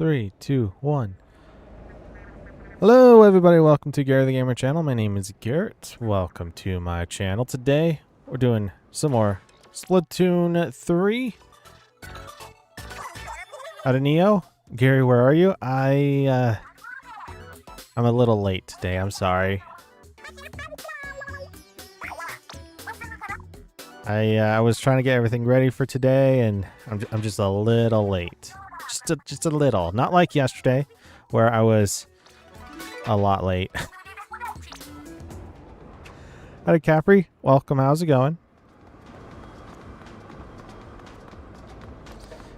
3, 2, 1. Hello everybody, welcome to Gary the Gamer channel. My name is Garrett. Welcome to my channel. Today we're doing some more Splatoon 3 out of Neo. Gary, where are you? I'm a little late today, I'm sorry. I was trying to get everything ready for today and I'm just a little late. Just a little. Not like yesterday where I was a lot late. Howdy Capri, welcome, how's it going?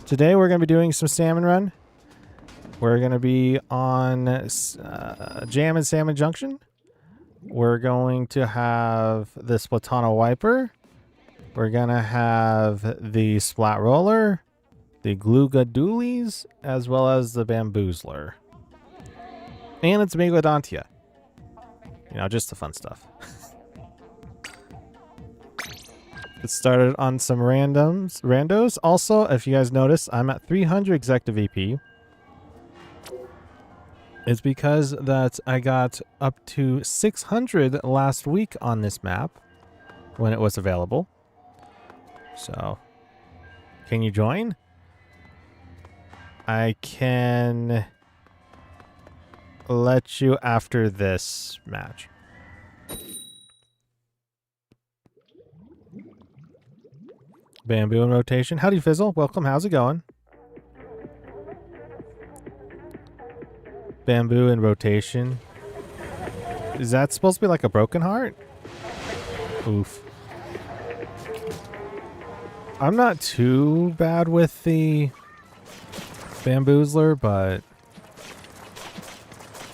Today we're going to be doing some Salmon Run. We're going to be on Jammin Salmon Junction. We're going to have the Splatana Wiper. We're going to have the Splat Roller, the Glooga Dualies, as well as the Bamboozler. And it's Megalodontia. You know, just the fun stuff. Get started on some randos. Also, if you guys notice, I'm at 300 executive VP. It's because that I got up to 600 last week on this map when it was available. So, can you join? I can let you after this match. Bamboo in rotation. Howdy Fizzle. Welcome. How's it going? Bamboo in rotation. Is that supposed to be like a broken heart? Oof. I'm not too bad with the Bamboozler, but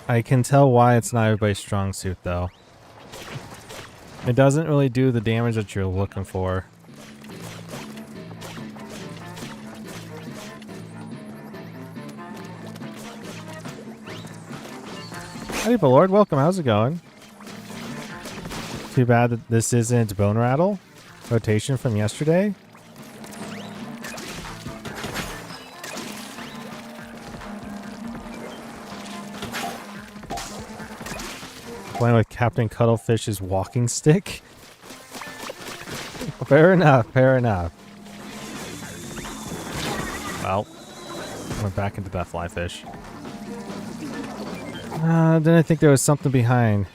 I can tell why it's not everybody's strong suit, though. It doesn't really do the damage that you're looking for. Howdy, Lord. Welcome. How's it going? Too bad that this isn't Bone Rattle rotation from yesterday. Playing with Captain Cuttlefish's walking stick. Fair enough, fair enough. Well, went back into that fly fish. Didn't think there was something behind.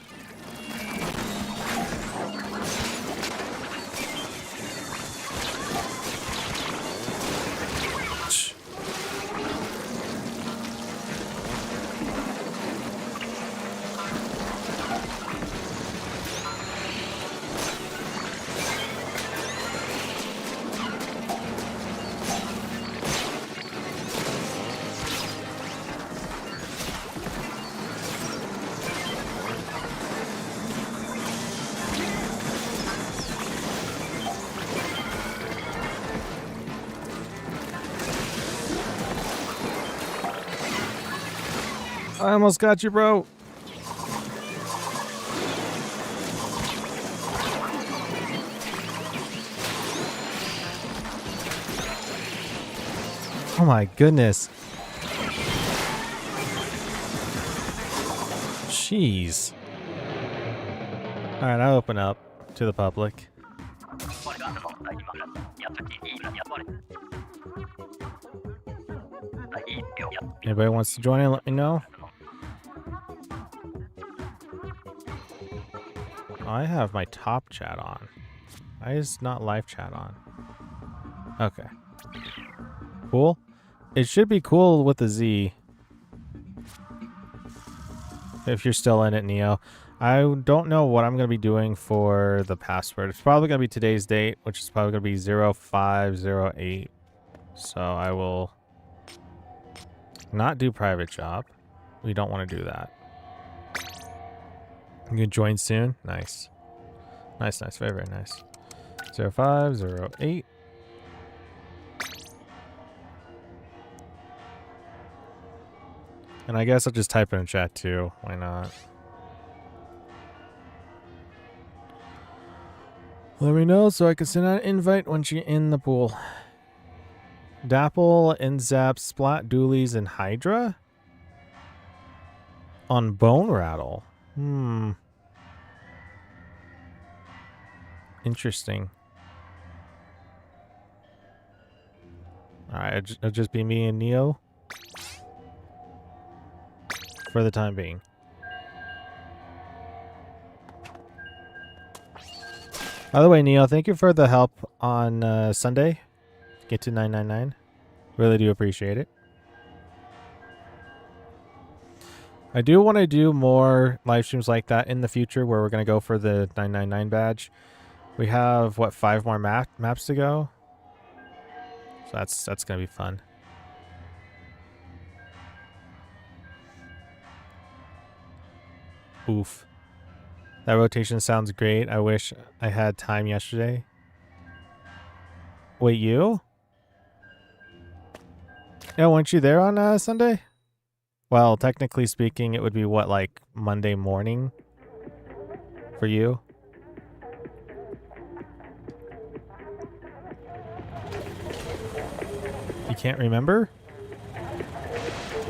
I almost got you, bro. Oh my goodness. Jeez. Alright, I'll open up to the public. Anybody wants to join in, let me know. I have my top chat on. Why is not live chat on? Okay. Cool. It should be cool with the Z. If you're still in it, Neo. I don't know what I'm going to be doing for the password. It's probably going to be today's date, which is probably going to be 0508. So I will not do private job. We don't want to do that. You can join soon. Nice. Nice, nice. Very, very nice. 0508. And I guess I'll just type it in chat too. Why not? Let me know so I can send out an invite once you're in the pool. Dapple, Inzap, Splat, Dualies, and Hydra? On Bone Rattle. Interesting. Alright, it'll just be me and Neo. For the time being. By the way, Neo, thank you for the help on Sunday. Get to 999. Really do appreciate it. I do want to do more live streams like that in the future where we're going to go for the 999 badge. We have, what, 5 more maps to go? So that's going to be fun. Oof. That rotation sounds great. I wish I had time yesterday. Wait, you? Yeah, weren't you there on Sunday? Well, technically speaking, it would be what, like Monday morning for you? You can't remember?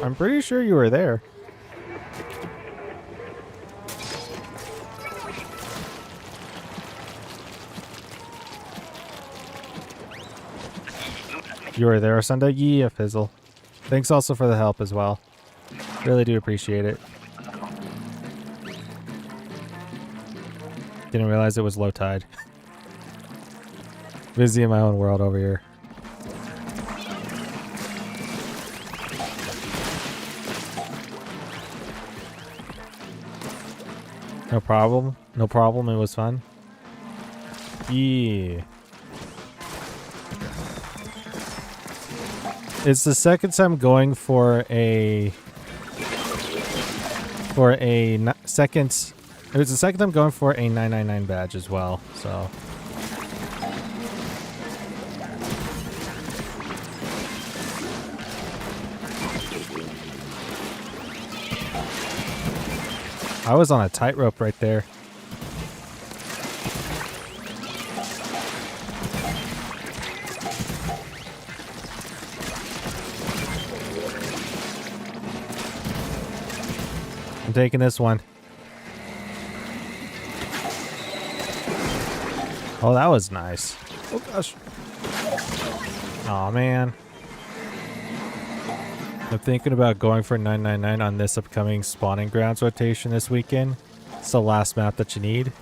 I'm pretty sure you were there. You were there Sunday? Yeah, Fizzle. Thanks also for the help as well. Really do appreciate it. Didn't realize it was low tide. Busy in my own world over here. No problem. No problem. It was fun. Yeah. It's the second time going for a second. It was the second time going for a 999 badge as well. So I was on a tightrope right there. I'm taking this one. Oh, that was nice. Oh, gosh. Aw, man. I'm thinking about going for 999 on this upcoming spawning grounds rotation this weekend. It's the last map that you need.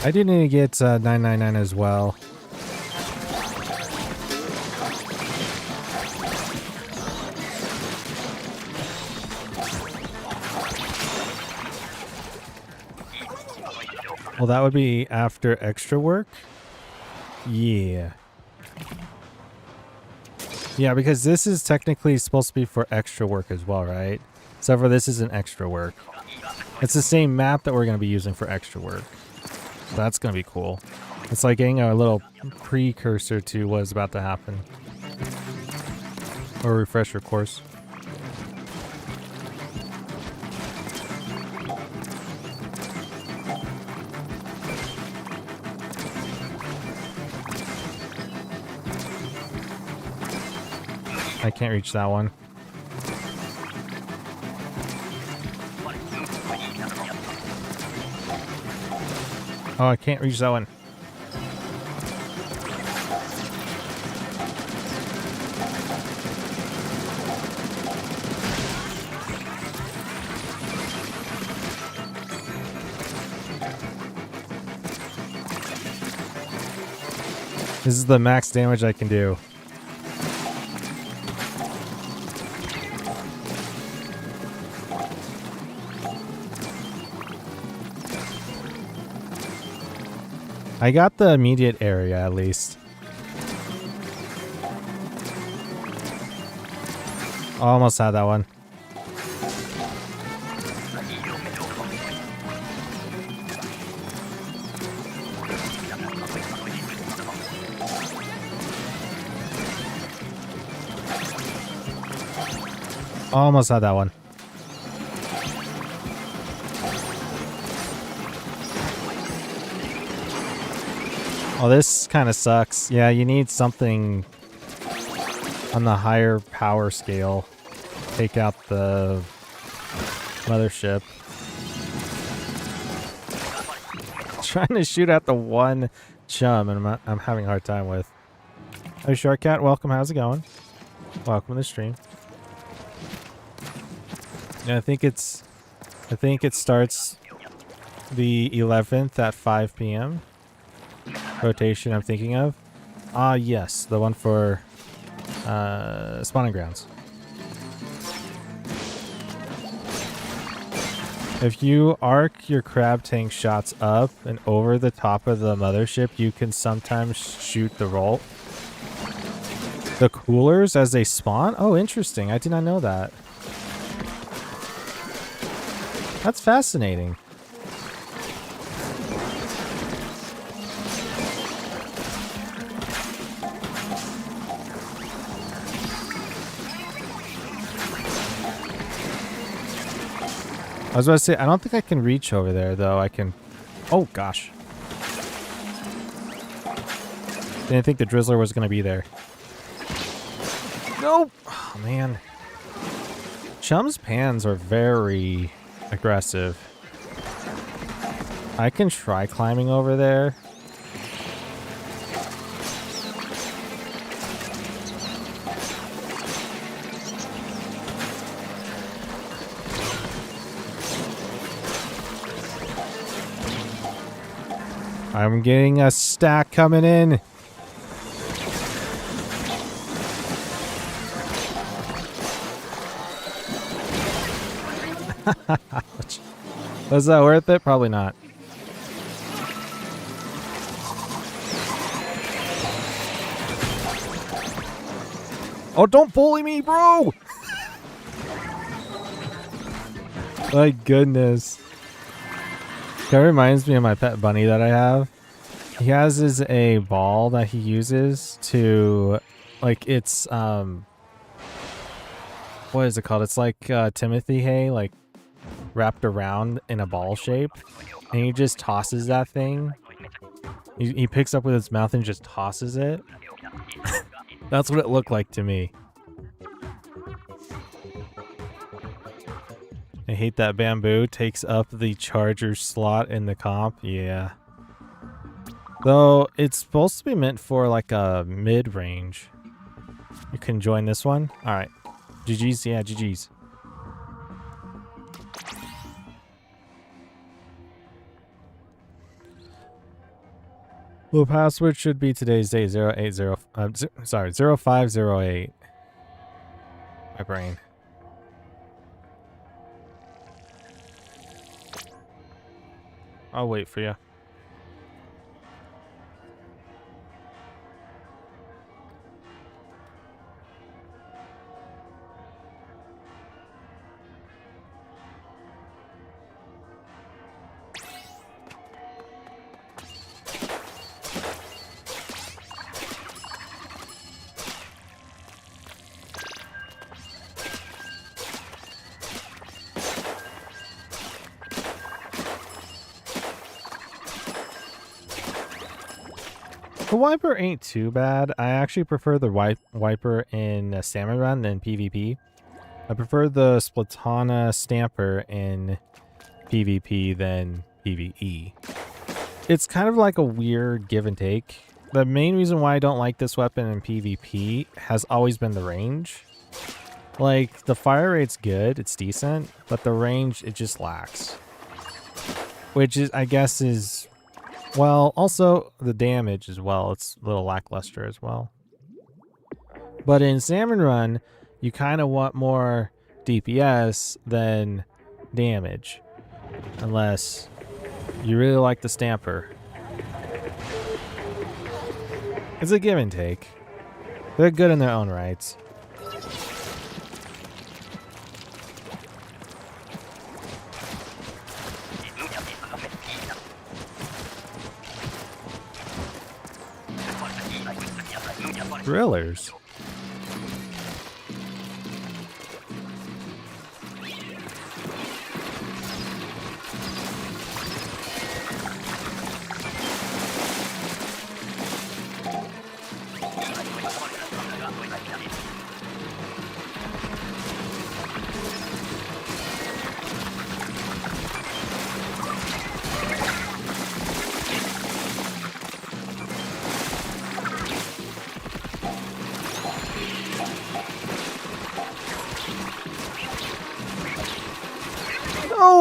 I do need to get 999 as well. Well, that would be after extra work. Yeah. Yeah, because this is technically supposed to be for extra work as well, right? Except for this isn't extra work. It's the same map that we're going to be using for extra work. So that's going to be cool. It's like getting a little precursor to what is about to happen. Or a refresher course. I can't reach that one. Oh, I can't reach that one. This is the max damage I can do. I got the immediate area at least. Almost had that one. Almost had that one. Oh, this kind of sucks. Yeah, you need something on the higher power scale. Take out the mothership. Trying to shoot at the one chum, and I'm having a hard time with. Hey, Sharkcat, welcome. How's it going? Welcome to the stream. Yeah, I think it starts the 11th at 5 p.m. rotation I'm thinking of. Ah, yes, the one for spawning grounds. If you arc your crab tank shots up and over the top of the mothership, you can sometimes shoot the coolers as they spawn. Oh, interesting. I did not know that. That's fascinating. I was about to say, I don't think I can reach over there, though. I can... Oh, gosh. Didn't think the Drizzler was going to be there. Nope! Oh, man. Chum's pans are very aggressive. I can try climbing over there. I'm getting a stack coming in. Was that worth it? Probably not. Oh, don't bully me, bro! My goodness. That reminds me of my pet bunny that I have. He has a ball that he uses to, like, it's, what is it called? It's like Timothy hay, like, wrapped around in a ball shape. And he just tosses that thing. He picks up with his mouth and just tosses it. That's what it looked like to me. I hate that Bamboo takes up the charger slot in the comp. Yeah. Though it's supposed to be meant for like a mid-range. You can join this one. Alright. GG's? Yeah, GG's. The password should be today's date 0508. My brain. I'll wait for you. The Wiper ain't too bad. I actually prefer the Wiper in Salmon Run than PvP. I prefer the Splatana Stamper in PvP than PvE. It's kind of like a weird give and take. The main reason why I don't like this weapon in PvP has always been the range. Like, the fire rate's good, it's decent, but the range, it just lacks. Which is, I guess, is... Well, also the damage as well. It's a little lackluster as well. But in Salmon Run, you kind of want more DPS than damage. Unless you really like the Stamper. It's a give and take. They're good in their own rights. Drillers.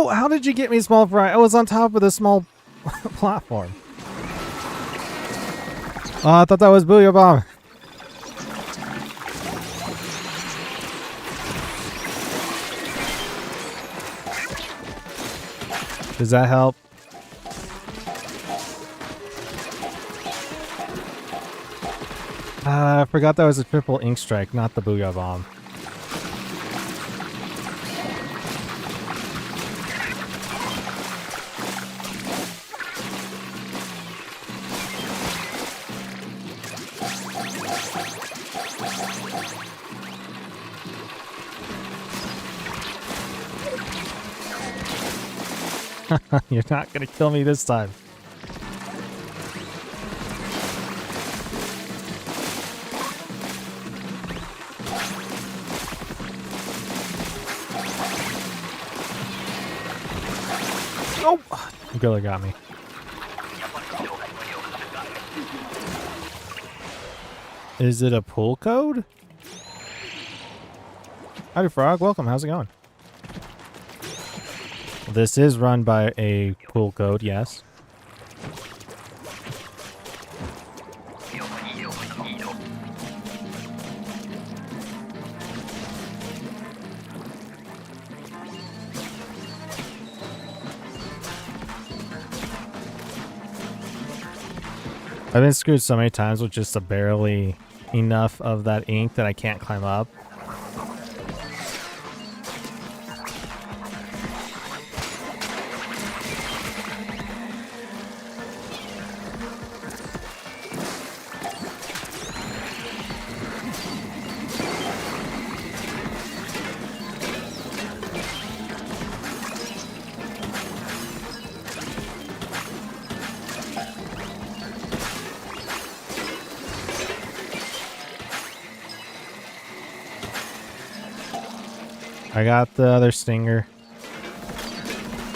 No, how did you get me small fry? I was on top of the small platform. Oh, I thought that was Booyah Bomb. Does that help? I forgot that was a triple ink strike, not the Booyah Bomb. You're not gonna kill me this time. Oh! Gorilla got me. Is it a pull code? Howdy Frog, welcome, how's it going? This is run by a pull code, yes. I've been screwed so many times with just a barely enough of that ink that I can't climb up. I got the other stinger.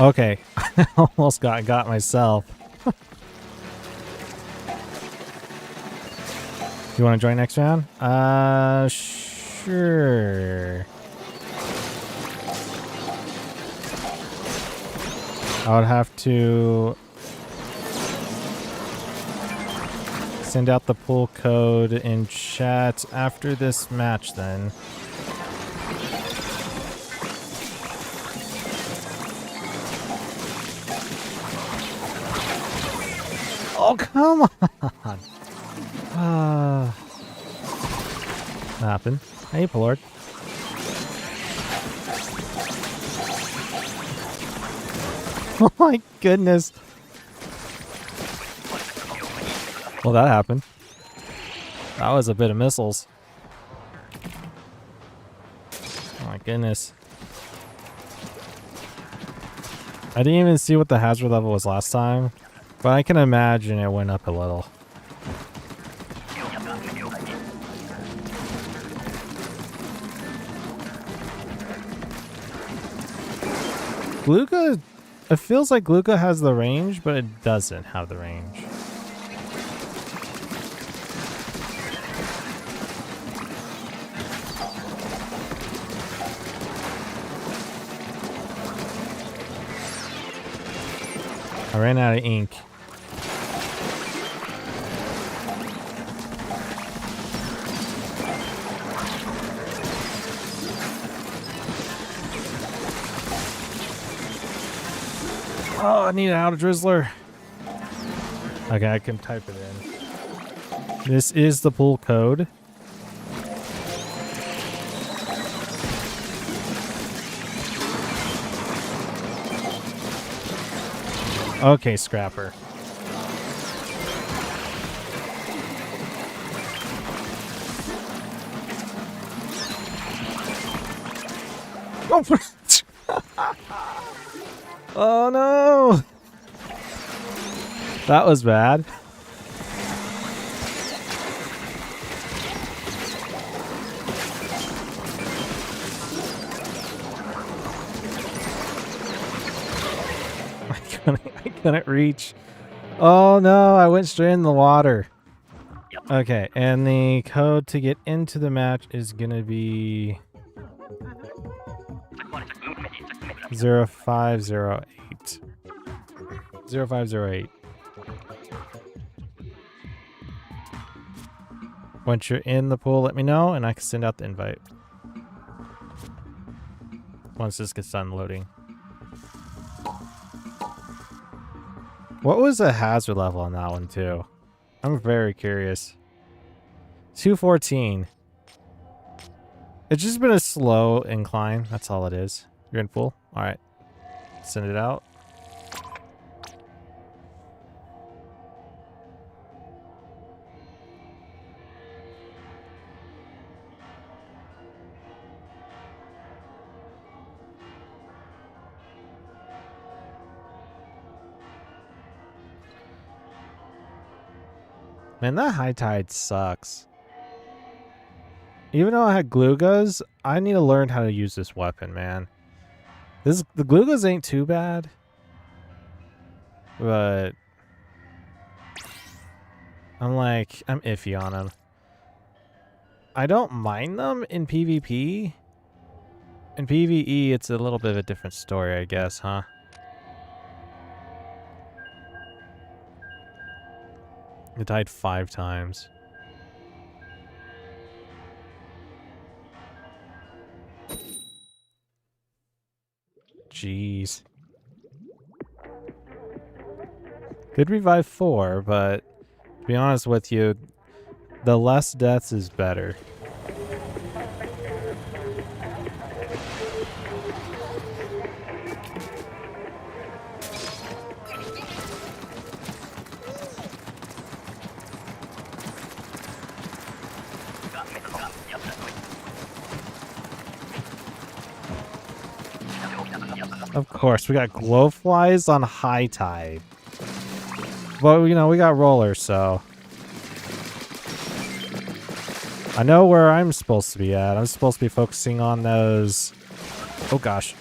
Okay, I almost got myself. You want to join next round? Sure. I would have to send out the pull code in chat after this match then. Oh, come on. Happened. Hey, Pollard. Oh my goodness. Well, that happened. That was a bit of missiles. Oh my goodness. I didn't even see what the hazard level was last time, but I can imagine it went up a little. Glooga, it feels like Glooga has the range, but it doesn't have the range. I ran out of ink. Oh, I need an auto drizzler. Okay, I can type it in. This is the pull code. Okay, Scrapper. Oh, oh no! That was bad. I couldn't reach. Oh no, I went straight in the water. Okay, and the code to get into the match is gonna be 0508. 0508. Once you're in the pool, let me know, and I can send out the invite. Once this gets done loading. What was the hazard level on that one, too? I'm very curious. 214. It's just been a slow incline. That's all it is. You're in pool? Alright. Send it out. Man, that high tide sucks. Even though I had Gloogas, I need to learn how to use this weapon, man. The Gloogas ain't too bad. But I'm iffy on them. I don't mind them in PvP. In PvE, it's a little bit of a different story, I guess, huh? I died 5 times. Jeez. Could revive 4, but to be honest with you, the less deaths is better. Of course, we got glowflies on high tide. But, you know, we got rollers, so... I know where I'm supposed to be at. I'm supposed to be focusing on those... Oh, gosh.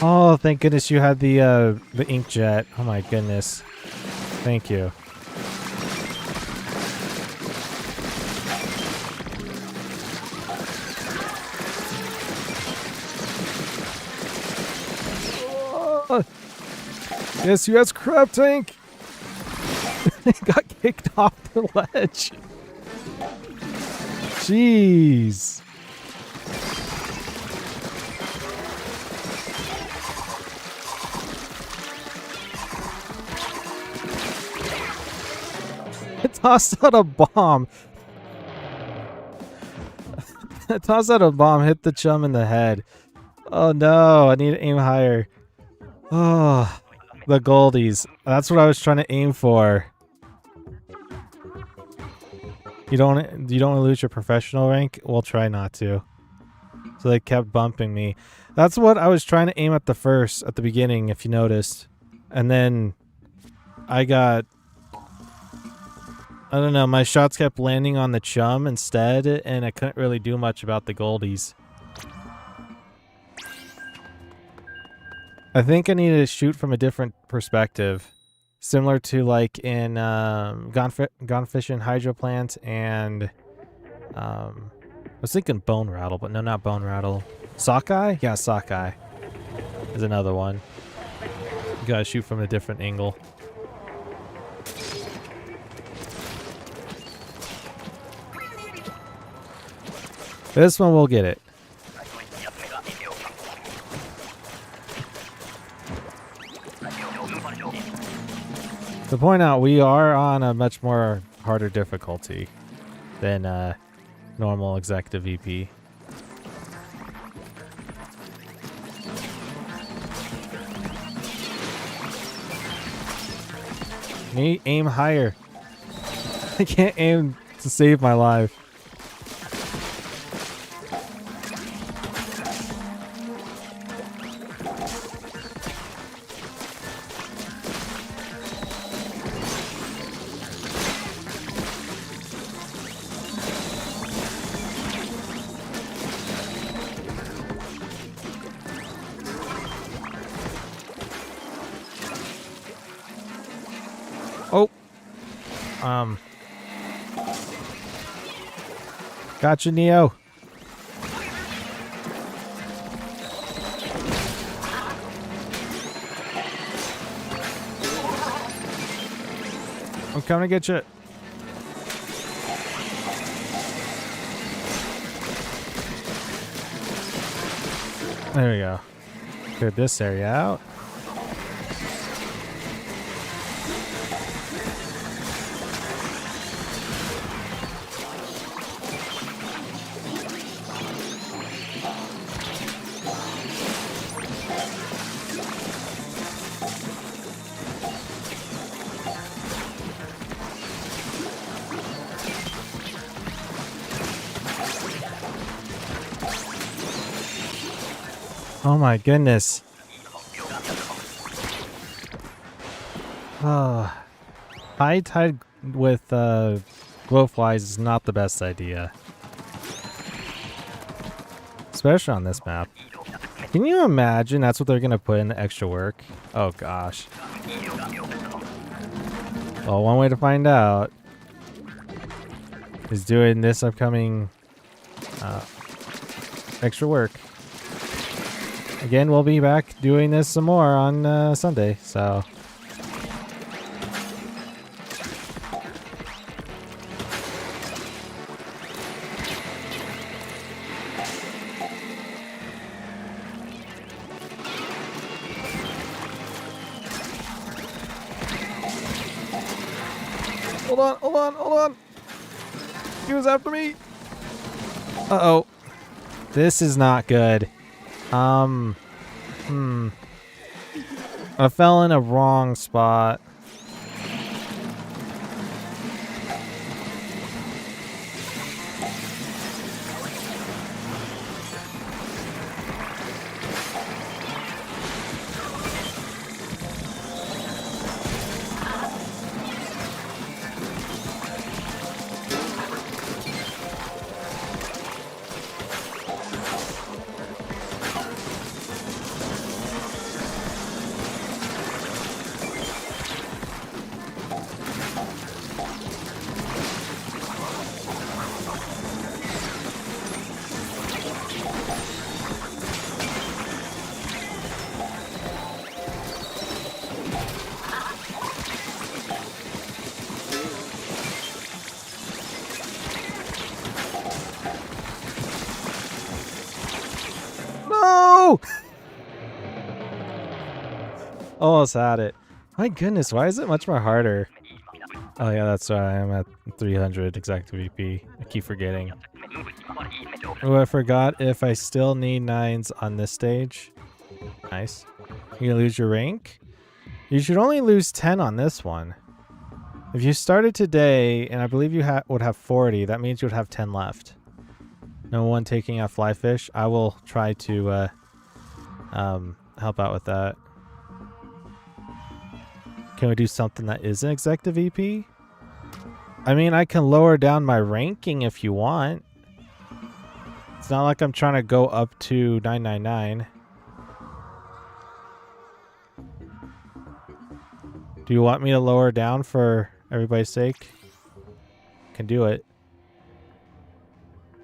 Oh, thank goodness you had the inkjet. Oh, my goodness. Thank you. Yes, US crab tank. Got kicked off the ledge. Jeez. It tossed out a bomb. It tossed out a bomb, hit the chum in the head. Oh no, I need to aim higher. Oh. The goldies. That's what I was trying to aim for. You don't want to lose your professional rank? We'll try not to. So they kept bumping me. That's what I was trying to aim at the beginning, if you noticed. And then I got... I don't know, my shots kept landing on the chum instead, and I couldn't really do much about the goldies. I think I need to shoot from a different perspective, similar to like in Gone Fishing Hydro Plant and I was thinking Bone Rattle, but no, not Bone Rattle. Sockeye? Yeah, Sockeye is another one. You gotta shoot from a different angle. This one will get it. To point out, we are on a much more harder difficulty than normal executive VP. Need aim higher. I can't aim to save my life. Oh. Gotcha, Neo. I'm coming to get you. There we go. Cleared this area out. Oh my goodness. High tide with glowflies is not the best idea. Especially on this map. Can you imagine that's what they're going to put in the extra work? Oh gosh. Well, one way to find out is doing this upcoming extra work. Again, we'll be back doing this some more on Sunday, so. Hold on. He was after me. Uh-oh. This is not good. I fell in a wrong spot. No! Almost had it. My goodness, why is it much more harder? Oh yeah, that's right. I'm at 300 exact VP. I keep forgetting. Oh, I forgot if I still need 9s on this stage. Nice. You're gonna lose your rank? You should only lose 10 on this one. If you started today, and I believe you would have 40, that means you would have 10 left. No one taking out fly fish. I will try to help out with that. Can we do something that isn't executive EP? I mean, I can lower down my ranking if you want. It's not like I'm trying to go up to 999. Do you want me to lower down for everybody's sake? Can do it.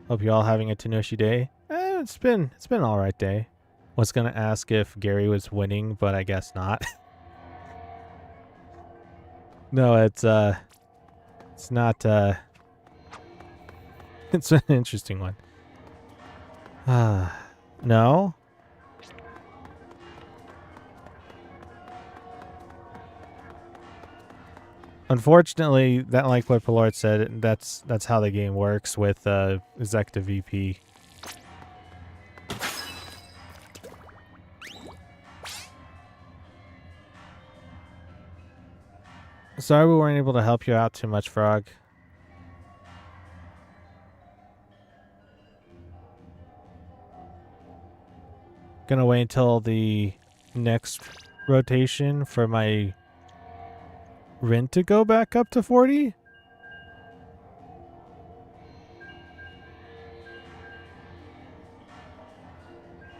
Hope you all having a Tenoshi day. It's been an alright day. Was gonna ask if Gary was winning, but I guess not. No, it's not it's an interesting one. No. Unfortunately, that, like what Pilord said, that's how the game works with executive VP. Sorry we weren't able to help you out too much, Frog. Gonna wait until the next rotation for my rent to go back up to 40.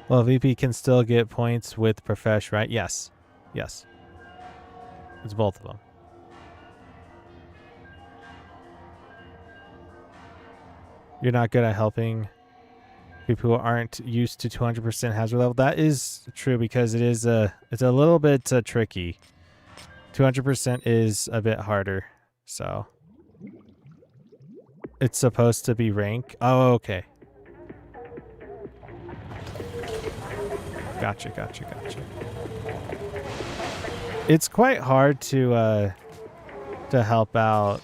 Well, VP can still get points with Profesh, right? Yes. Yes. It's both of them. you're not good at helping people who aren't used to 200% hazard level. That is true because it's a little bit tricky. 200% is a bit harder, so it's supposed to be rank. Oh, okay. Gotcha. It's quite hard to help out.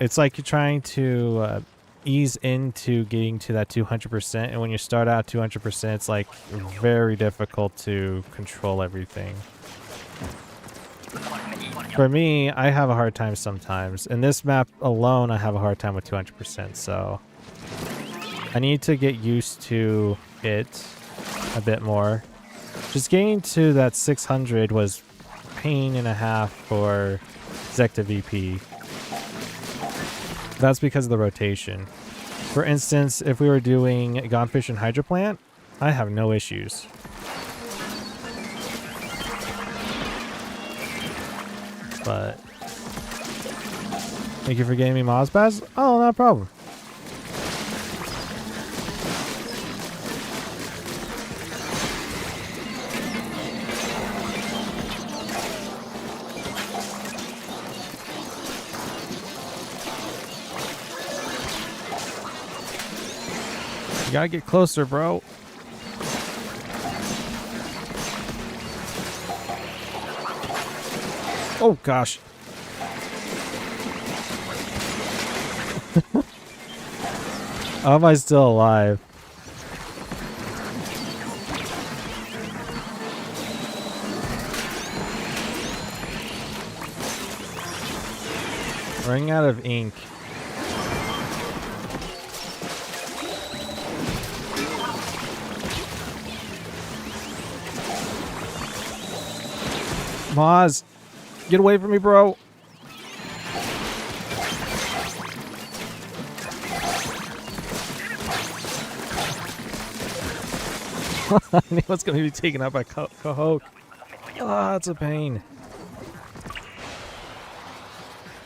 It's like you're trying to ease into getting to that 200%, and when you start out 200%, it's like very difficult to control everything. For me, I have a hard time sometimes. In this map alone, I have a hard time with 200%, so I need to get used to it a bit more. Just getting to that 600 was pain and a half for Zekta VP. That's because of the rotation. For instance, if we were doing Godfish and Hydroplant, I have no issues. But thank you for getting me Mozbaz. Oh, no problem. You gotta get closer, bro. Oh, gosh. How am I still alive? Running out of ink. Moz, get away from me, bro. I knew it's going to be taken out by Cahoke. Ah, that's a pain.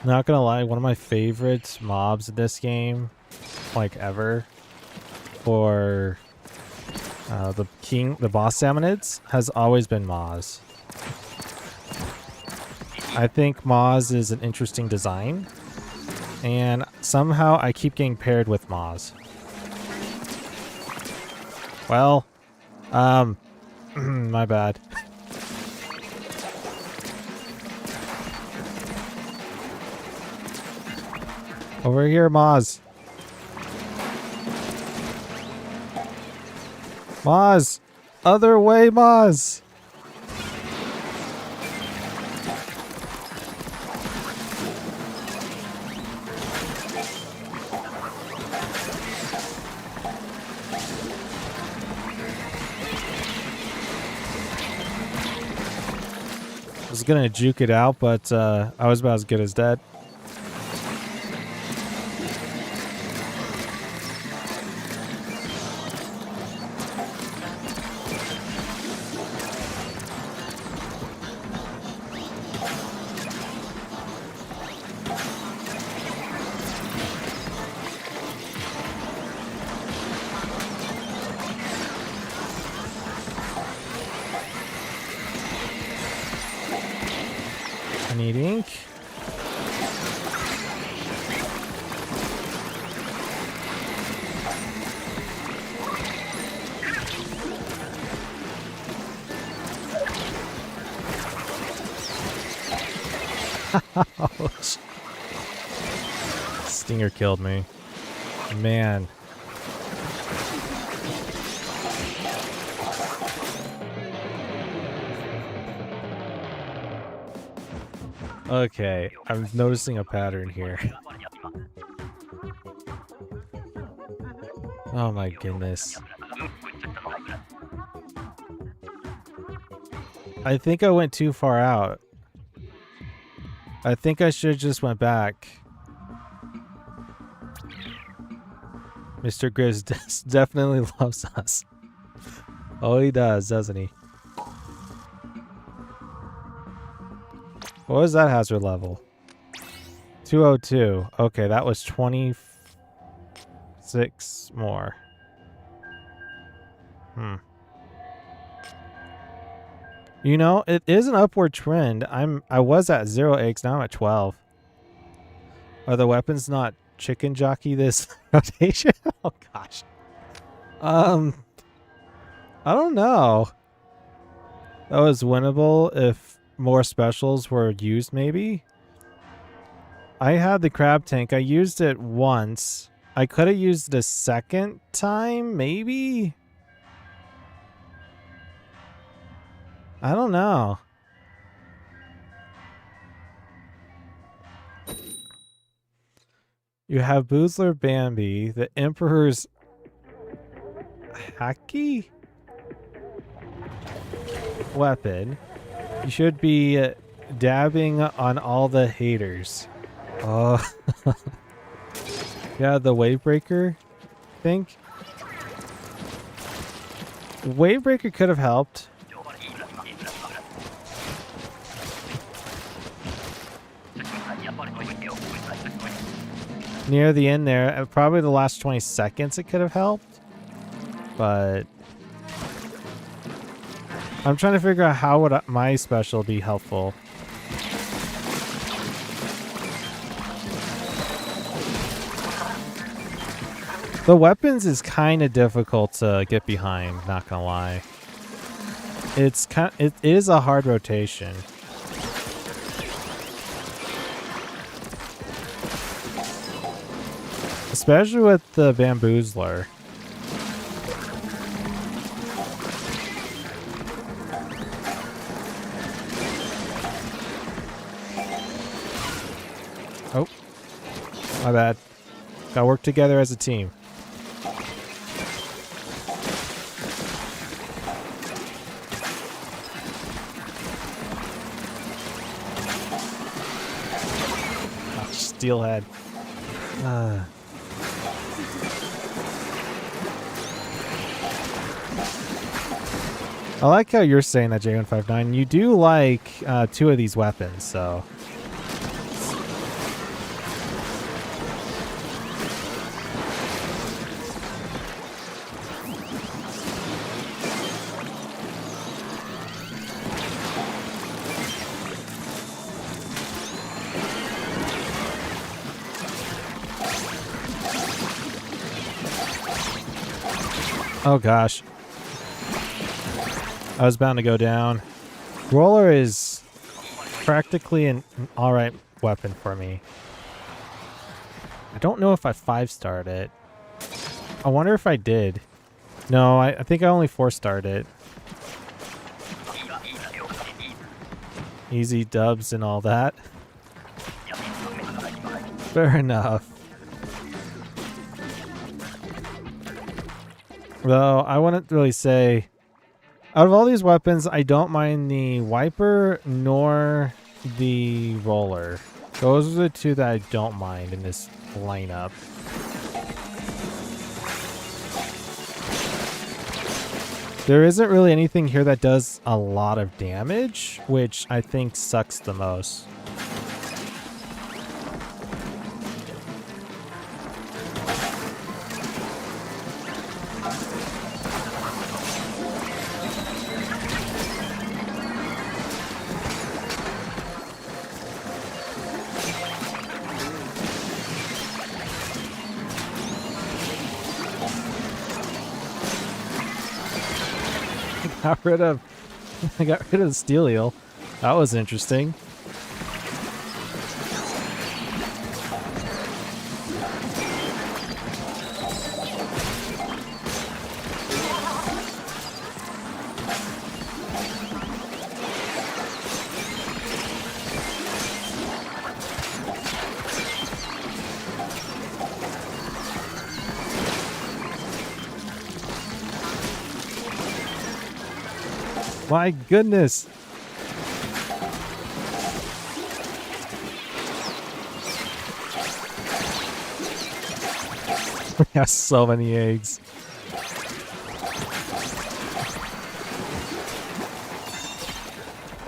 Not gonna lie, one of my favorite mobs in this game, like ever, for the boss salmonids, has always been Moz. I think Moz is an interesting design, and somehow I keep getting paired with Moz. Well, my bad. Over here, Moz. Moz! Other way, Moz! I was gonna juke it out, but I was about as good as dead. I need ink. Ouch. Stinger killed me. Man. Okay, I'm noticing a pattern here. Oh my goodness. I think I went too far out. I think I should have just went back. Mr. Grizz definitely loves us. Oh, he does, doesn't he? What was that hazard level? 202. Okay, that was 27 6 more. You know, it is an upward trend. I was at 0 eggs, now I'm at 12. Are the weapons not chicken jockey this rotation? Oh gosh. I don't know. That was winnable if more specials were used, maybe. I had the crab tank. I used it once. I could have used it a second time, maybe? I don't know. You have Boozler Bambi, the Emperor's Haki weapon. You should be dabbing on all the haters. Oh. Yeah, the Wavebreaker, I think. Wavebreaker could have helped. Near the end there, probably the last 20 seconds it could have helped. But I'm trying to figure out how would my special be helpful. The weapons is kind of difficult to get behind, not gonna lie. It is a hard rotation. Especially with the Bamboozler. Oh, my bad. Gotta work together as a team. Oh, steelhead. I like how you're saying that, J159. You do like 2 of these weapons, so. Oh gosh. I was bound to go down. Roller is practically an alright weapon for me. I don't know if I 5-starred it. I wonder if I did. No, I think I only 4-starred it. Easy dubs and all that. Fair enough. Though, I wouldn't really say... Out of all these weapons, I don't mind the Wiper nor the Roller. Those are the 2 that I don't mind in this lineup. There isn't really anything here that does a lot of damage, which I think sucks the most. I got rid of the steel eel. That was interesting. My goodness. We have so many eggs.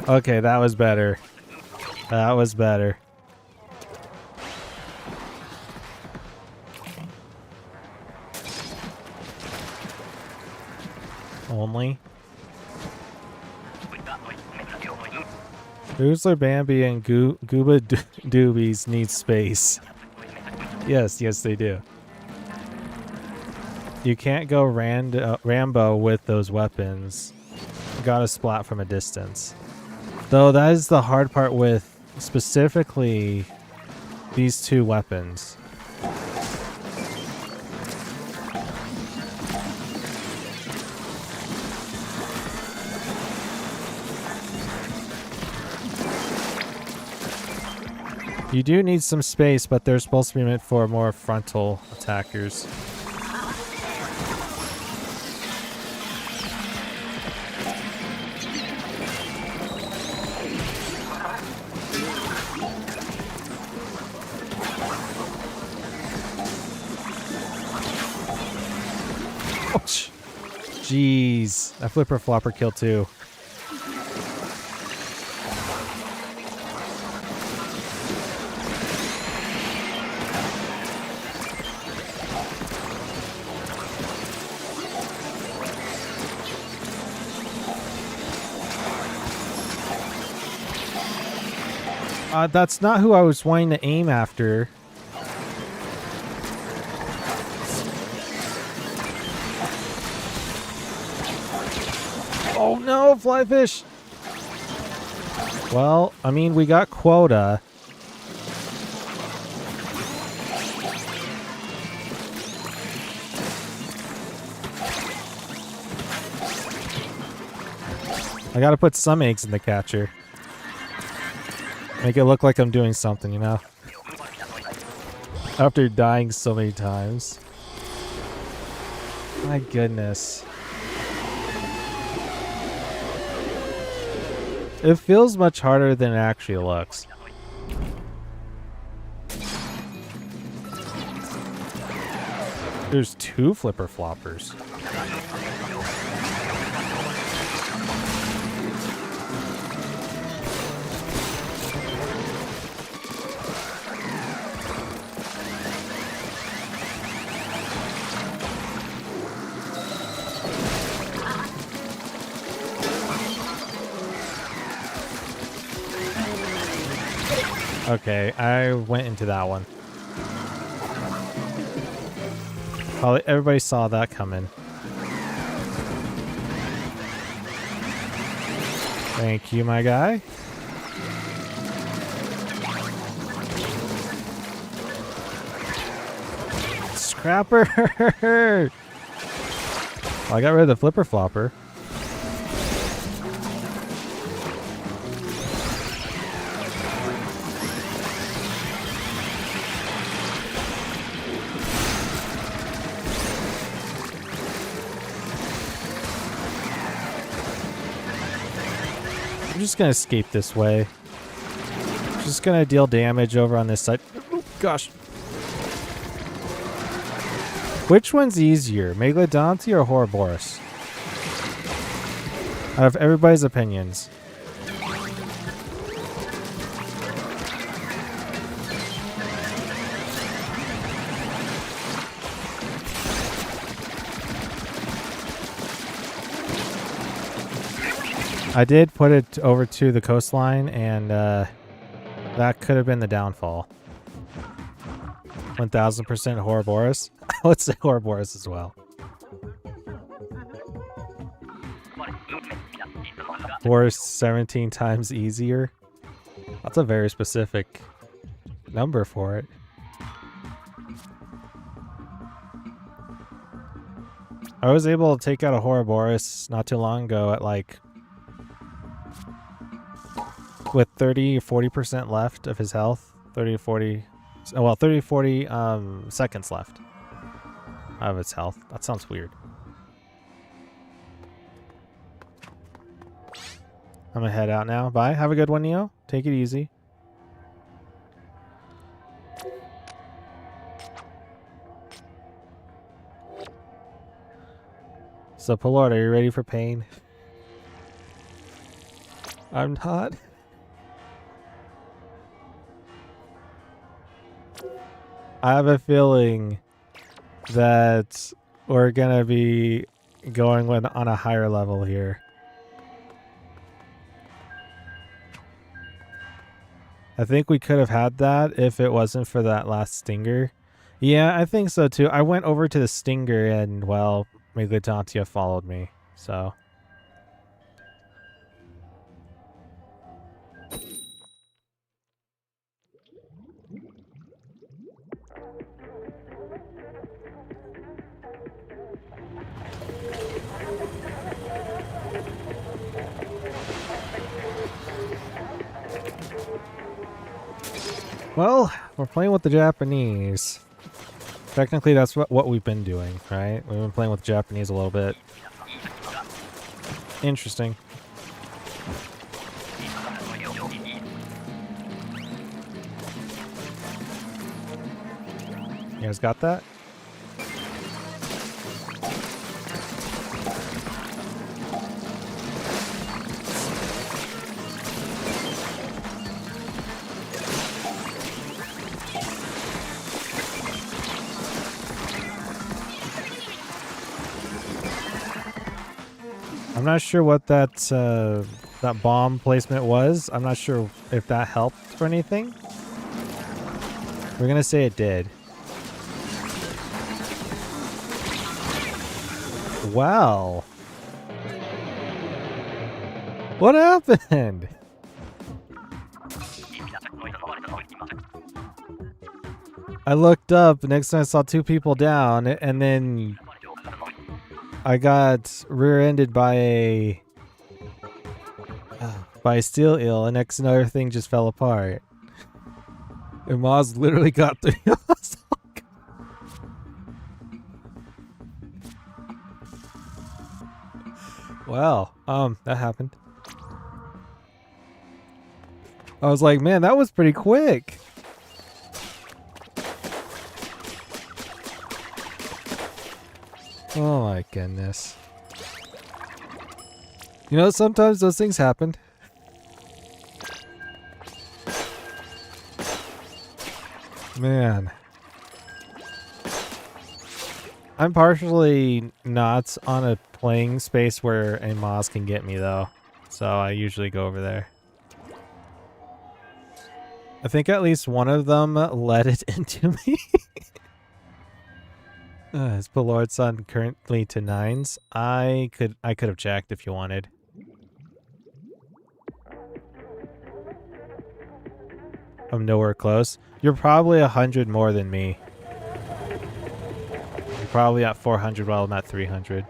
Okay, that was better. That was better. only. Bamboozler, Bambi, and Glooga Dualies need space. Yes, they do. You can't go Rambo with those weapons. You gotta splat from a distance. Though that is the hard part with specifically these two weapons. You do need some space, but they're supposed to be meant for more frontal attackers. Ouch. Jeez, that flipper flopper killed too. That's not who I was wanting to aim after. Oh no, fly fish! Well, I mean, we got quota. I gotta put some eggs in the catcher. Make it look like I'm doing something, you know? After dying so many times. My goodness. It feels much harder than it actually looks. There's two flipper floppers. Okay, I went into that one. Probably everybody saw that coming. Thank you, my guy. Scrapper! Well, I got rid of the flipper flopper. I'm just gonna escape this way. Just gonna deal damage over on this side. Oh, gosh. Which one's easier, Megalodontia or Ouroboros? Out of everybody's opinions. I did put it over to the coastline, and that could have been the downfall. 1000% Ouroboros. I would say Ouroboros as well. Ouroboros 17 times easier. That's a very specific number for it. I was able to take out a Ouroboros not too long ago at like with 30 or 40% left of his health. 30 to 40, well, 30 to 40 seconds left of its health. That sounds weird. I'm gonna head out now. Bye. Have a good one, Neo. Take it easy. So, Pilord, are you ready for pain? I'm not. I have a feeling that we're gonna be going on a higher level here. I think we could have had that if it wasn't for that last stinger. Yeah, I think so too. I went over to the stinger and, well, Megalodontia followed me, so... Well, we're playing with the Japanese. Technically, that's what we've been doing, right? We've been playing with Japanese a little bit. Interesting. You guys got that? I'm not sure what that bomb placement was. I'm not sure if that helped for anything. We're gonna say it did. Wow. What happened? I looked up, next time I saw two people down, and then I got rear-ended by a steel eel, and next another thing just fell apart. And Moz literally got three of us. Well, that happened. I was like, man, that was pretty quick. Oh my goodness. You know, sometimes those things happen. Man. I'm partially not on a playing space where a Moz can get me though. So I usually go over there. I think at least one of them let it into me. Is Balord's on currently to 9s? I could have checked if you wanted. I'm nowhere close. You're probably 100 more than me. You're probably at 400 while I'm at 300.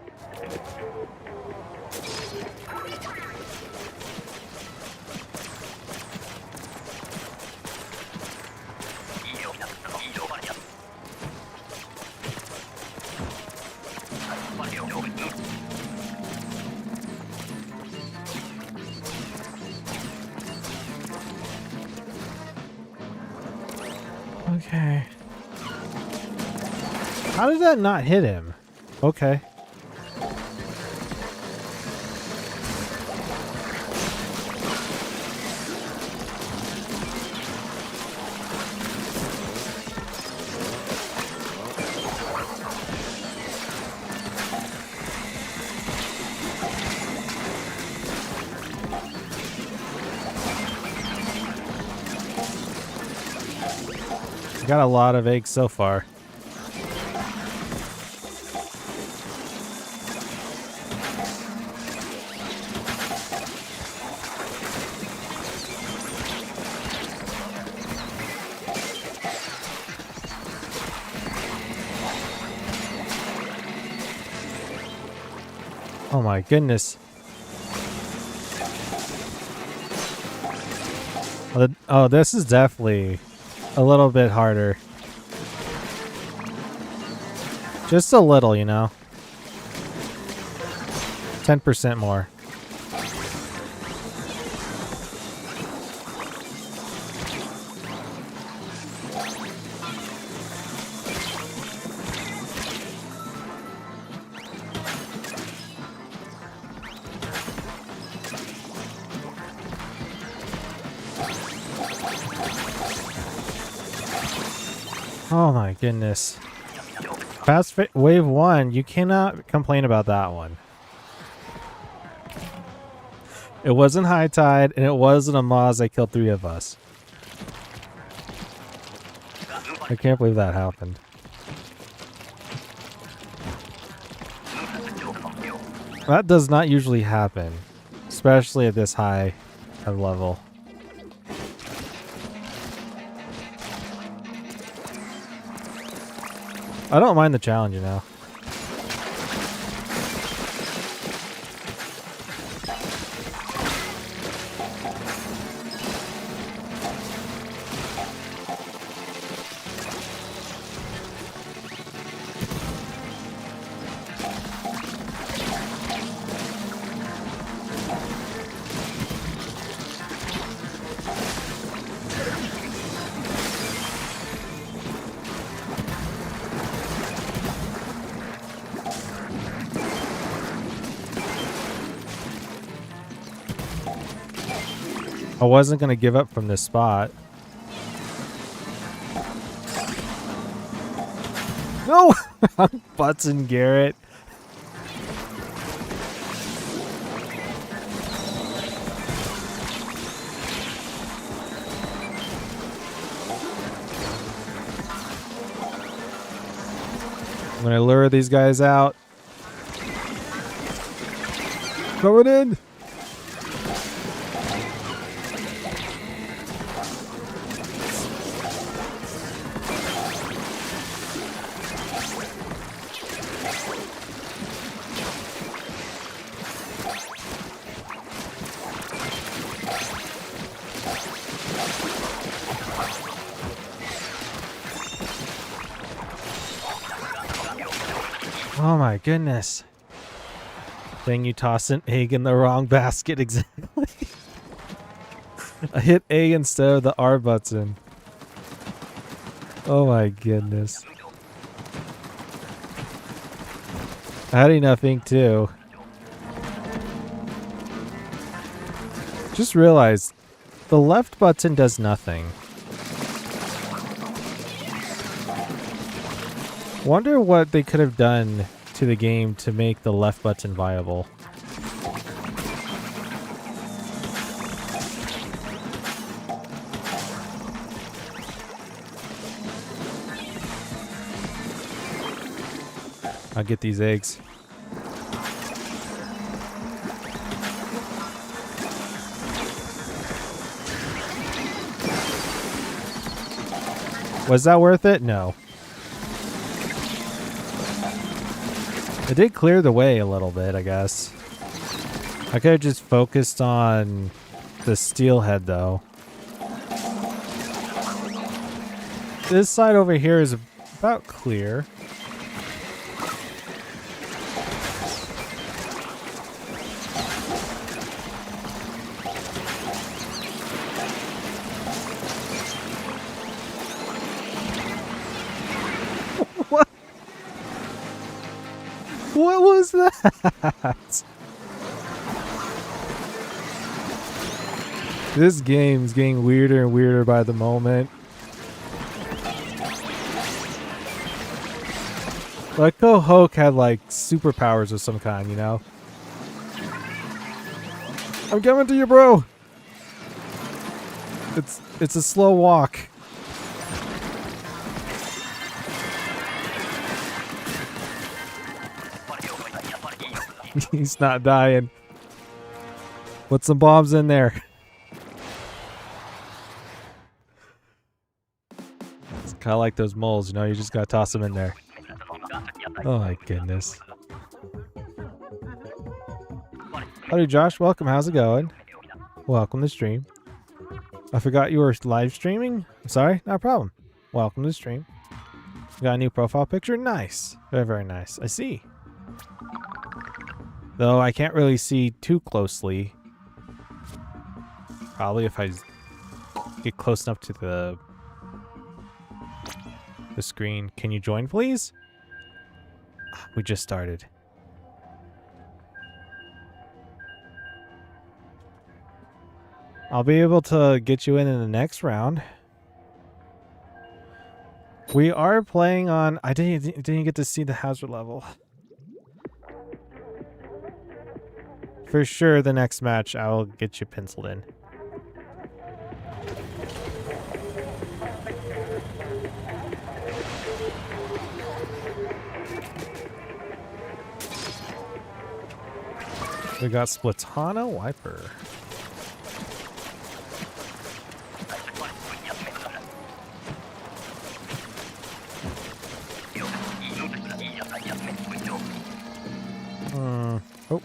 Okay. How did that not hit him? Okay. Got a lot of eggs so far. Oh my goodness. Oh, this is definitely a little bit harder. Just a little, you know. 10% more. Oh my goodness. Past wave 1, you cannot complain about that one. It wasn't high tide, and it wasn't a Moz that killed 3 of us. I can't believe that happened. That does not usually happen, especially at this high of level. I don't mind the challenge, you know. I wasn't going to give up from this spot. No! Button Garrett. I'm going to lure these guys out. Coming in! Oh my goodness. Dang, you tossed an egg in the wrong basket exactly. I hit A instead of the R button. Oh my goodness. I had enough ink too. Just realized the left button does nothing. Wonder what they could have done to the game to make the left button viable. I'll get these eggs. Was that worth it? No. It did clear the way a little bit, I guess. I could have just focused on the steelhead, though. This side over here is about clear. What? What was that? This game's getting weirder and weirder by the moment. Like Hoke had like superpowers of some kind, you know? I'm coming to you, bro. It's a slow walk. He's not dying. Put some bombs in there. It's kind of like those moles, you know? You just gotta toss them in there. Oh my goodness. Howdy, Josh. Welcome. How's it going? Welcome to stream. I forgot you were live streaming. I'm sorry. Not a problem. Welcome to the stream. Got a new profile picture. Nice. Very, very nice. I see. Though I can't really see too closely. Probably if I get close enough to the screen. Can you join, please? We just started. I'll be able to get you in the next round. We are playing on... I didn't get to see the hazard level. For sure, the next match, I will get you penciled in. We got Splatana Wiper. Oh.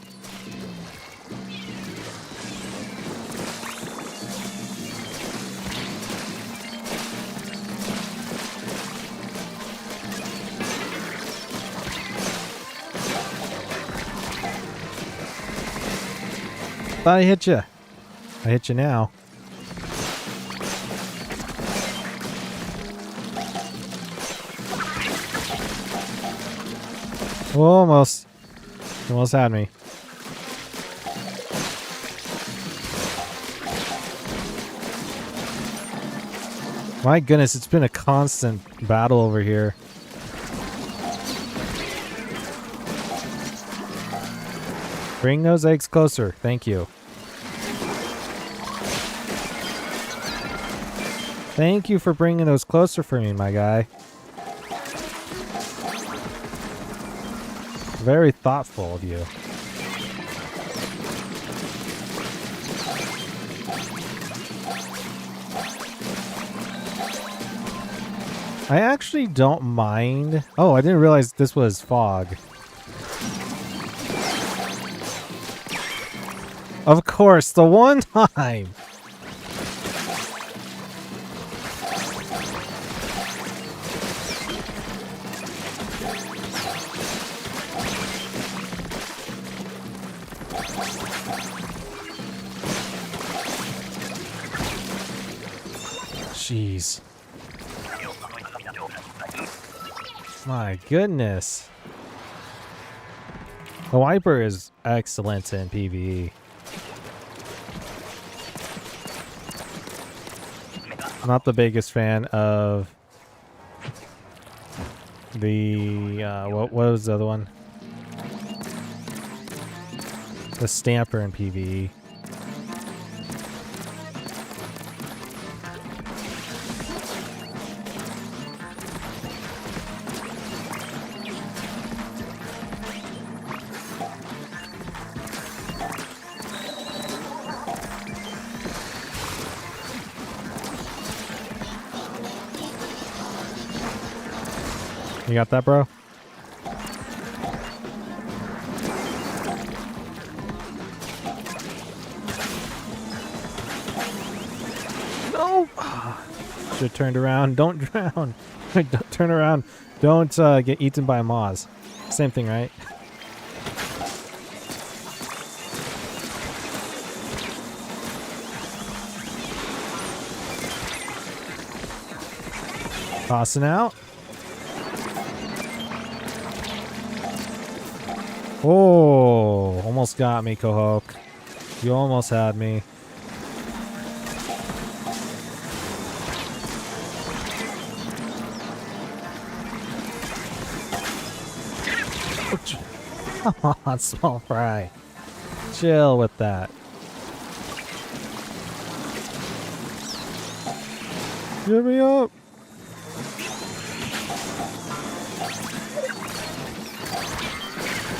Thought I hit you. I hit you now. Almost. Almost had me. My goodness, it's been a constant battle over here. Bring those eggs closer. Thank you. Thank you for bringing those closer for me, my guy. Very thoughtful of you. I actually don't mind. Oh, I didn't realize this was fog. Of course, the one time. Jeez. My goodness. The Wiper is excellent in PvE. Not the biggest fan of the what was the other one? The Stamper in PvE. You got that, bro? No! Should have turned around. Don't drown. Don't turn around. Don't get eaten by a moz. Same thing, right? Tossing out. Oh, almost got me, Kohok. You almost had me. Come on, small fry. Chill with that. Give me up.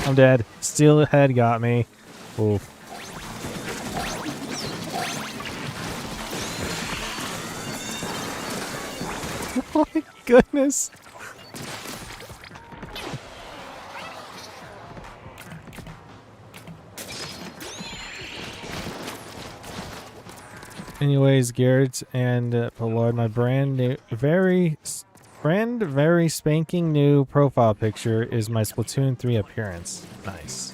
I'm dead. Steelhead got me. Oof. Oh my goodness. Anyways, Garrett and Pallard, my brand new, very spanking new profile picture is my Splatoon 3 appearance. Nice.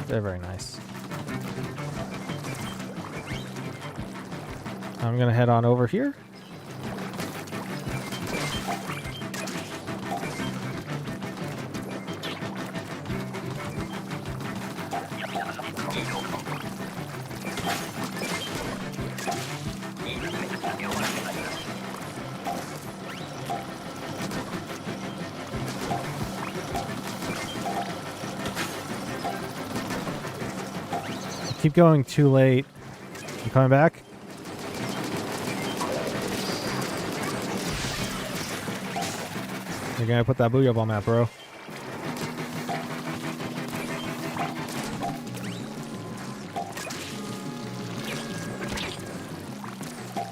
Very, very nice. I'm gonna head on over here. keep going too late. You coming back? You're gonna put that booyah bomb out, bro.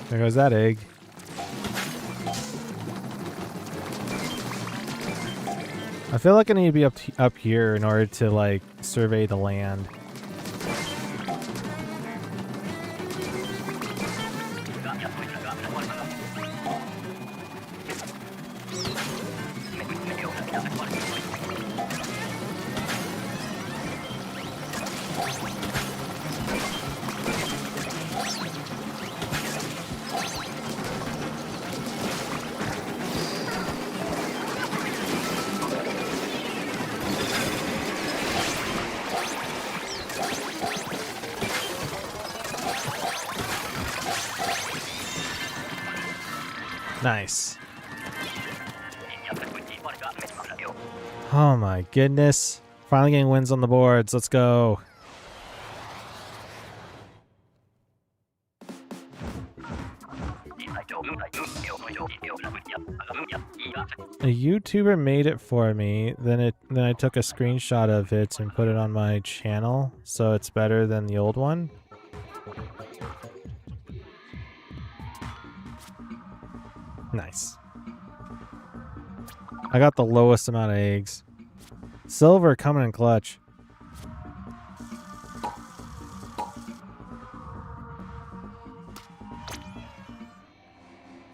There goes that egg. I feel like I need to be up here in order to like survey the land. Nice. Oh my goodness. Finally getting wins on the boards. Let's go. A YouTuber made it for me, then I took a screenshot of it and put it on my channel, so it's better than the old one. Nice. I got the lowest amount of eggs. Silver coming in clutch.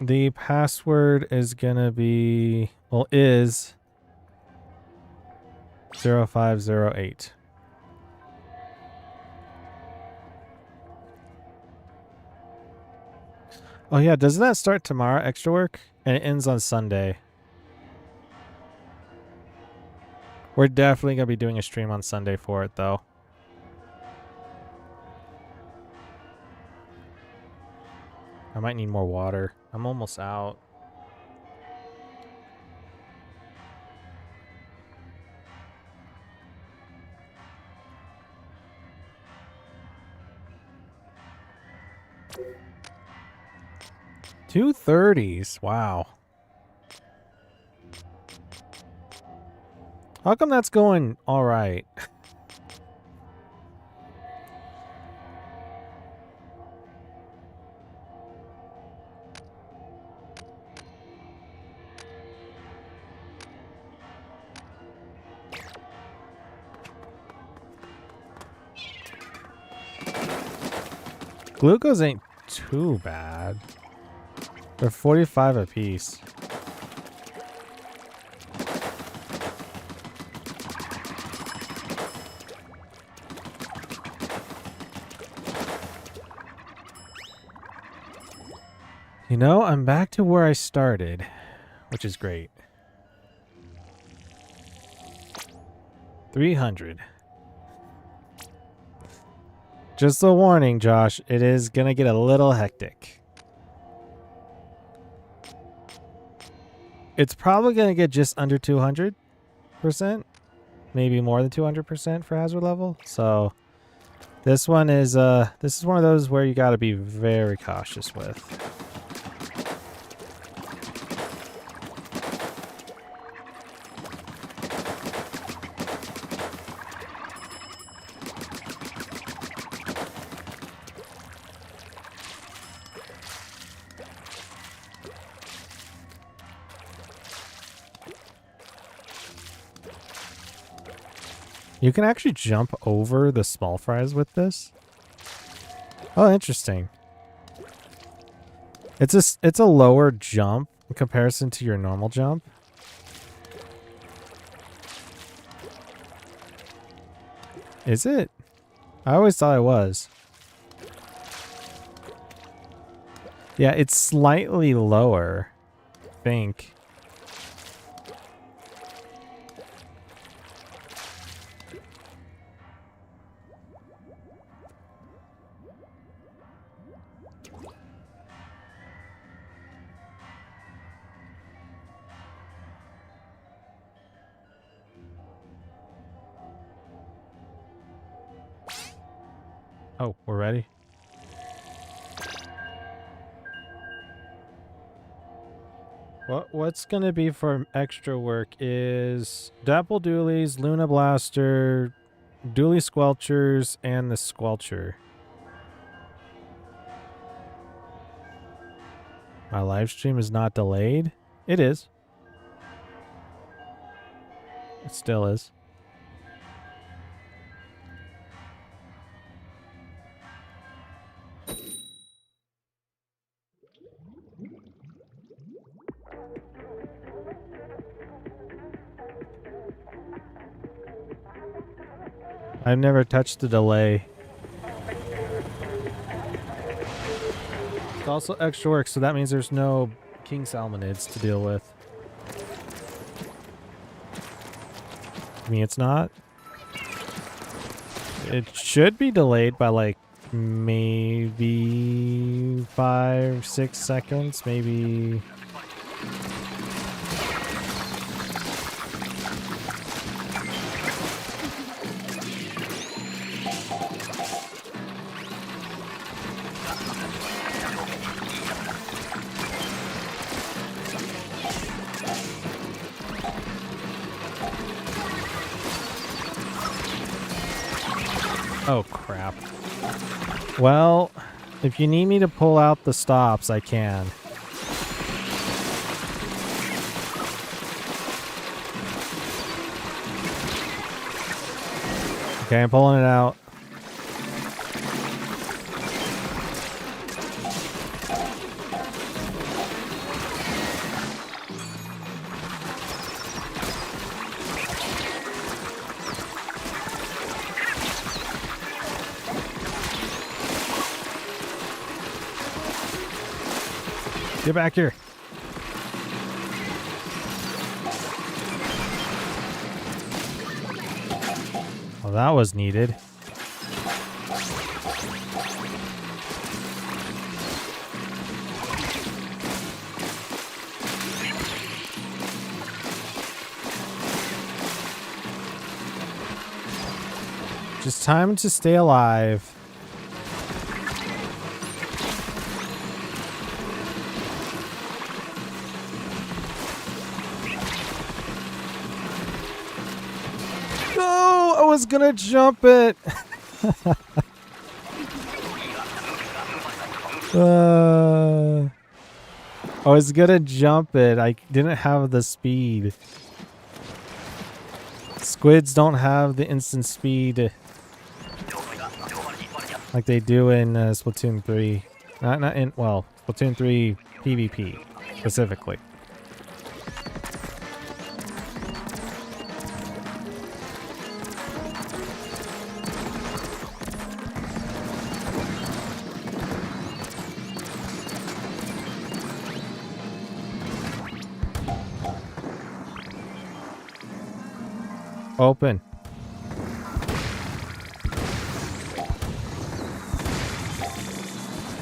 The password is gonna be, well, is 0508. Oh yeah, doesn't that start tomorrow, extra work? And it ends on Sunday. We're definitely going to be doing a stream on Sunday for it, though. I might need more water. I'm almost out. $230s. Wow. How come that's going all right? Gloogas ain't too bad. They're 45 a piece. You know, I'm back to where I started, which is great. 300. Just a warning, Josh. It is going to get a little hectic. It's probably going to get just under 200%. Maybe more than 200% for hazard level. So this one is this is one of those where you got to be very cautious with. You can actually jump over the small fries with this. Oh, interesting. It's a lower jump in comparison to your normal jump. Is it? I always thought it was. Yeah, it's slightly lower, I think. Oh, we're ready? What's going to be for extra work is Dapple Dualies, Luna Blaster, Dualie Squelchers, and the Squelcher. My live stream is not delayed? It is. It still is. I've never touched the delay. It's also extra work, so that means there's no king salmonids to deal with. I mean, it's not. It should be delayed by like maybe 5-6 seconds, maybe. Oh, crap. Well, if you need me to pull out the stops, I can. Okay, I'm pulling it out. Get back here. Well, that was needed. Just time to stay alive. No, I was gonna jump it. I was gonna jump it. I didn't have the speed. Squids don't have the instant speed like they do in Splatoon 3. Not in, well, Splatoon 3 PvP specifically. Open.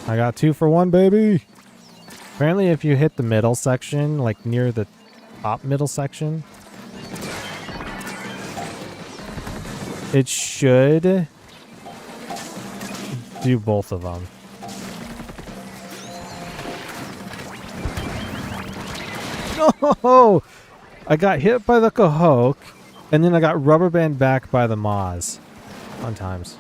I got 2 for 1, baby. Apparently, if you hit the middle section, like near the top middle section, it should do both of them. No! I got hit by the Cahoke, and then I got rubber band back by the Moz. Fun times.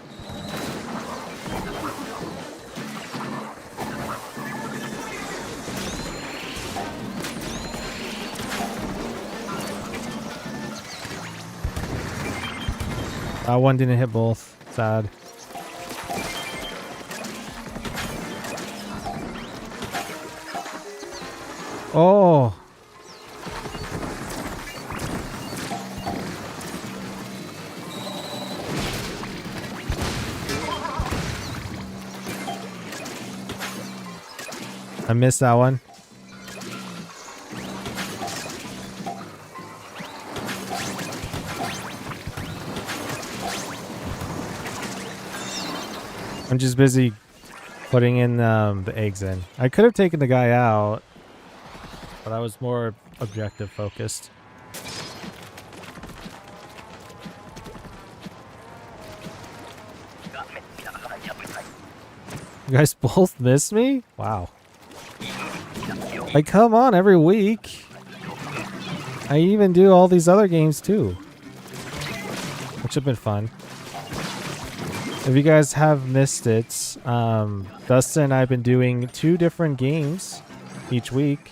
That one didn't hit both. Sad. Oh. I missed that one. I'm just busy putting in the eggs in. I could have taken the guy out, but I was more objective focused. You guys both miss me? Wow. Like, come on, every week. I even do all these other games too, which have been fun. If you guys have missed it, Dustin and I have been doing 2 different games each week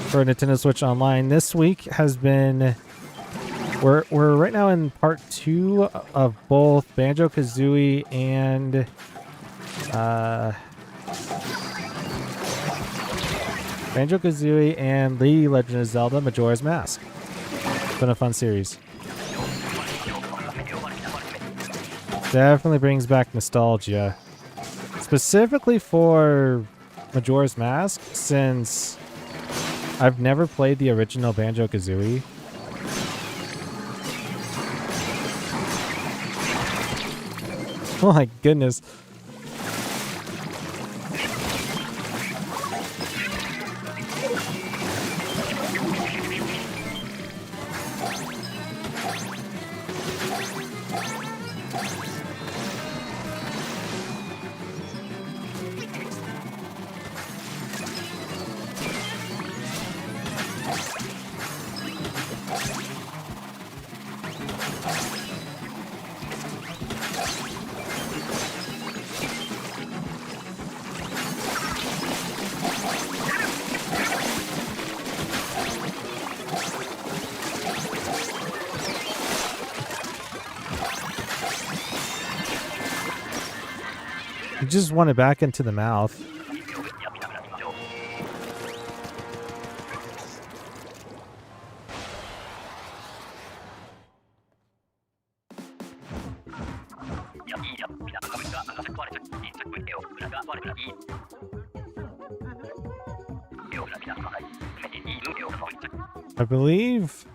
for Nintendo Switch Online. This week has been... We're right now in part 2 of both Banjo-Kazooie and... Banjo-Kazooie and The Legend of Zelda Majora's Mask. It's been a fun series. Definitely brings back nostalgia. Specifically for Majora's Mask, since I've never played the original Banjo-Kazooie. Oh my goodness. You just want it back into the mouth. I believe,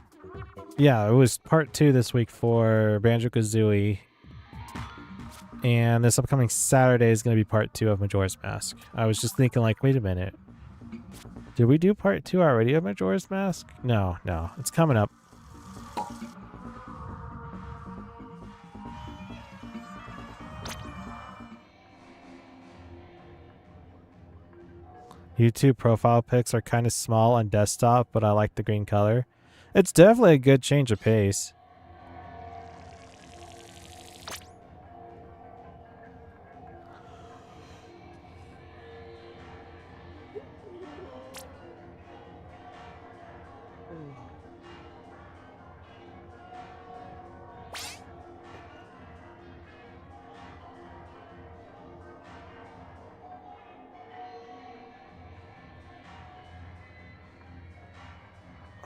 yeah, it was part 2 this week for Banjo-Kazooie. And this upcoming Saturday is going to be part 2 of Majora's Mask. I was just thinking, like, wait a minute. Did we do part 2 already of Majora's Mask? No, no. It's coming up. YouTube profile pics are kind of small on desktop, but I like the green color. It's definitely a good change of pace.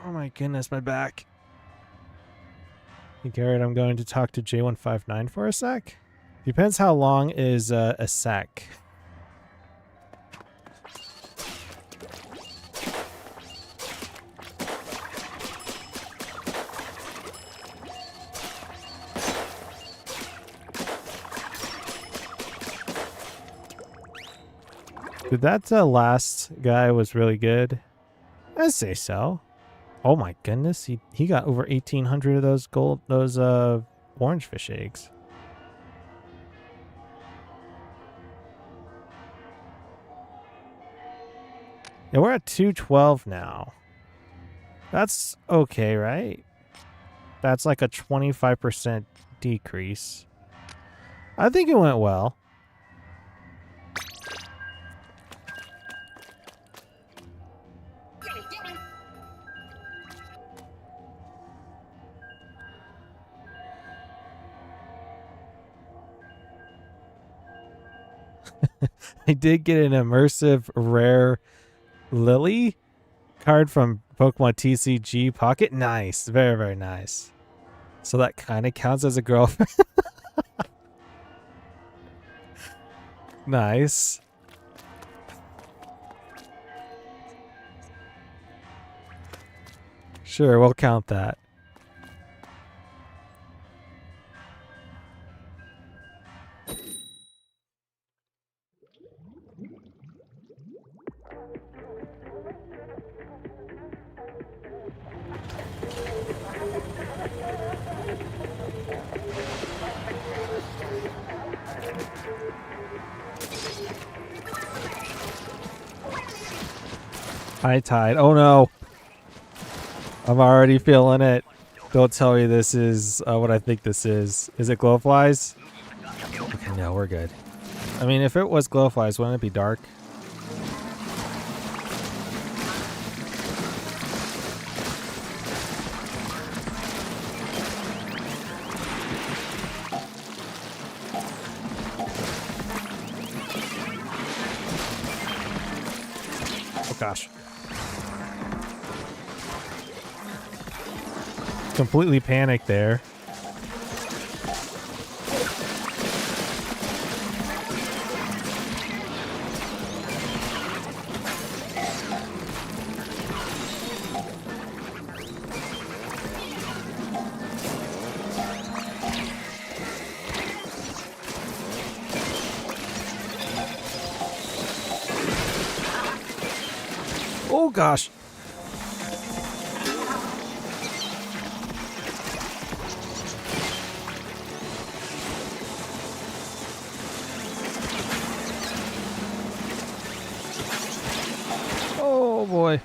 Oh my goodness, my back. Hey Garrett, I'm going to talk to J159 for a sec. Depends how long is a sec. Dude, that last guy was really good. I'd say so. Oh my goodness, he got over 1,800 of those orange fish eggs. Yeah, we're at 212 now. That's okay, right? That's like a 25% decrease. I think it went well. I did get an immersive rare Lily card from Pokemon TCG Pocket. Nice. Very, very nice. So that kind of counts as a girlfriend. Nice. Sure, we'll count that. High tide. Oh no. I'm already feeling it. Don't tell me this is what I think this is. Is it glowflies? Okay, no, we're good. I mean, if it was glowflies, wouldn't it be dark? Oh gosh. Completely panicked there. Oh gosh. Oh boy.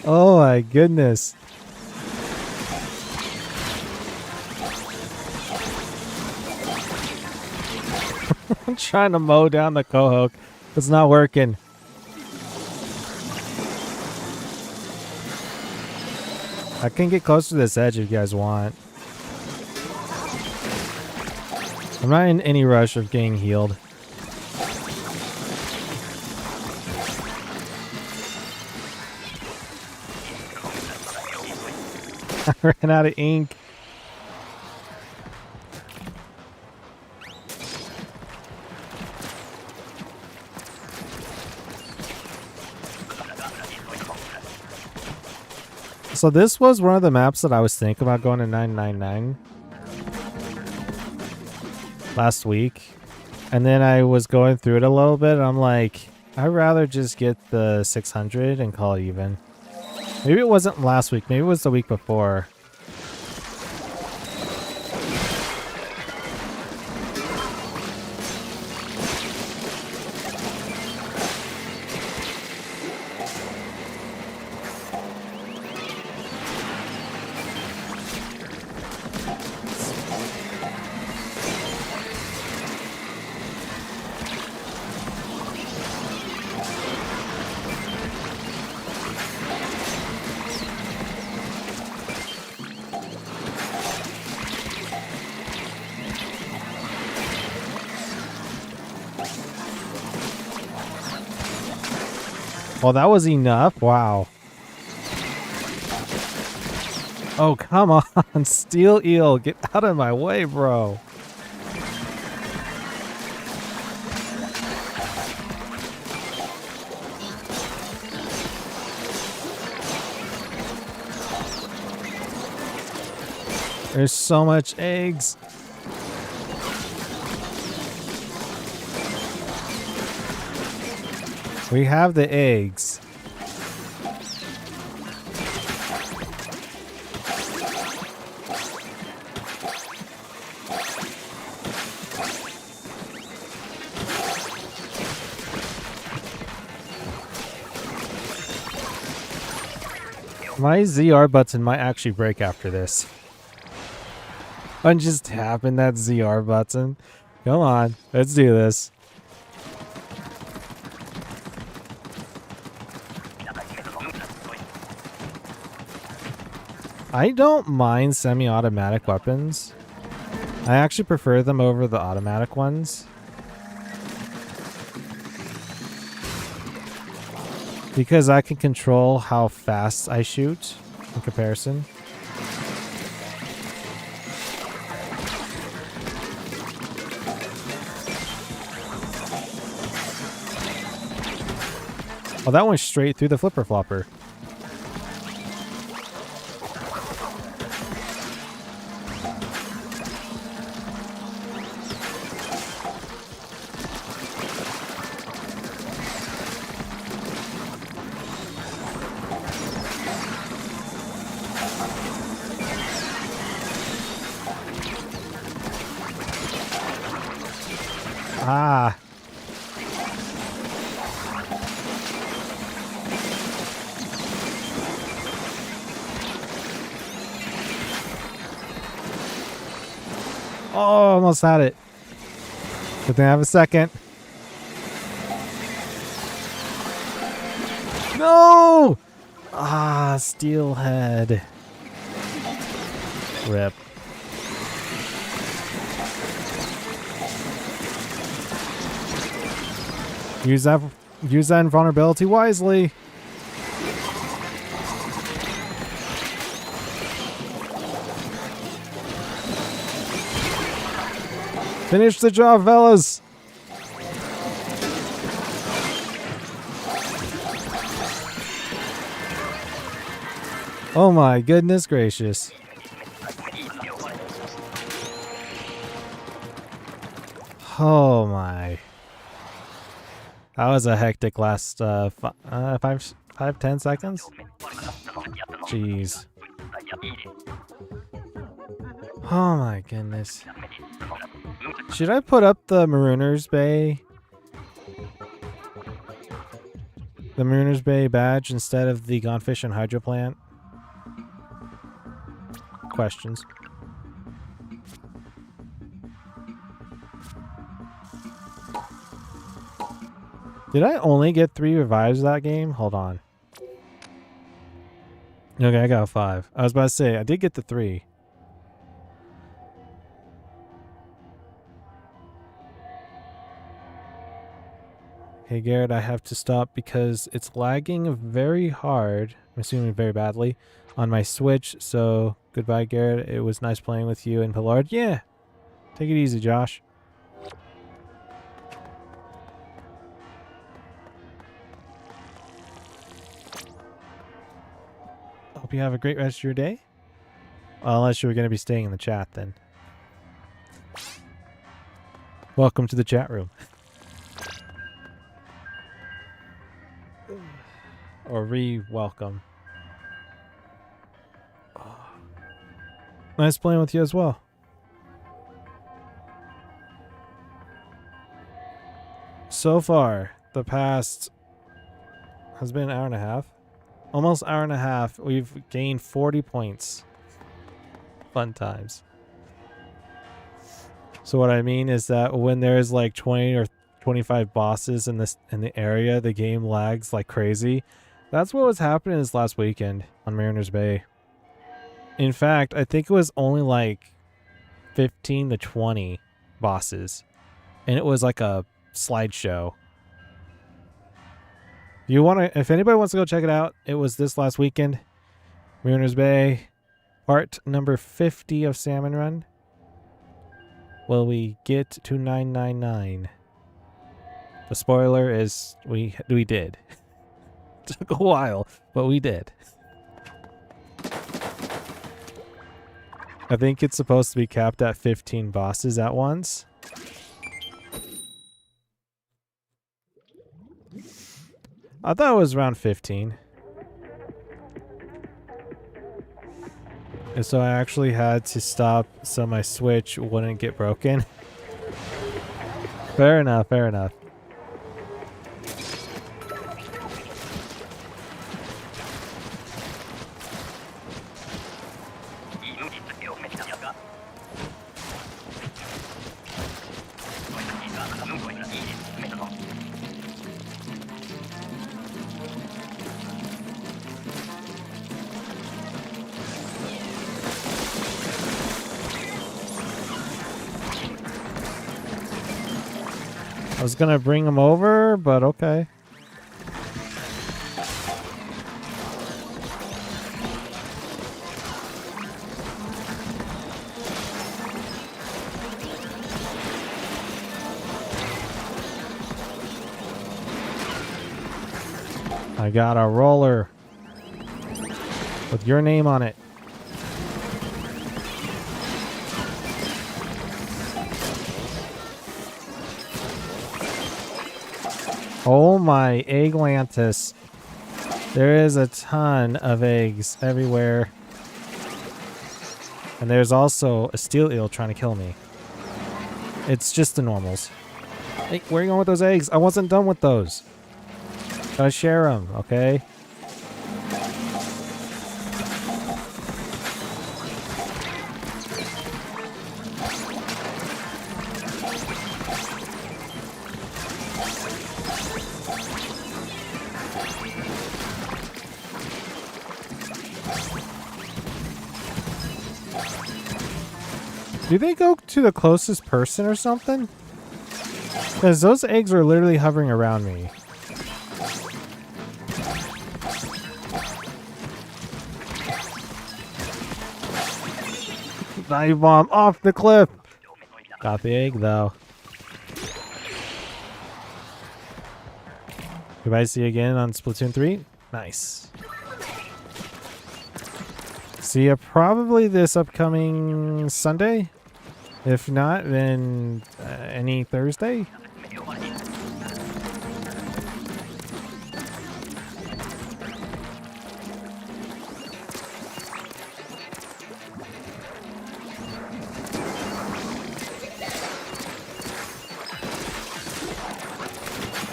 Oh my goodness. I'm trying to mow down the cohoke. It's not working. I can get close to this edge if you guys want. I'm not in any rush of getting healed. I ran out of ink. So this was one of the maps that I was thinking about going to 999 last week. And then I was going through it a little bit and I'm like, I'd rather just get the 600 and call it even. Maybe it wasn't last week, maybe it was the week before. Well, that was enough. Wow. Oh, come on. Steel eel. Get out of my way, bro. There's so much eggs. We have the eggs. My ZR button might actually break after this. I'm just tapping that ZR button. Come on, let's do this. I don't mind semi-automatic weapons. I actually prefer them over the automatic ones. Because I can control how fast I shoot in comparison. Oh, that went straight through the flipper flopper. Ah. Oh, almost had it. But then I have a second. No! Ah, steelhead. Rip. Use that invulnerability wisely. Finish the job, fellas. Oh my goodness gracious. Oh my. That was a hectic last 10 seconds. Jeez. Oh my goodness. Should I put up the Marooners Bay badge instead of the Gonfish and Hydro Plant? Questions. Did I only get 3 revives that game? Hold on. Okay, I got 5. I was about to say, I did get the 3. Hey Garrett, I have to stop because it's lagging very hard, I'm assuming very badly, on my Switch, so goodbye Garrett. It was nice playing with you and Pillard. Yeah! Take it easy, Josh. Hope you have a great rest of your day. Well, unless you were going to be staying in the chat then. Welcome to the chat room. Or re-welcome. Oh. Nice playing with you as well. So far, the past has been an hour and a half. Almost hour and a half. We've gained 40 points. Fun times. So what I mean is that when there's like 20 or 25 bosses in the area, the game lags like crazy. That's what was happening this last weekend on Mariners Bay. In fact, I think it was only like 15 to 20 bosses. And it was like a slideshow. If anybody wants to go check it out, it was this last weekend. Mariners Bay, part number 50 of Salmon Run. Will we get to 999? The spoiler is we did. It took a while, but we did. I think it's supposed to be capped at 15 bosses at once. I thought it was around 15. And so I actually had to stop so my Switch wouldn't get broken. Fair enough, fair enough. I was gonna bring him over, but okay. I got a roller with your name on it. Oh my Egglantis. There is a ton of eggs everywhere. And there's also a steel eel trying to kill me. It's just the normals. Hey, where are you going with those eggs? I wasn't done with those. Gotta share them, okay? Do they go to the closest person or something? Because those eggs are literally hovering around me. Dive bomb off the cliff. Got the egg though. Goodbye, see you again on Splatoon 3. Nice. See you probably this upcoming Sunday. If not, then any Thursday.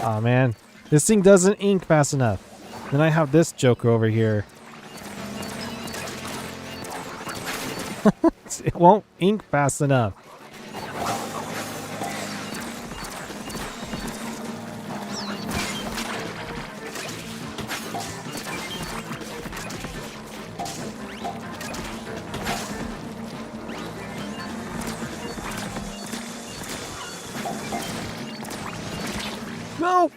Oh man, this thing doesn't ink fast enough. Then I have this joker over here. It won't ink fast enough. No!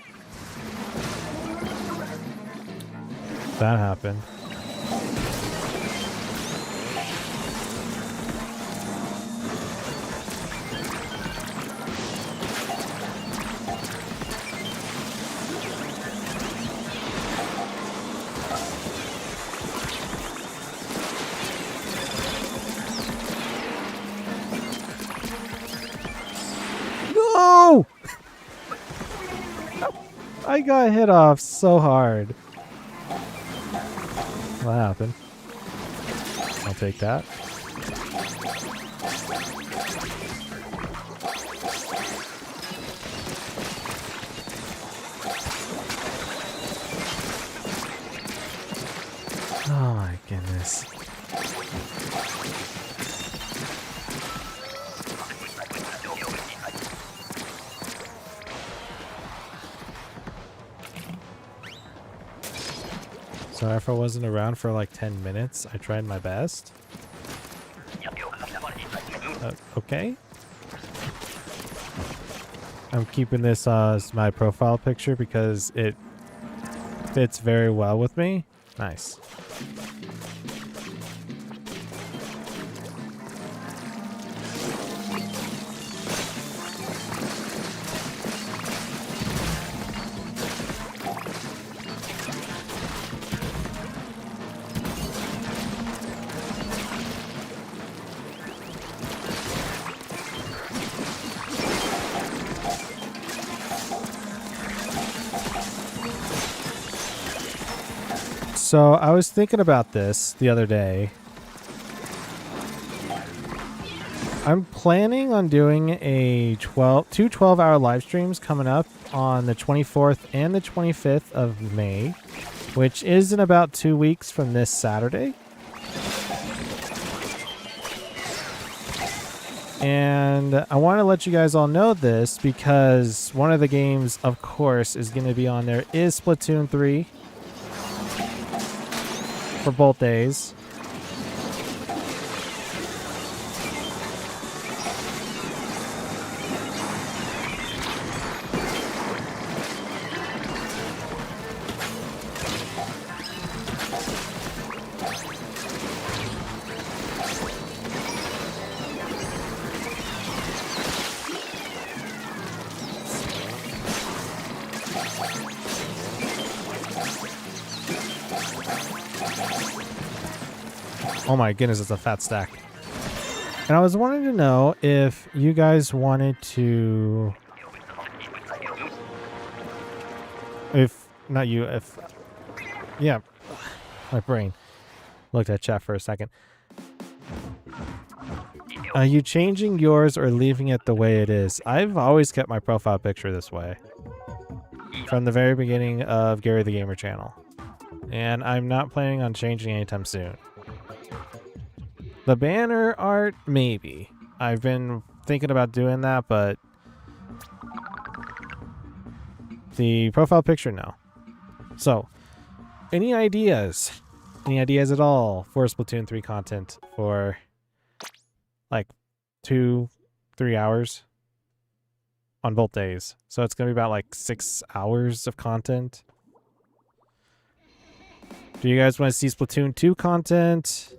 That happened. No! I got hit off so hard. What happened? I'll take that. Oh my goodness. Sorry if I wasn't around for like 10 minutes. I tried my best. Okay. I'm keeping this as my profile picture because it fits very well with me. Nice. So I was thinking about this the other day. I'm planning on doing two 12-hour live streams coming up on the 24th and the 25th of May, which is in about 2 weeks from this Saturday. And I want to let you guys all know this because one of the games, of course, is going to be on there is Splatoon 3. For both days. Oh my goodness, it's a fat stack. And I was wanting to know if you guys wanted to... Yeah, my brain looked at chat for a second. Are you changing yours or leaving it the way it is? I've always kept my profile picture this way. From the very beginning of Gary the Gamer channel. And I'm not planning on changing anytime soon. The banner art, maybe. I've been thinking about doing that, but the profile picture, no. So, any ideas? Any ideas at all for Splatoon 3 content for, like, 2-3 hours on both days. So it's going to be about like 6 hours of content. Do you guys want to see Splatoon 2 content?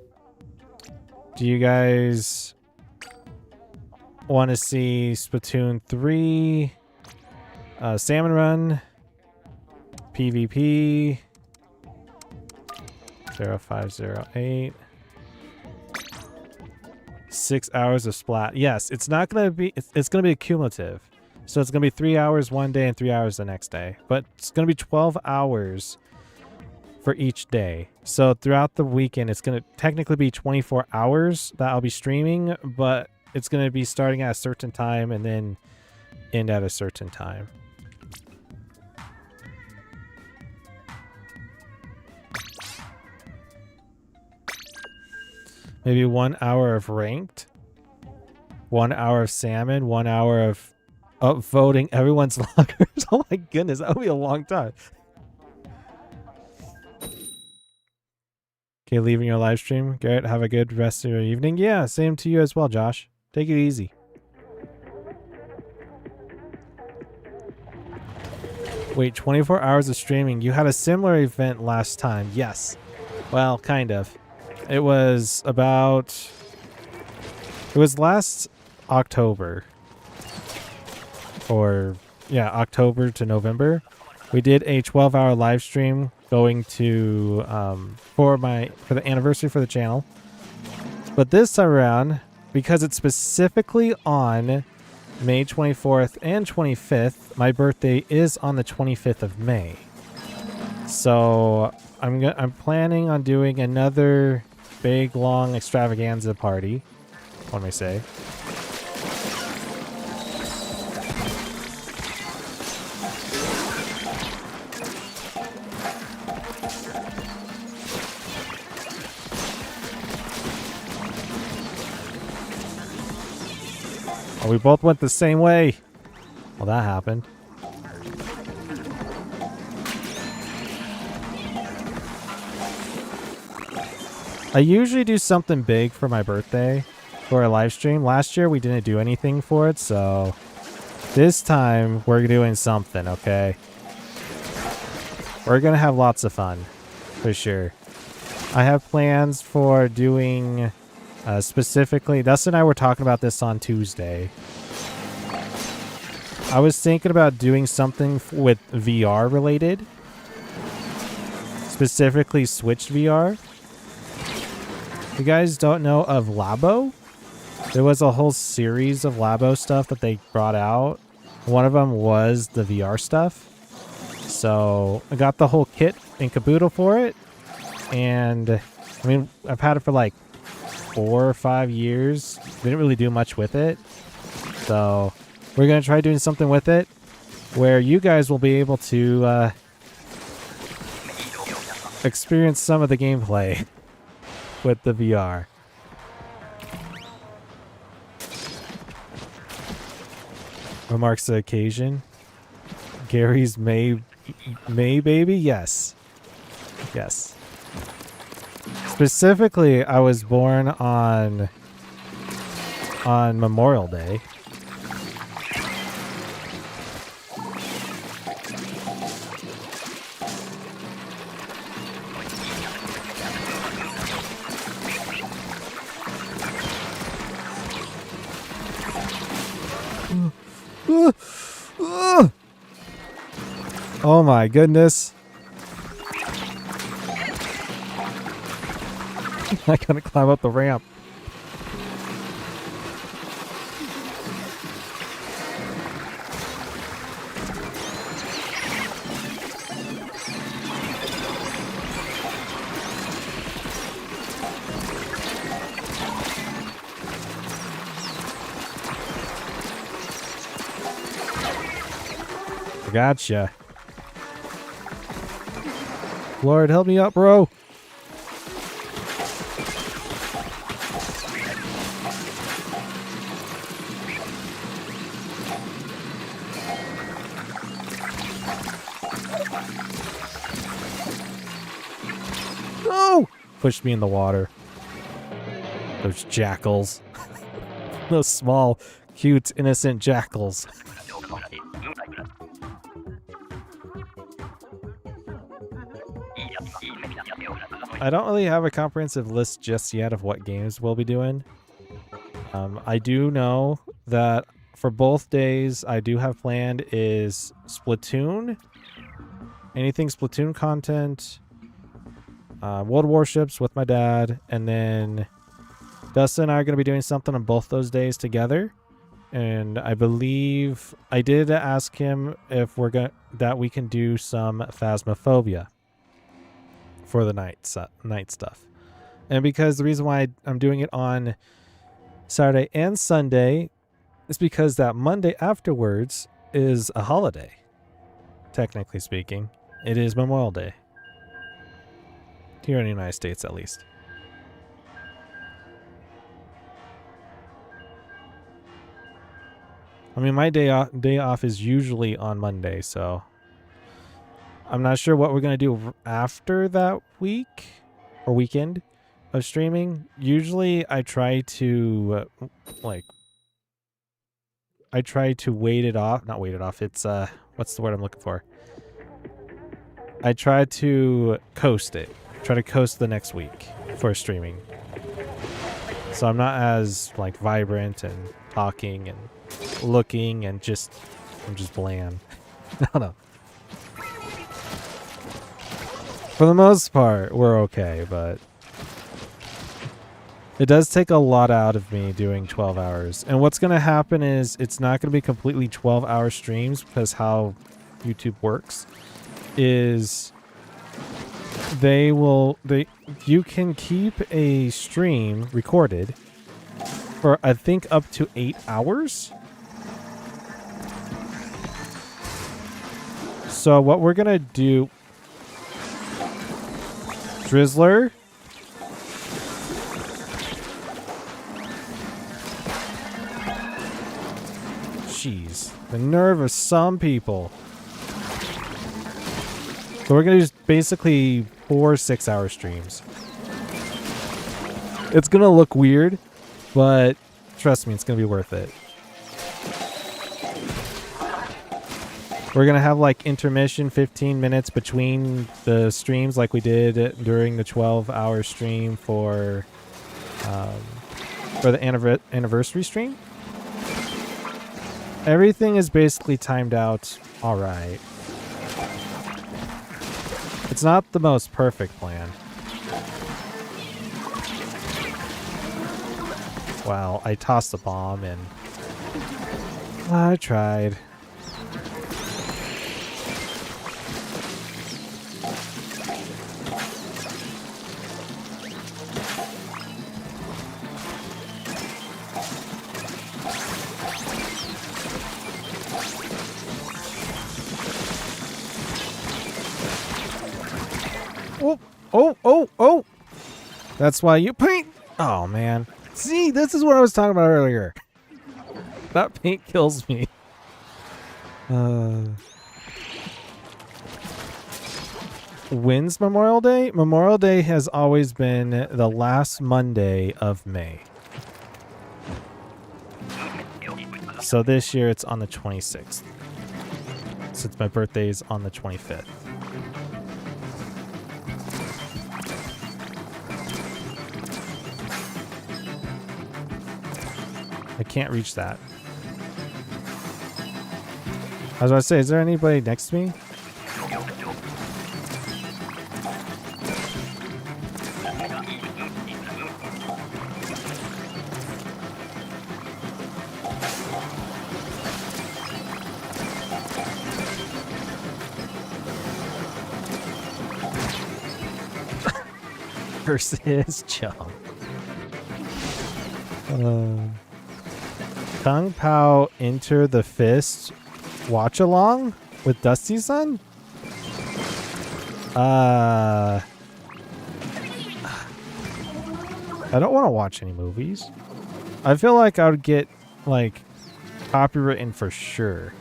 Do you guys want to see Splatoon 3, Salmon Run, PvP, 0508, 6 hours of Splat? Yes, it's not going to be, it's going to be cumulative. So it's going to be 3 hours one day and 3 hours the next day. But it's going to be 12 hours for each day. So throughout the weekend, it's going to technically be 24 hours that I'll be streaming, but it's going to be starting at a certain time and then end at a certain time. Maybe 1 hour of ranked, 1 hour of salmon, 1 hour of upvoting everyone's loggers. Oh my goodness, that would be a long time. Okay, leaving your live stream. Garrett, have a good rest of your evening. Yeah, same to you as well, Josh. Take it easy. Wait, 24 hours of streaming. You had a similar event last time. Yes. Well, kind of. It was about... It was last October. Or, yeah, October to November. We did a 12-hour live stream going to for the anniversary for the channel. But this time around, because it's specifically on May 24th and 25th, my birthday is on the 25th of May. So I'm planning on doing another big long extravaganza party. What may I say? Oh, we both went the same way. Well, that happened. I usually do something big for my birthday for a live stream. Last year we didn't do anything for it, so this time we're doing something, okay? We're gonna have lots of fun, for sure. I have plans for doing... specifically, Dustin and I were talking about this on Tuesday. I was thinking about doing something with VR related. Specifically Switch VR. You guys don't know of Labo? There was a whole series of Labo stuff that they brought out. One of them was the VR stuff. So I got the whole kit and caboodle for it. And I mean, I've had it for like 4 or 5 years. Didn't really do much with it. So we're going to try doing something with it where you guys will be able to experience some of the gameplay with the VR. What marks the occasion? Gary's May baby? Yes. Yes. Specifically, I was born on Memorial Day. Oh my goodness. I gotta climb up the ramp. I gotcha. Lord, help me up, bro. No! Pushed me in the water. Those jackals. Those small, cute, innocent jackals. I don't really have a comprehensive list just yet of what games we'll be doing. I do know that for both days, I do have planned is Splatoon, anything Splatoon content, World Warships with my dad, and then Dustin and I are going to be doing something on both those days together. And I believe I did ask him if that we can do some Phasmophobia for the night stuff. And because the reason why I'm doing it on Saturday and Sunday is because that Monday afterwards is a holiday. Technically speaking, it is Memorial Day. Here in the United States, at least. I mean, my day off is usually on Monday, so I'm not sure what we're going to do after that week or weekend of streaming. Usually I try to wait it off. Not wait it off. It's what's the word I'm looking for? I try to coast it. Try to coast the next week for streaming. So I'm not as like vibrant and talking and looking and I'm just bland. I don't know. For the most part, we're okay, but it does take a lot out of me doing 12 hours. And what's going to happen is it's not going to be completely 12-hour streams, because how YouTube works is you can keep a stream recorded for I think up to 8 hours. So what we're going to do, Drizzler, jeez, the nerve of some people. So we're going to do basically 4 6-hour streams. It's going to look weird, but trust me, it's going to be worth it. We're going to have like intermission 15 minutes between the streams like we did during the 12-hour stream for the anniversary stream. Everything is basically timed out all right. It's not the most perfect plan. Wow, I tossed the bomb and I tried. Oh. That's why you paint. Oh, man. See, this is what I was talking about earlier. That paint kills me. When's Memorial Day? Memorial Day has always been the last Monday of May. So this year it's on the 26th. Since my birthday is on the 25th. I can't reach that. I was about to say, is there anybody next to me? Versus Chum. Kung Pao Enter the Fist watch along with Dusty Son? I don't want to watch any movies. I feel like I would get like copywritten for sure.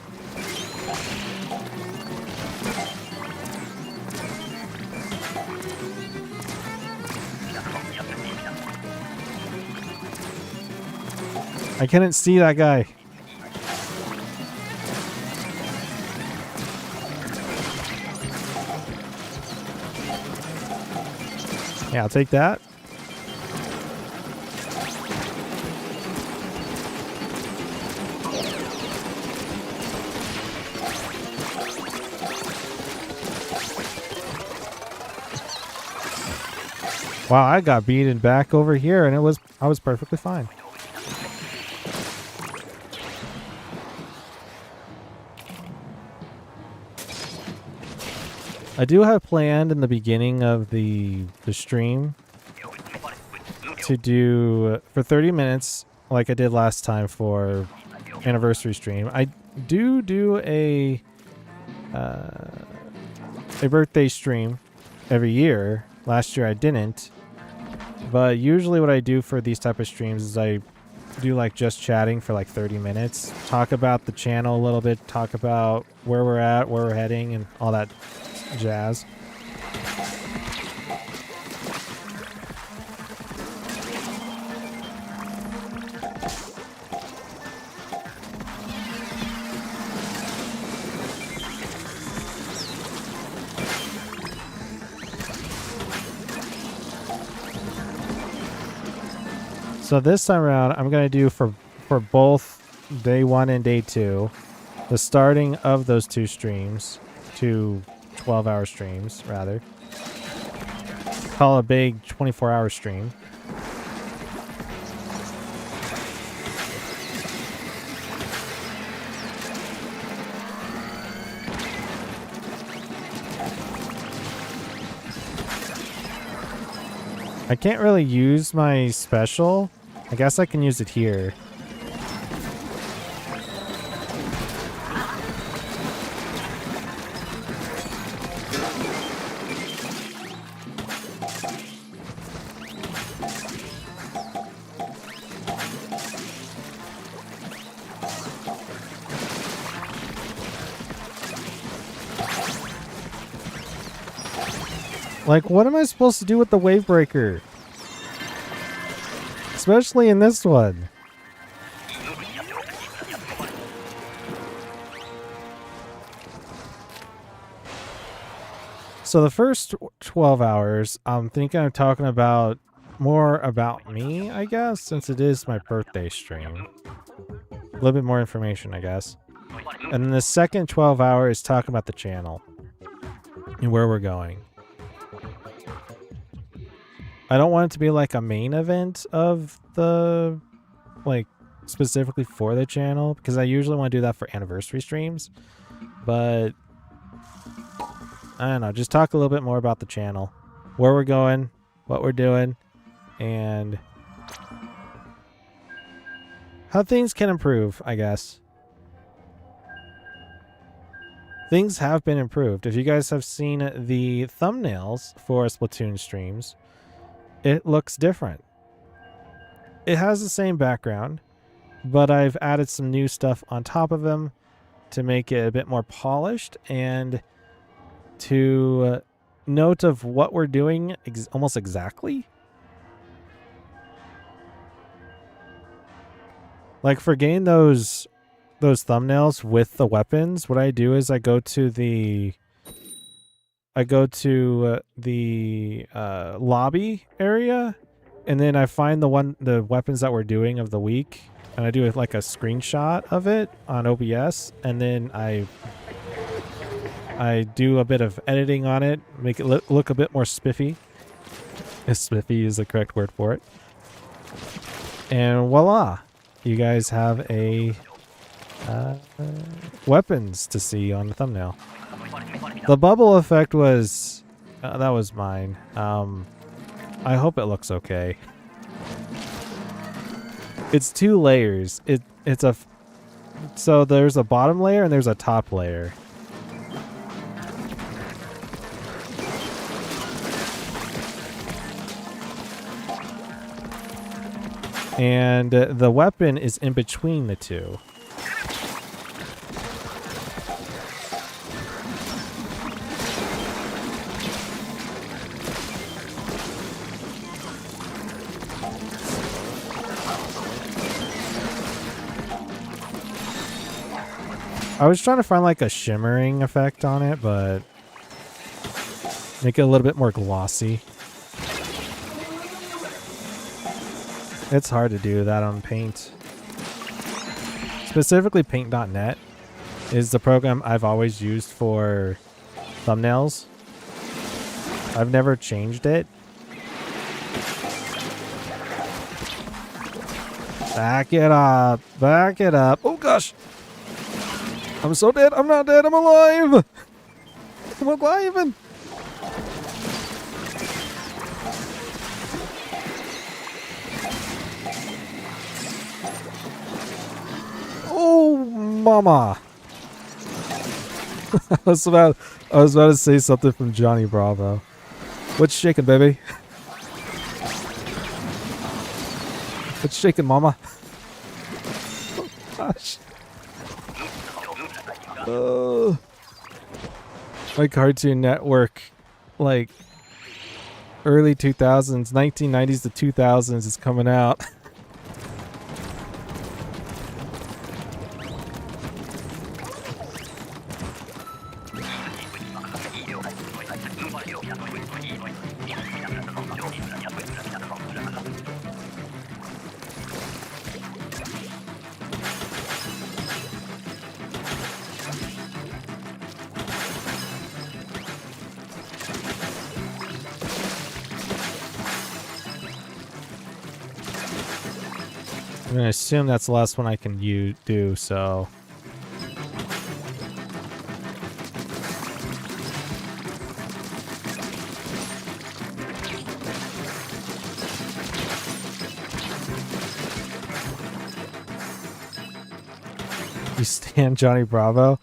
I couldn't see that guy. Yeah, I'll take that. Wow, I got beaten back over here and I was perfectly fine. I do have planned in the beginning of the stream to do for 30 minutes like I did last time for anniversary stream. I do a birthday stream every year. Last year I didn't. But usually what I do for these type of streams is I do like just chatting for like 30 minutes. Talk about the channel a little bit. Talk about where we're at, where we're heading, and all that jazz. So this time around, I'm going to do for both day 1 and day 2, the starting of those two streams, 2 12-hour streams, rather. Call a big 24-hour stream. I can't really use my special. I guess I can use it here. Like, what am I supposed to do with the wave breaker? Especially in this one. So the first 12 hours, I'm thinking I'm talking about more about me, I guess, since it is my birthday stream. A little bit more information, I guess. And then the second 12 hours is talking about the channel and where we're going. I don't want it to be like a main event of the, like, specifically for the channel, because I usually want to do that for anniversary streams. But I don't know, just talk a little bit more about the channel, where we're going, what we're doing, and how things can improve, I guess. Things have been improved. If you guys have seen the thumbnails for Splatoon streams, it looks different. It has the same background, but I've added some new stuff on top of them to make it a bit more polished and to note of what we're doing almost exactly. Like for getting those thumbnails with the weapons, what I do is I go to the lobby area, and then I find the weapons that we're doing of the week, and I do like a screenshot of it on OBS, and then I do a bit of editing on it, make it look a bit more spiffy. If spiffy is the correct word for it. And voila, you guys have a weapons to see on the thumbnail. The bubble effect was that was mine. I hope it looks okay. It's 2 layers. So there's a bottom layer and there's a top layer. And the weapon is in between the two. I was trying to find like a shimmering effect on it, but make it a little bit more glossy. It's hard to do that on Paint. Specifically Paint.net is the program I've always used for thumbnails. I've never changed it. Back it up. Back it up. Oh gosh. I'm so dead. I'm not dead. I'm alive. I'm alive. Oh, mama. I was about to say something from Johnny Bravo. What's shaking, baby? What's shaking, mama? Oh, gosh. My Cartoon Network, like early 2000s, 1990s to 2000s is coming out. I'm gonna assume that's the last one I can do, so. You stand Johnny Bravo?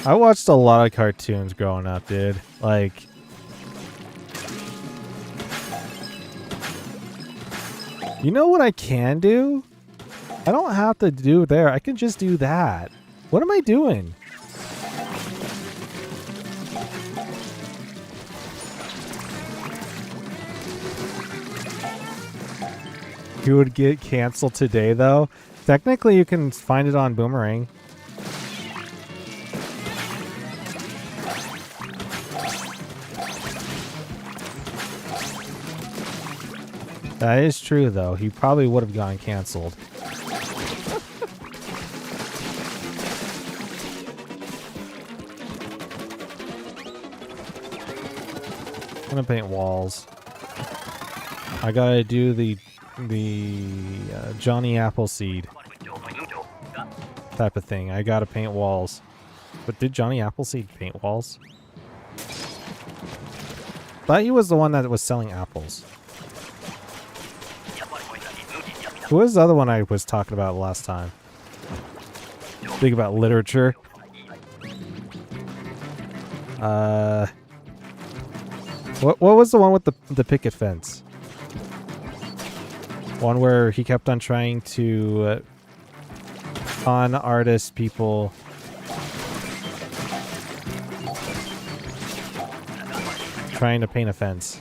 I watched a lot of cartoons growing up, dude. Like, you know what I can do? I don't have to do there. I can just do that. What am I doing? You would get canceled today, though. Technically, you can find it on Boomerang. That is true, though. He probably would have gotten canceled. I'm gonna paint walls. I gotta do the Johnny Appleseed type of thing. I gotta paint walls. But did Johnny Appleseed paint walls? Thought he was the one that was selling apples. Who was the other one I was talking about last time? Think about literature. What was the one with the picket fence? One where he kept on trying to con artist people. Trying to paint a fence.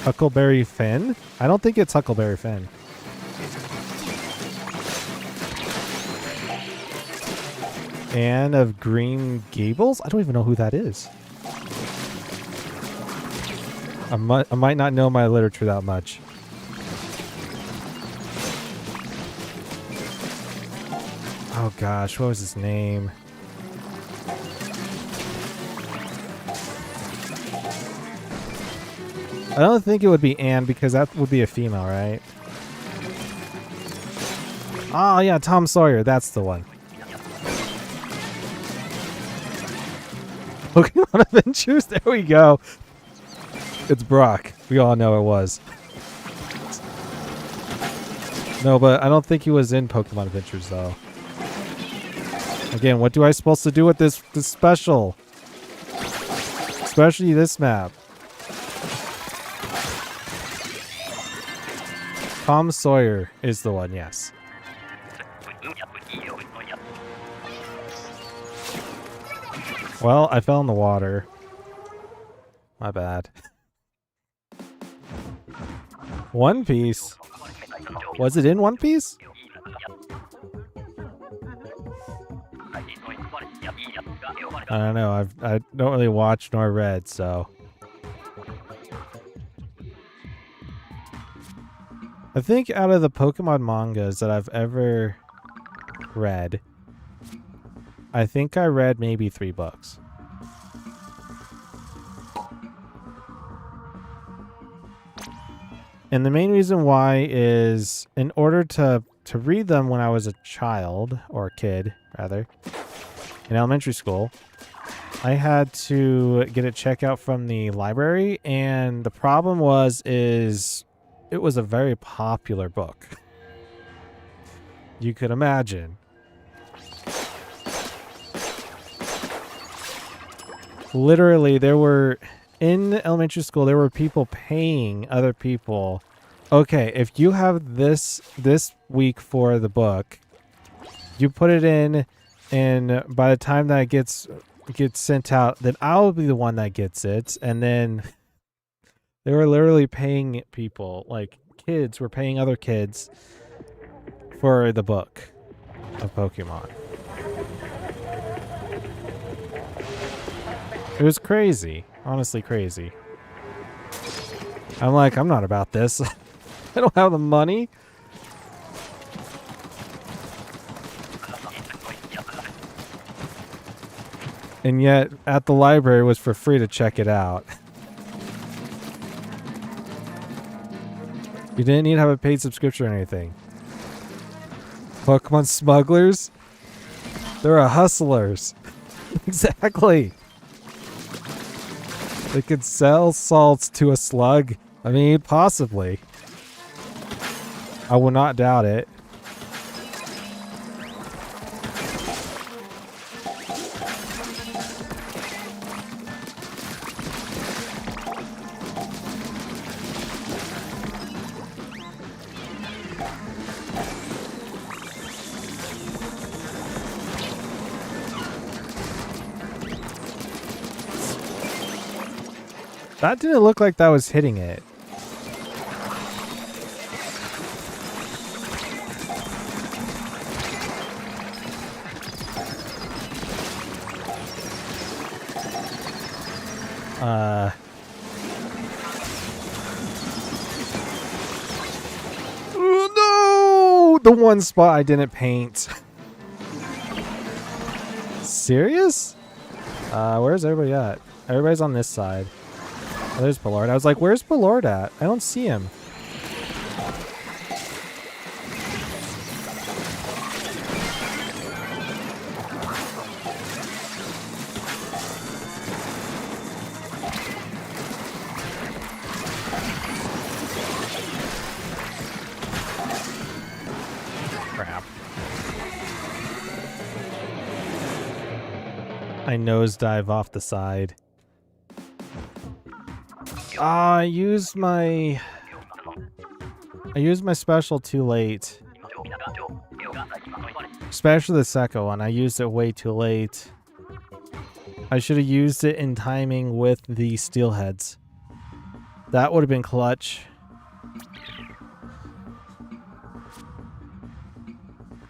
Huckleberry Finn? I don't think it's Huckleberry Finn. Anne of Green Gables? I don't even know who that is. I might not know my literature that much. Oh gosh, what was his name? I don't think it would be Anne because that would be a female, right? Oh yeah, Tom Sawyer, that's the one. Pokemon Adventures, there we go. It's Brock. We all know it was. No, but I don't think he was in Pokemon Adventures though. Again, what do I supposed to do with this special? Especially this map. Tom Sawyer is the one, yes. Well, I fell in the water. My bad. One Piece? Was it in One Piece? I don't know. I don't really watch nor read, so. I think out of the Pokemon mangas that I've ever read, I think I read maybe 3 books. And the main reason why is in order to read them when I was a child, or a kid, rather, in elementary school, I had to get it checked out from the library, and the problem is it was a very popular book. You could imagine. Literally, in elementary school, there were people paying other people. Okay, if you have this week for the book, you put it in, and by the time that it gets sent out, then I'll be the one that gets it. And then they were literally paying people, like kids were paying other kids for the book of Pokemon. It was crazy. Honestly crazy. I'm like, I'm not about this. I don't have the money. And yet, at the library, it was for free to check it out. You didn't need to have a paid subscription or anything. Pokemon smugglers? They're hustlers. Exactly. They could sell salts to a slug. I mean, possibly. I will not doubt it. That didn't look like that was hitting it. Oh no! The one spot I didn't paint. Serious? Where's everybody at? Everybody's on this side. Oh, there's Ballard. I was like, where's Ballard at? I don't see him. Crap. I nosedive off the side. I used my special too late. Especially the second one. I used it way too late. I should have used it in timing with the steelheads. That would have been clutch.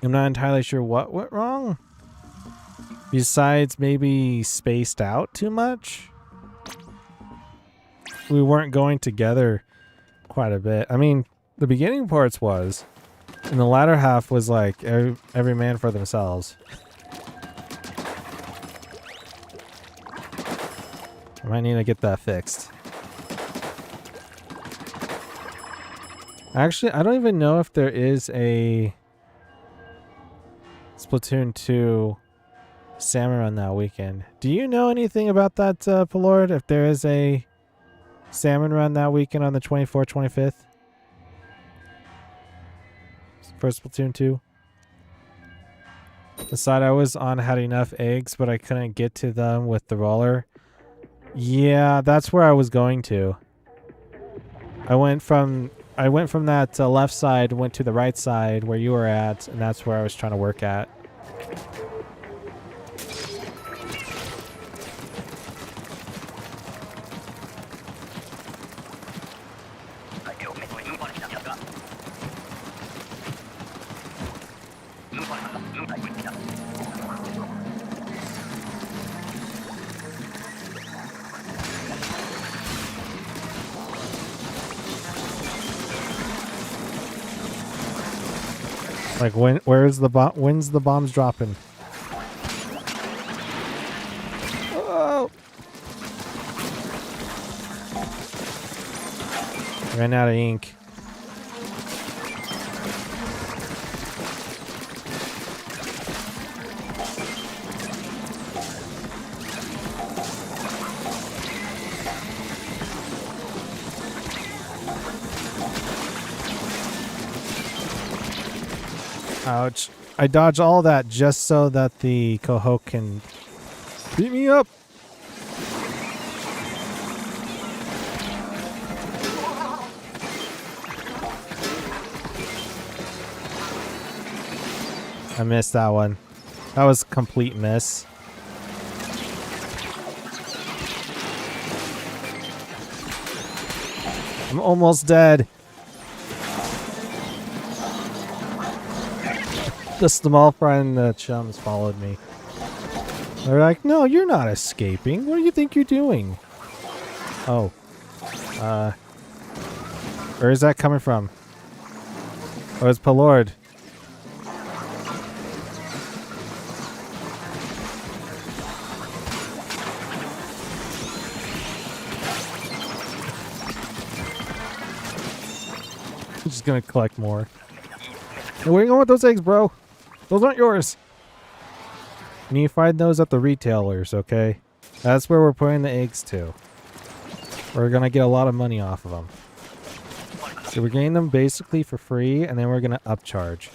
I'm not entirely sure what went wrong. Besides maybe spaced out too much. We weren't going together quite a bit. I mean, the beginning parts was, and the latter half was like every man for themselves. I might need to get that fixed. Actually, I don't even know if there is a Splatoon 2 Salmon Run that weekend. Do you know anything about that, Pelord? If there is a Salmon Run that weekend on the 24th, 25th? For Splatoon 2? The side I was on had enough eggs, but I couldn't get to them with the roller. Yeah, that's where I was going to. I went from I went from that left side, went to the right side where you were at, and that's where I was trying to work at. Like where's the bomb? When's the bombs dropping? Oh! Ran out of ink. Ouch. I dodged all that just so that the coho can beat me up. I missed that one. That was a complete miss. I'm almost dead. The small fry and the chums followed me. They're like, no, you're not escaping. What do you think you're doing? Oh. Where is that coming from? Oh, it's Pelord. I'm just gonna collect more. Hey, where are you going with those eggs, bro? Those aren't yours. And you find those at the retailers, okay? That's where we're putting the eggs to. We're gonna get a lot of money off of them. So we're getting them basically for free, and then we're gonna upcharge.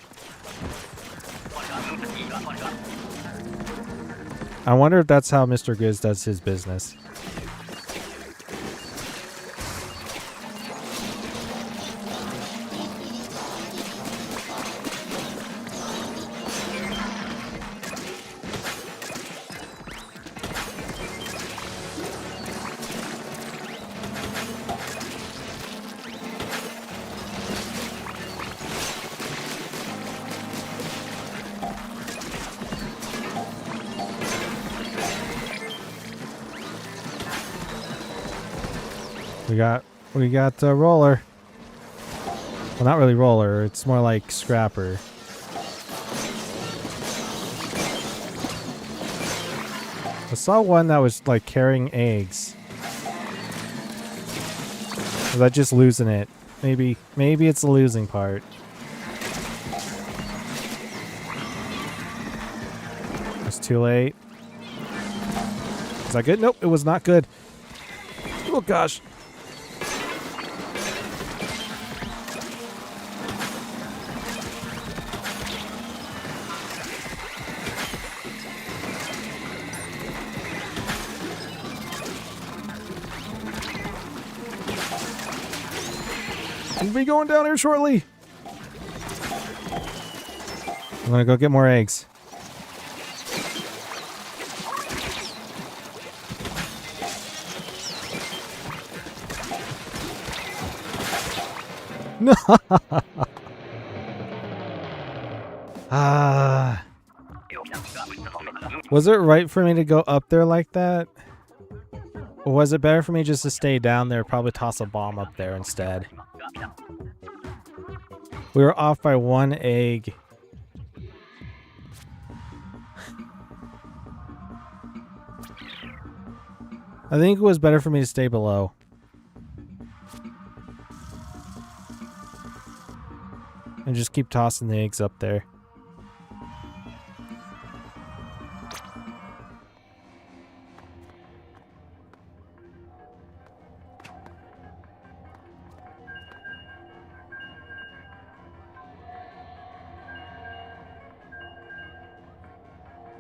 I wonder if that's how Mr. Grizz does his business. We got Roller. Well, not really Roller. It's more like Scrapper. I saw one that was like carrying eggs. Was I just losing it? Maybe it's the losing part. It's too late. Is that good? Nope, it was not good. Oh gosh. We'll be going down here shortly. I'm gonna go get more eggs. No. Was it right for me to go up there like that? Or was it better for me just to stay down there, probably toss a bomb up there instead? We were off by one egg. I think it was better for me to stay below. And just keep tossing the eggs up there.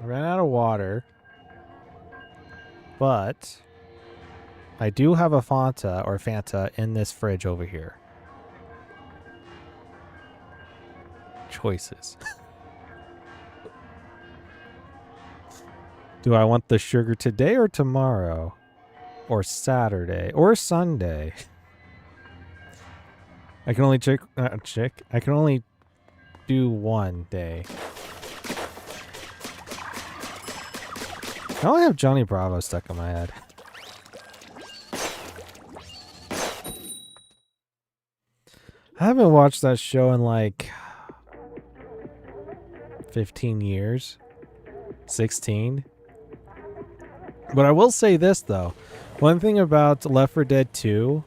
I ran out of water. But I do have a Fanta in this fridge over here. choices. Do I want the sugar today or tomorrow? Or Saturday? Or Sunday? I can only I can only do one day. I only have Johnny Bravo stuck in my head. I haven't watched that show in like 15 years. 16. But I will say this though. One thing about Left 4 Dead 2,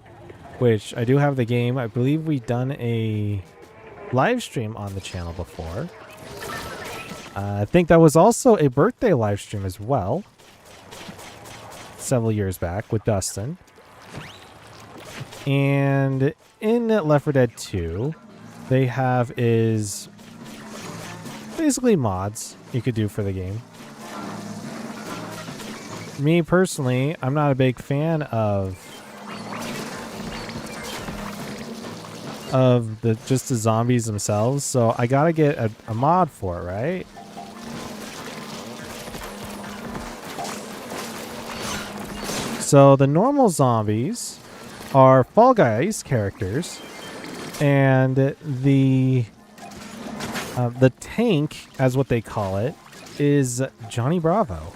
which I do have the game, I believe we've done a live stream on the channel before. I think that was also a birthday live stream as well. Several years back with Dustin. And in Left 4 Dead 2, they have is basically mods you could do for the game. Me personally, I'm not a big fan of just the zombies themselves, so I gotta get a mod for it, right? So the normal zombies are Fall Guys characters, and the tank, as what they call it, is Johnny Bravo.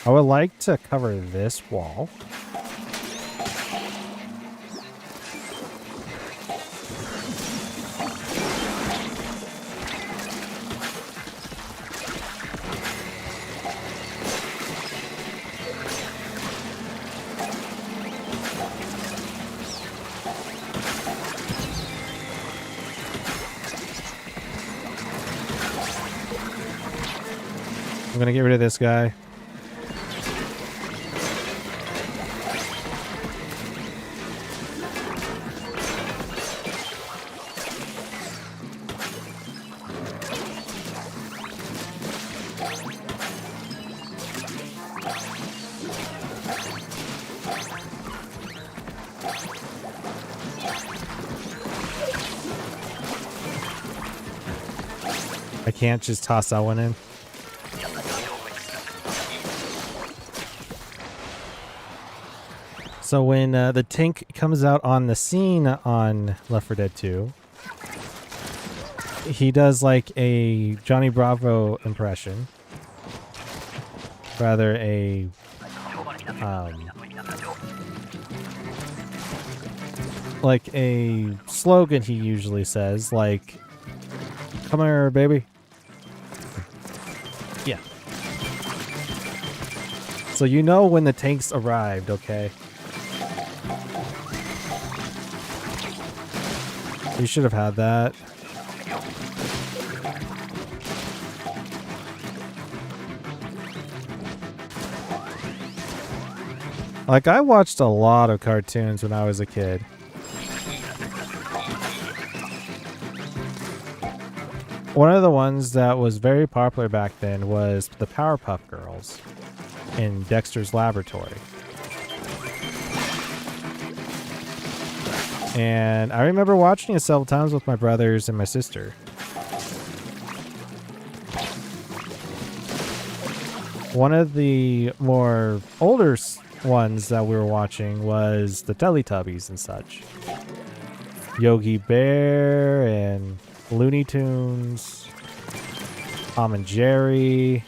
I would like to cover this wall. I'm gonna get rid of this guy. I can't just toss that one in. So when the tank comes out on the scene on Left 4 Dead 2, he does like a Johnny Bravo impression. Rather a like a slogan he usually says, like, "Come here, baby." Yeah. So you know when the tanks arrived, okay? You should have had that. Like, I watched a lot of cartoons when I was a kid. One of the ones that was very popular back then was the Powerpuff Girls in Dexter's Laboratory. And I remember watching it several times with my brothers and my sister. One of the more older ones that we were watching was the Teletubbies and such. Yogi Bear and Looney Tunes, Tom and Jerry.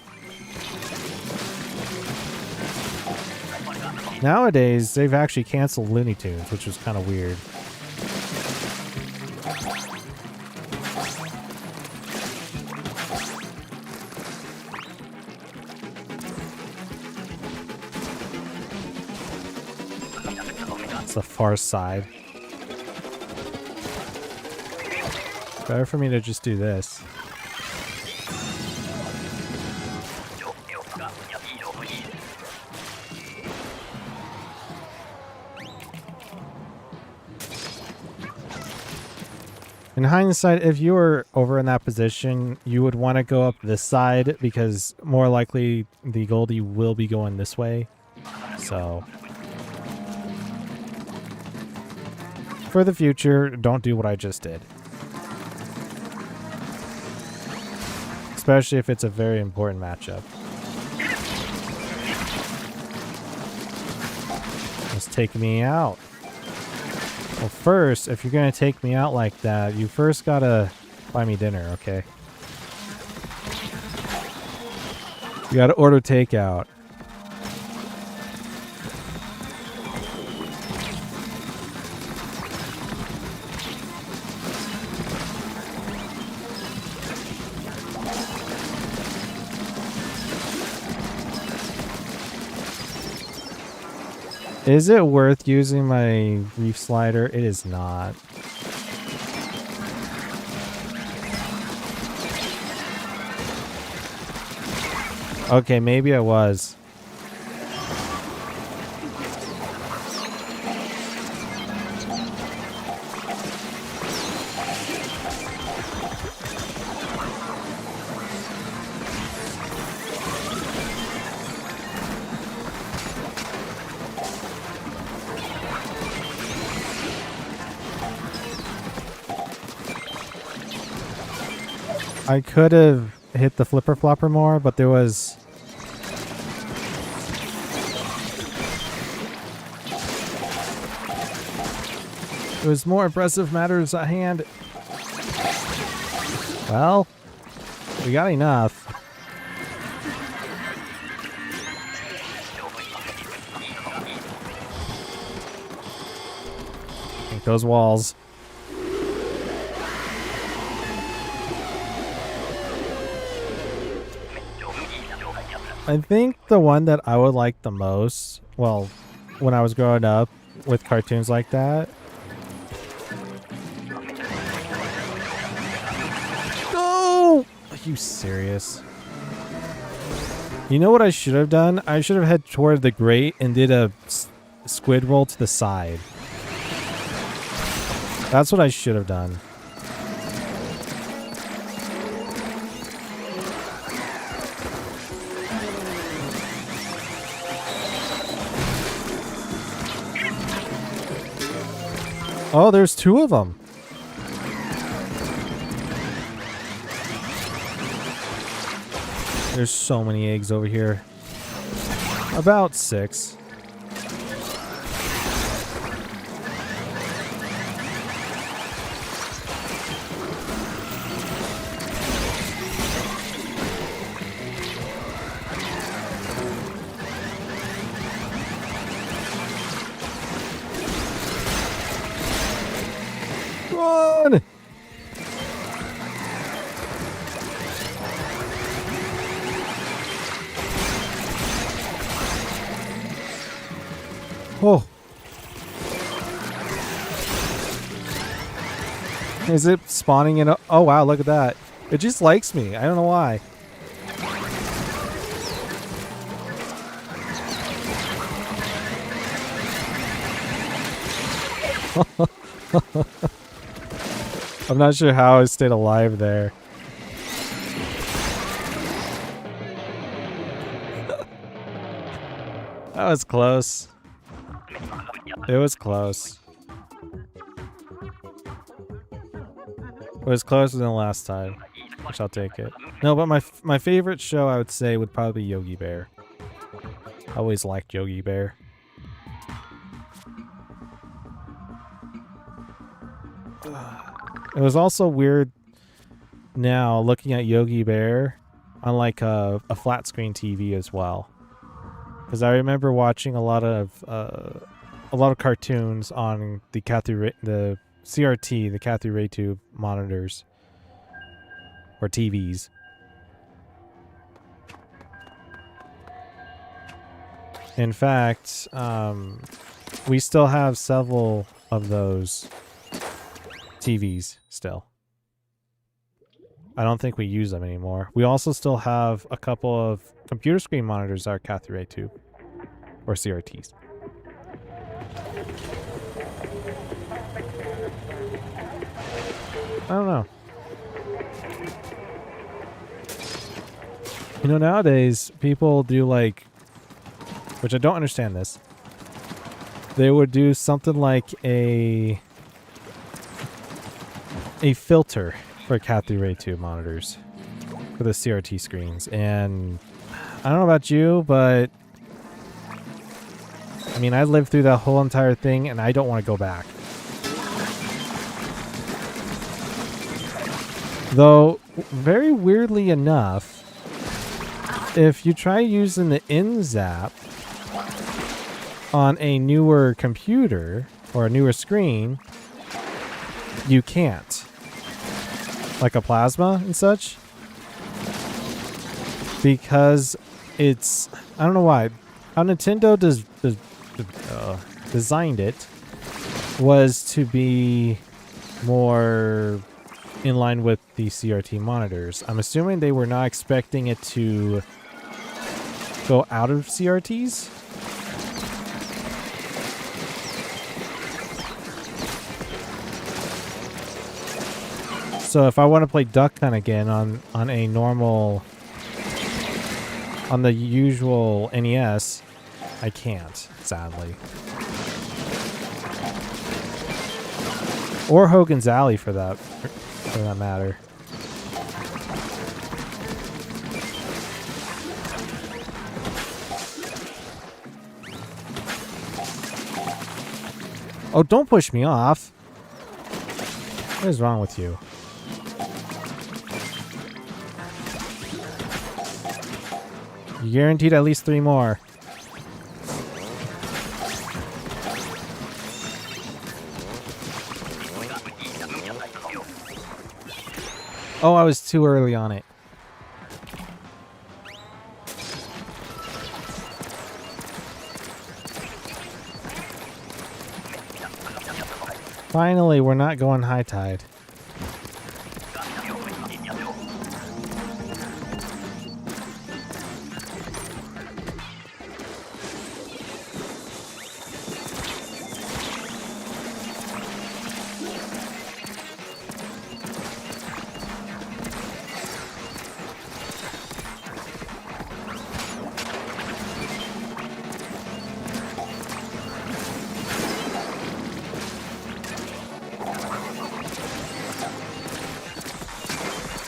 Nowadays, they've actually canceled Looney Tunes, which was kind of weird. It's the far side. Better for me to just do this. In hindsight, if you were over in that position, you would want to go up this side because more likely the Goldie will be going this way. So for the future, don't do what I just did. Especially if it's a very important matchup. Let's take me out. Well, first, if you're going to take me out like that, you first got to buy me dinner, okay? You got to order takeout. Is it worth using my reef slider? It is not. Okay, maybe I was. I could have hit the flipper flopper more, but there was... It was more impressive matters at hand. Well, we got enough. Take those walls. I think the one that I would like the most, well, when I was growing up with cartoons like that. No! Are you serious? You know what I should have done? I should have head toward the grate and did a squid roll to the side. That's what I should have done. Oh, there's two of them. There's so many eggs over here. About 6. Run! Oh. Is it spawning in a... Oh, wow, look at that. It just likes me. I don't know why. I'm not sure how I stayed alive there. That was close. It was close. It was closer than last time, which I'll take it. No, but my favorite show I would say would probably be Yogi Bear. I always liked Yogi Bear. It was also weird now looking at Yogi Bear on like a flat screen TV as well, because I remember watching a lot of cartoons on the CRT, the Cathy Ray tube monitors or TVs. In fact, we still have several of those TVs still. I don't think we use them anymore. We also still have a couple of computer screen monitors that are Cathy Ray tube or CRTs. I don't know. You know, nowadays people do like, which I don't understand this. They would do something like a a filter for Cat 3 Ray 2 monitors for the CRT screens. And I don't know about you, but I mean, I lived through that whole entire thing and I don't want to go back. Though, very weirdly enough, if you try using the in-zap on a newer computer or a newer screen, you can't. Like a plasma and such. Because it's... I don't know why. How Nintendo designed it was to be more in line with the CRT monitors. I'm assuming they were not expecting it to go out of CRTs. So if I want to play Duck Hunt again on a normal, on the usual NES, I can't, sadly. Or Hogan's Alley for that matter. Oh, don't push me off. What is wrong with you? You guaranteed at least 3 more. Oh, I was too early on it. Finally, we're not going high tide.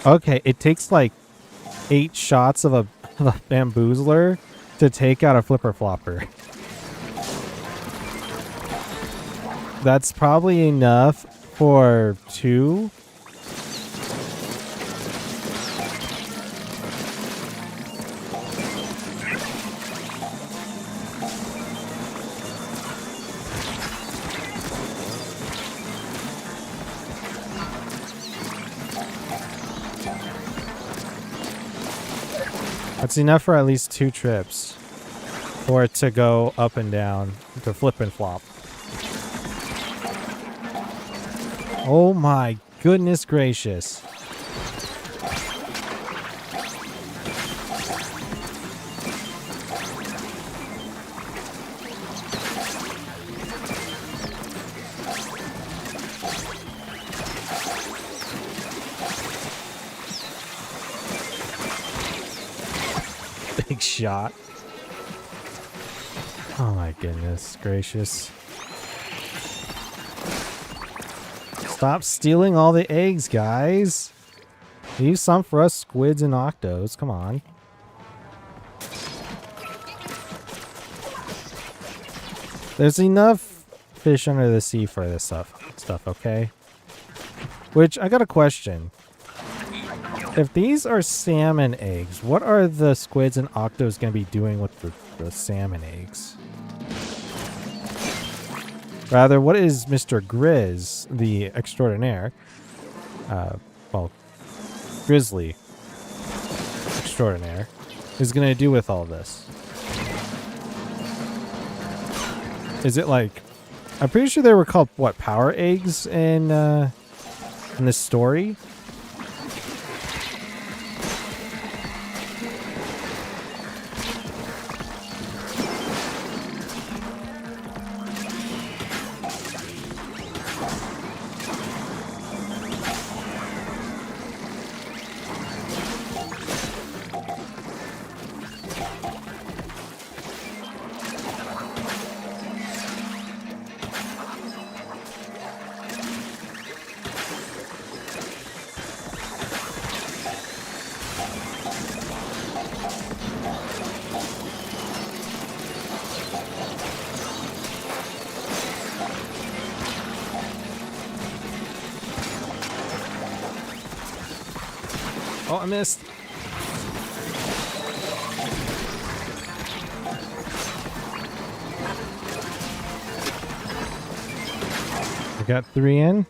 Okay, it takes like 8 shots of a Bamboozler to take out a flipper flopper. That's probably enough for 2. That's enough for at least 2 trips for it to go up and down, to flip and flop. Oh my goodness gracious. Big shot. Oh my goodness gracious. Stop stealing all the eggs, guys. Leave some for us squids and octos. Come on. There's enough fish under the sea for this stuff, okay? Which, I got a question. If these are salmon eggs, what are the squids and octos going to be doing with the salmon eggs? Rather, what is Mr. Grizz, the extraordinaire, well, Grizzly extraordinaire, is going to do with all this? Is it like... I'm pretty sure they were called, what, power eggs in this story? Oh, I missed. I got 3 in.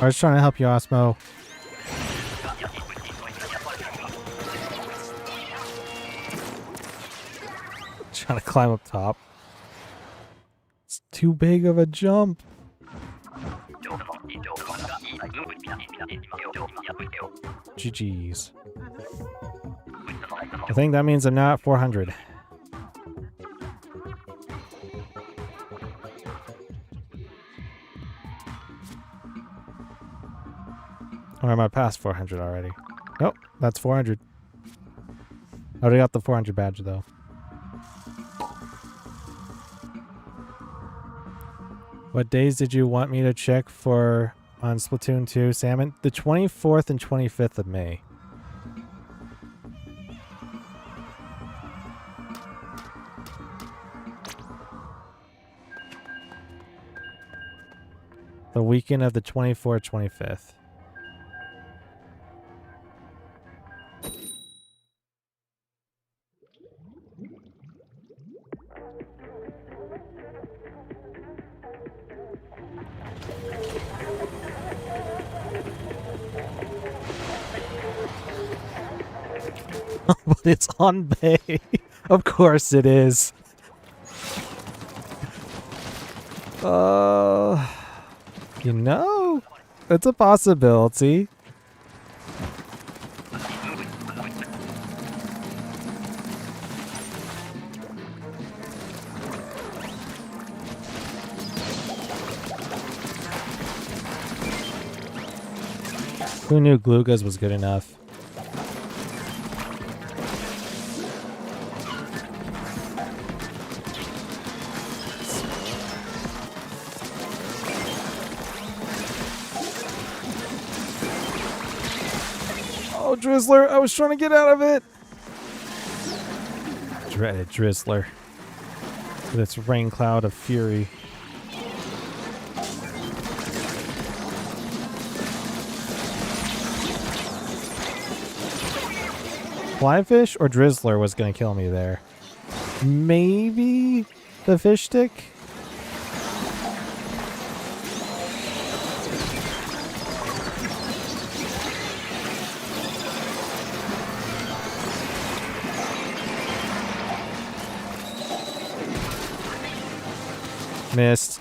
I was trying to help you, Osmo. Trying to climb up top. It's too big of a jump. GG's. I think that means I'm now at 400. Or am I past 400 already? Nope, that's 400. I already got the 400 badge though. What days did you want me to check for on Splatoon 2 Salmon? The 24th and 25th of May. The weekend of the 24th, 25th. But it's on Bay. Of course it is. You know, it's a possibility. Who knew Gloogas was good enough? Oh, Drizzler! I was trying to get out of it! Dreaded Drizzler. With its rain cloud of fury. Flyfish or Drizzler was going to kill me there. Maybe the fish stick? Missed.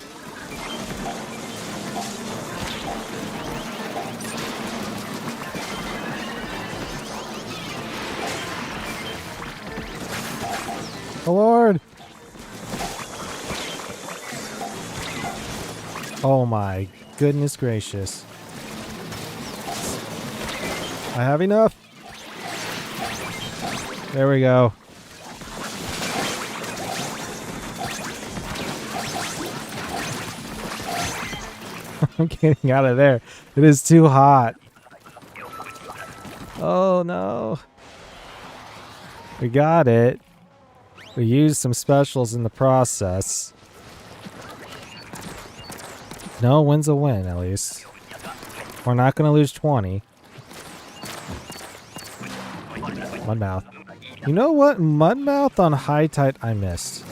Oh Lord! Oh my goodness gracious. I have enough. There we go. I'm getting out of there. It is too hot. Oh no. We got it. We used some specials in the process. No, win's a win, at least. We're not going to lose 20. Mudmouth. You know what? Mudmouth on high tide I missed.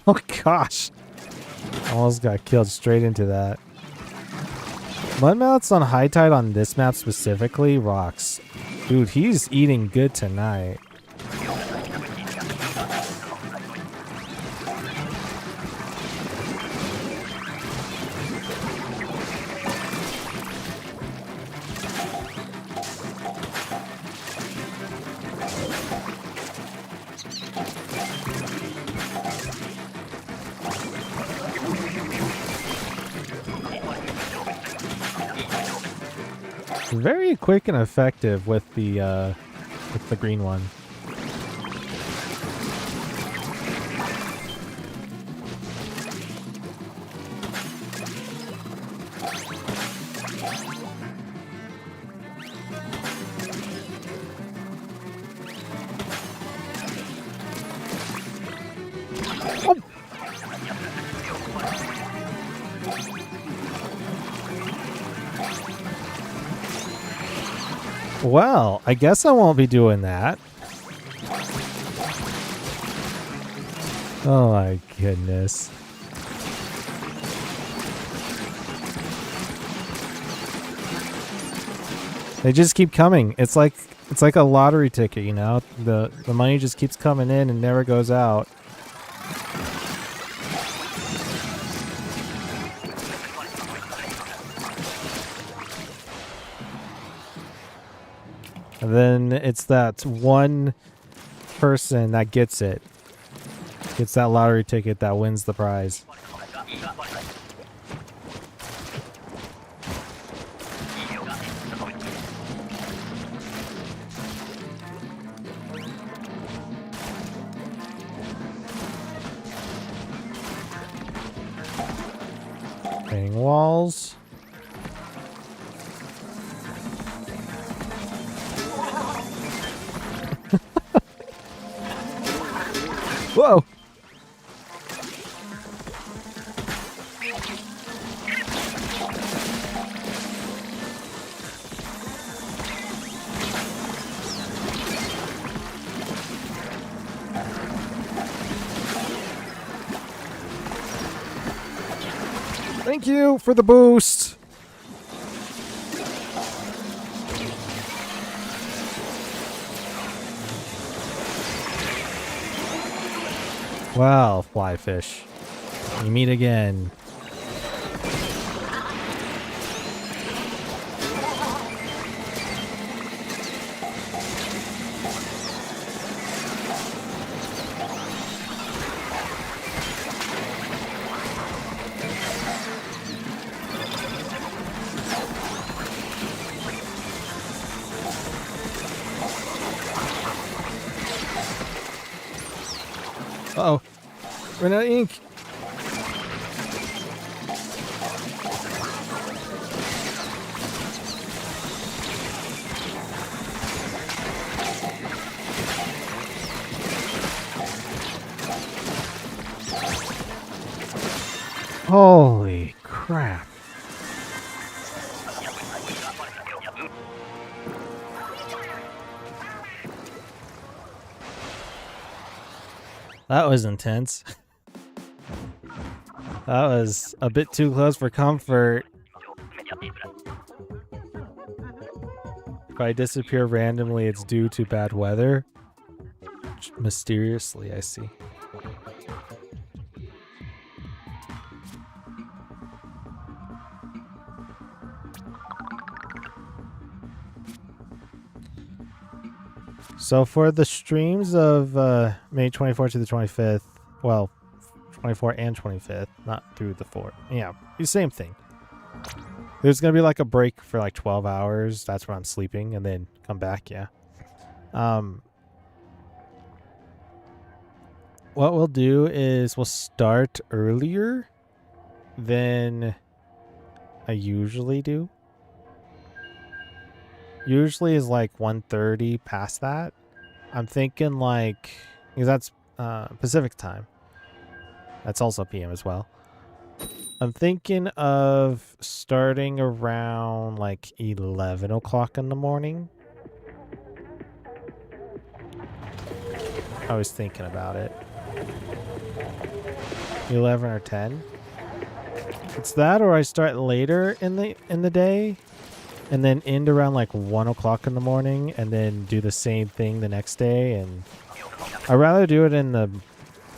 Oh gosh. Almost got killed straight into that. Mudmouth's on high tide on this map specifically rocks. Dude, he's eating good tonight. Very quick and effective with the green one. Well, I guess I won't be doing that. Oh my goodness. They just keep coming. It's like a lottery ticket, you know? The money just keeps coming in and never goes out. And then it's that one person that gets it. Gets that lottery ticket that wins the prize. Painting walls. Whoa! Thank you for the boost. Well, fly fish, we meet again. Uh-oh. Ran out of ink. Holy crap. That was intense. That was a bit too close for comfort. If I disappear randomly, it's due to bad weather. Mysteriously, I see. So for the streams of May 24th to the 25th, well, 24th and 25th, not through the 4th. Yeah, the same thing. There's going to be like a break for like 12 hours. That's where I'm sleeping and then come back, yeah. What we'll do is we'll start earlier than I usually do. Usually is like 1:30 past that. I'm thinking like, because that's Pacific time. That's also PM as well. I'm thinking of starting around like 11 o'clock in the morning. I was thinking about it. 11 or 10. It's that, or I start later in the day and then end around like 1 o'clock in the morning and then do the same thing the next day. And I'd rather do it in the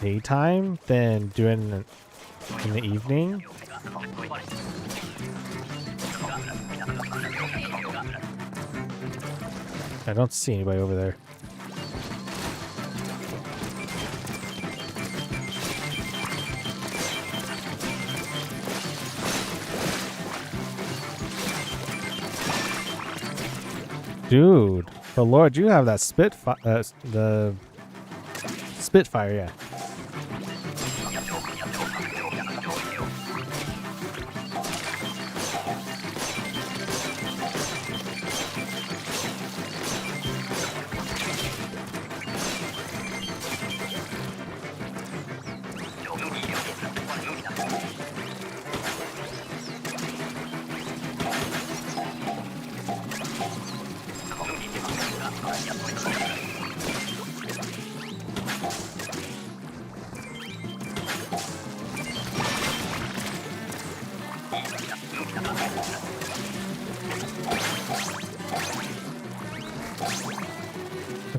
daytime than do it in the evening. I don't see anybody over there. Dude, but Lord, you have that the Spitfire, yeah.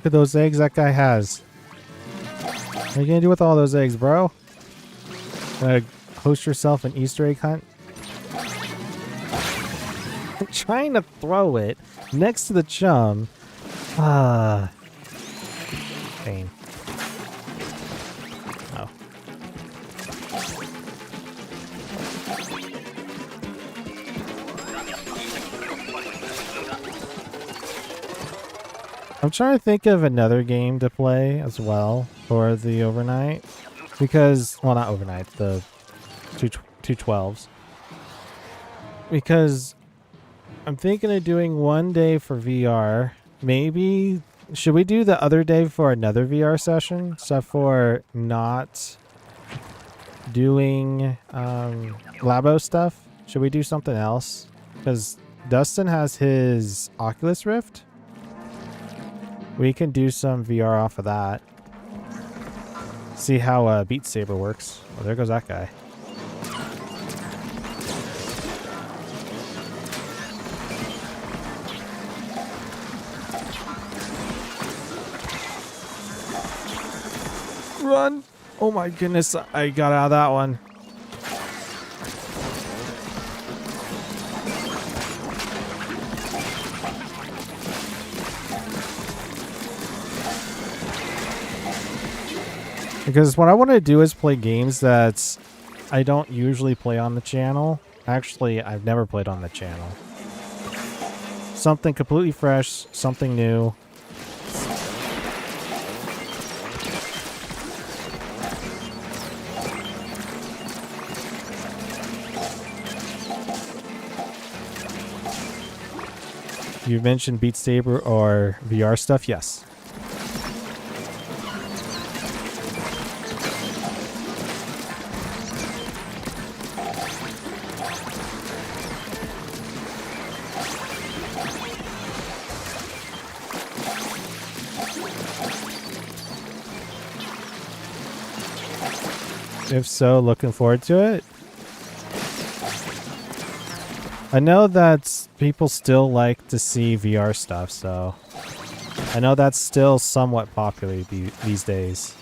Look at those eggs that guy has. What are you gonna do with all those eggs, bro? Gonna host yourself an Easter egg hunt? I'm trying to throw it next to the chum. Ah. Pain. Oh. I'm trying to think of another game to play as well for the overnight. Because, well, not overnight, the 212s. Because I'm thinking of doing one day for VR. Maybe, should we do the other day for another VR session? Except for not doing Labo stuff. Should we do something else? Because Dustin has his Oculus Rift. We can do some VR off of that. See how Beat Saber works. Oh, there goes that guy. Run! Oh my goodness, I got out of that one. Because what I want to do is play games that I don't usually play on the channel. Actually, I've never played on the channel. Something completely fresh, something new. You mentioned Beat Saber or VR stuff? Yes. If so, looking forward to it. I know that people still like to see VR stuff, so I know that's still somewhat popular these days.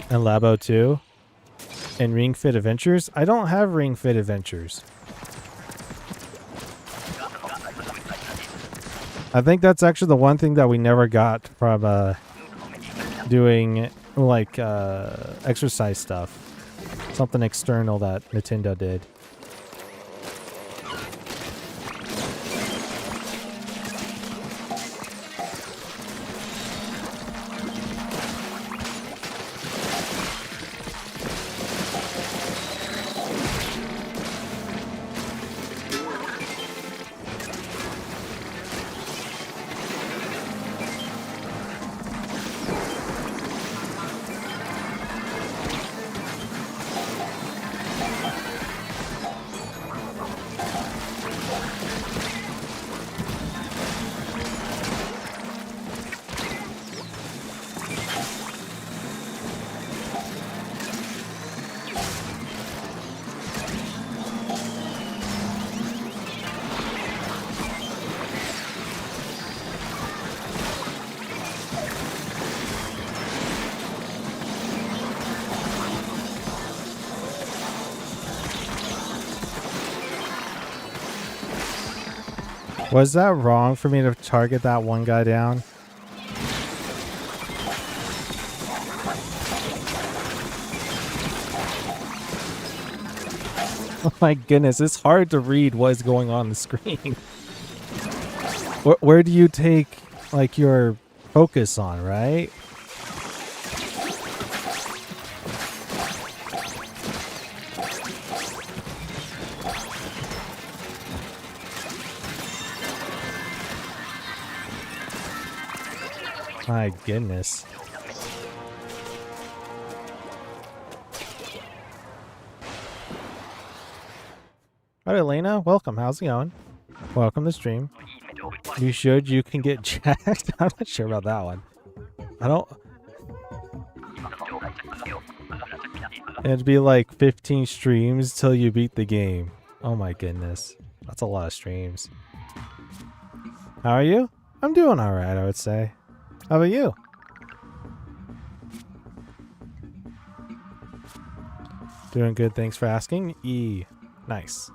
And Labo too. And Ring Fit Adventures. I don't have Ring Fit Adventures. I think that's actually the one thing that we never got from doing like exercise stuff. Something external that Nintendo did. Was that wrong for me to target that one guy down? Oh my goodness, it's hard to read what is going on the screen. Where do you take like your focus on, right? My goodness. All right, Elena, welcome. How's it going? Welcome to stream. You can get jacked. I'm not sure about that one. I don't. It'd be like 15 streams till you beat the game. Oh my goodness. That's a lot of streams. How are you? I'm doing alright, I would say. How about you? Doing good, thanks for asking. Nice.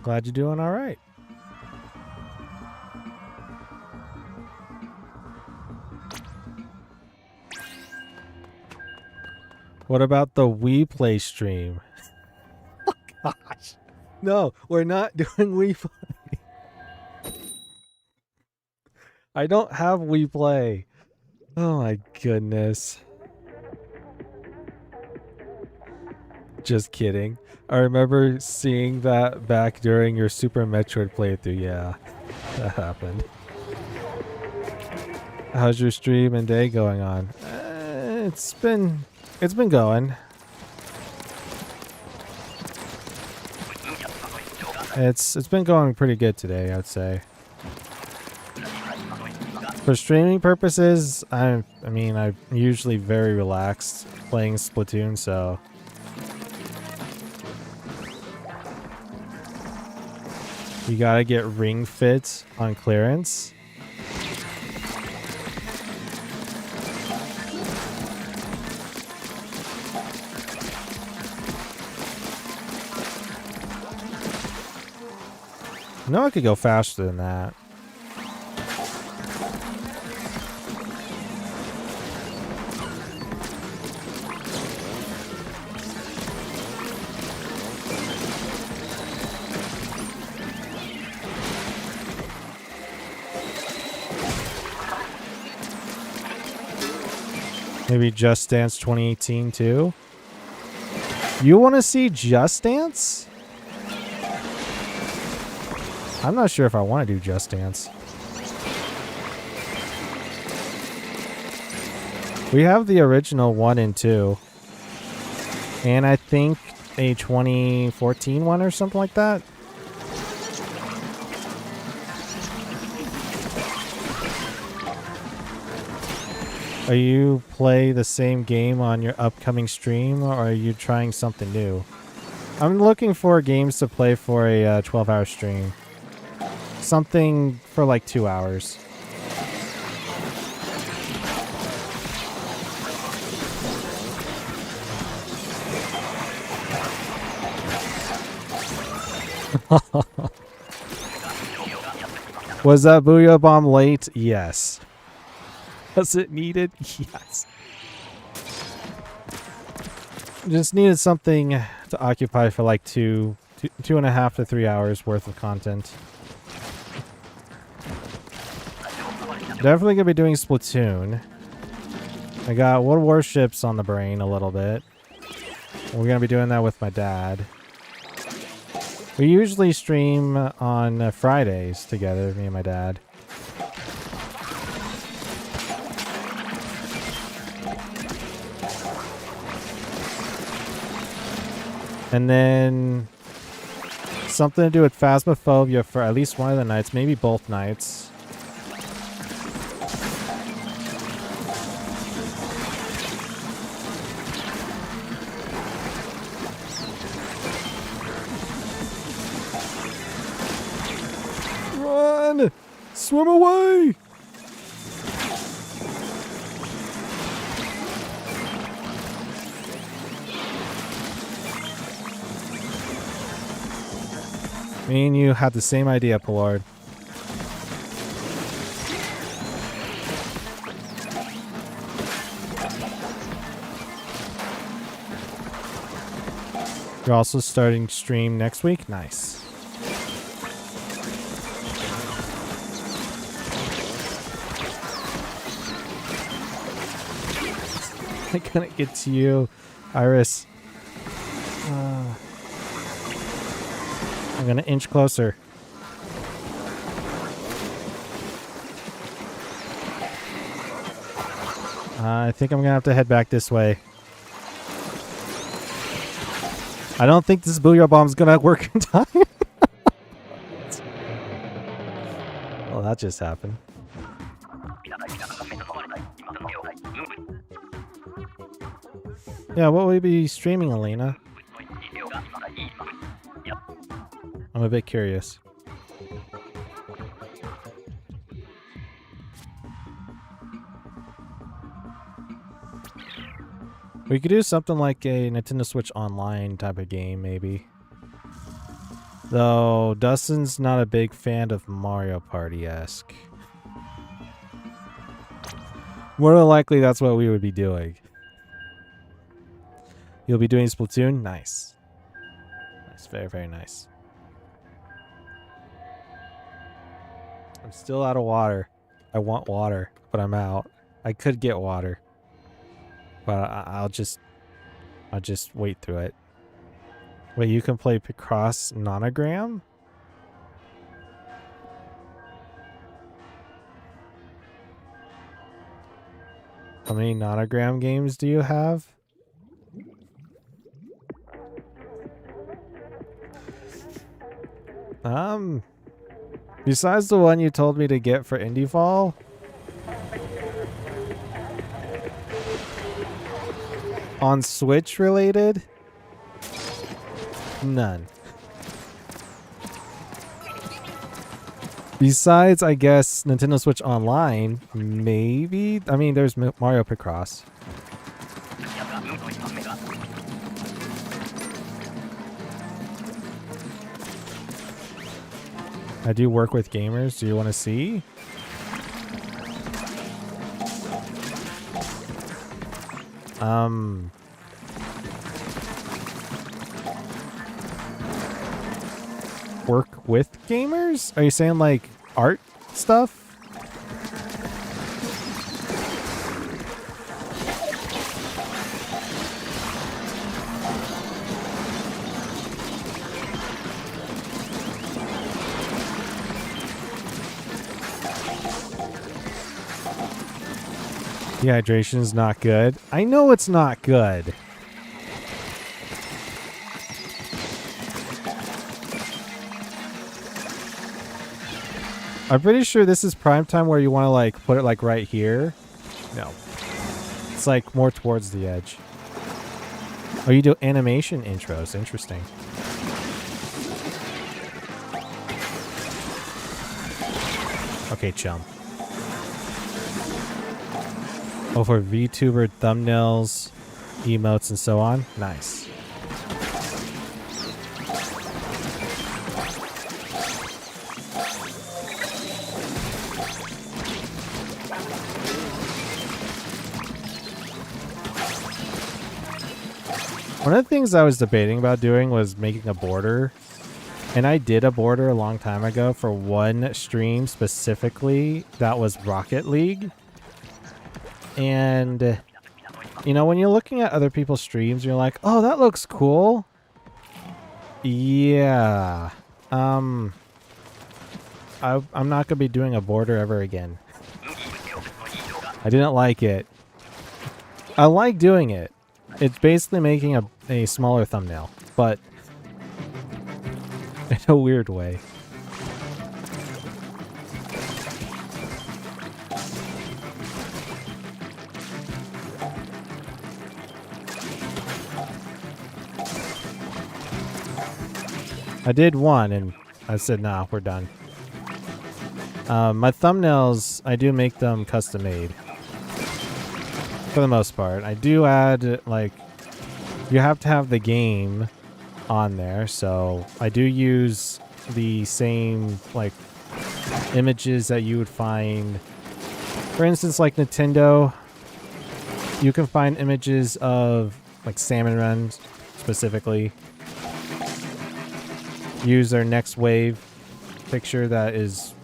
Glad you're doing alright. What about the We Play stream? Oh gosh. No, we're not doing We Play. I don't have We Play. Oh my goodness. Just kidding. I remember seeing that back during your Super Metroid playthrough. Yeah, that happened. How's your stream and day going on? It's been going. It's been going pretty good today, I'd say. For streaming purposes, I mean, I'm usually very relaxed playing Splatoon, so you gotta get ring fit on clearance. No, I could go faster than that. Maybe Just Dance 2018 too? You want to see Just Dance? I'm not sure if I want to do Just Dance. We have the original 1 and 2. And I think a 2014 one or something like that. Are you play the same game on your upcoming stream, or are you trying something new? I'm looking for games to play for a 12-hour stream. Something for like 2 hours. Was that Booyah Bomb late? Yes. Was it needed? Yes. Just needed something to occupy for like two and a half to 3 hours worth of content. Definitely gonna be doing Splatoon. I got World Warships on the brain a little bit. We're gonna be doing that with my dad. We usually stream on Fridays together, me and my dad. And then something to do with Phasmophobia for at least one of the nights, maybe both nights. Run! Swim away! Me and you had the same idea, Pollard. You're also starting stream next week? Nice. I couldn't get to you, Iris. I'm gonna inch closer. I think I'm gonna have to head back this way. I don't think this Booyah Bomb's gonna work in time. Well, that just happened. Yeah, what will we be streaming, Elena? I'm a bit curious. We could do something like a Nintendo Switch Online type of game, maybe. Though Dustin's not a big fan of Mario Party-esque. More than likely, that's what we would be doing. You'll be doing Splatoon? Nice. Nice, very, very nice. I'm still out of water. I want water, but I'm out. I could get water, but I'll just wait through it. Wait, you can play Picross Nonogram? How many Nonogram games do you have? Besides the one you told me to get for Indie Fall, on Switch related, none. Besides, I guess, Nintendo Switch Online, maybe? I mean, there's Mario Picross. I do work with gamers. Do you want to see? Work with gamers? Are you saying like art stuff? Dehydration is not good. I know it's not good. I'm pretty sure this is prime time where you want to like put it like right here. No. It's like more towards the edge. Oh, you do animation intros. Interesting. Okay, chum. Oh, for VTuber thumbnails, emotes, and so on? Nice. One of the things I was debating about doing was making a border. And I did a border a long time ago for one stream specifically that was Rocket League. And, you know, when you're looking at other people's streams, you're like, oh, that looks cool. Yeah. I'm not going to be doing a border ever again. I didn't like it. I like doing it. It's basically making a smaller thumbnail, but in a weird way. I did one, and I said, nah, we're done. My thumbnails, I do make them custom made. For the most part. I do add, like, you have to have the game on there, so I do use the same, like, images that you would find. For instance, like Nintendo, you can find images of, like, Salmon Run, specifically. Use their next wave picture that is,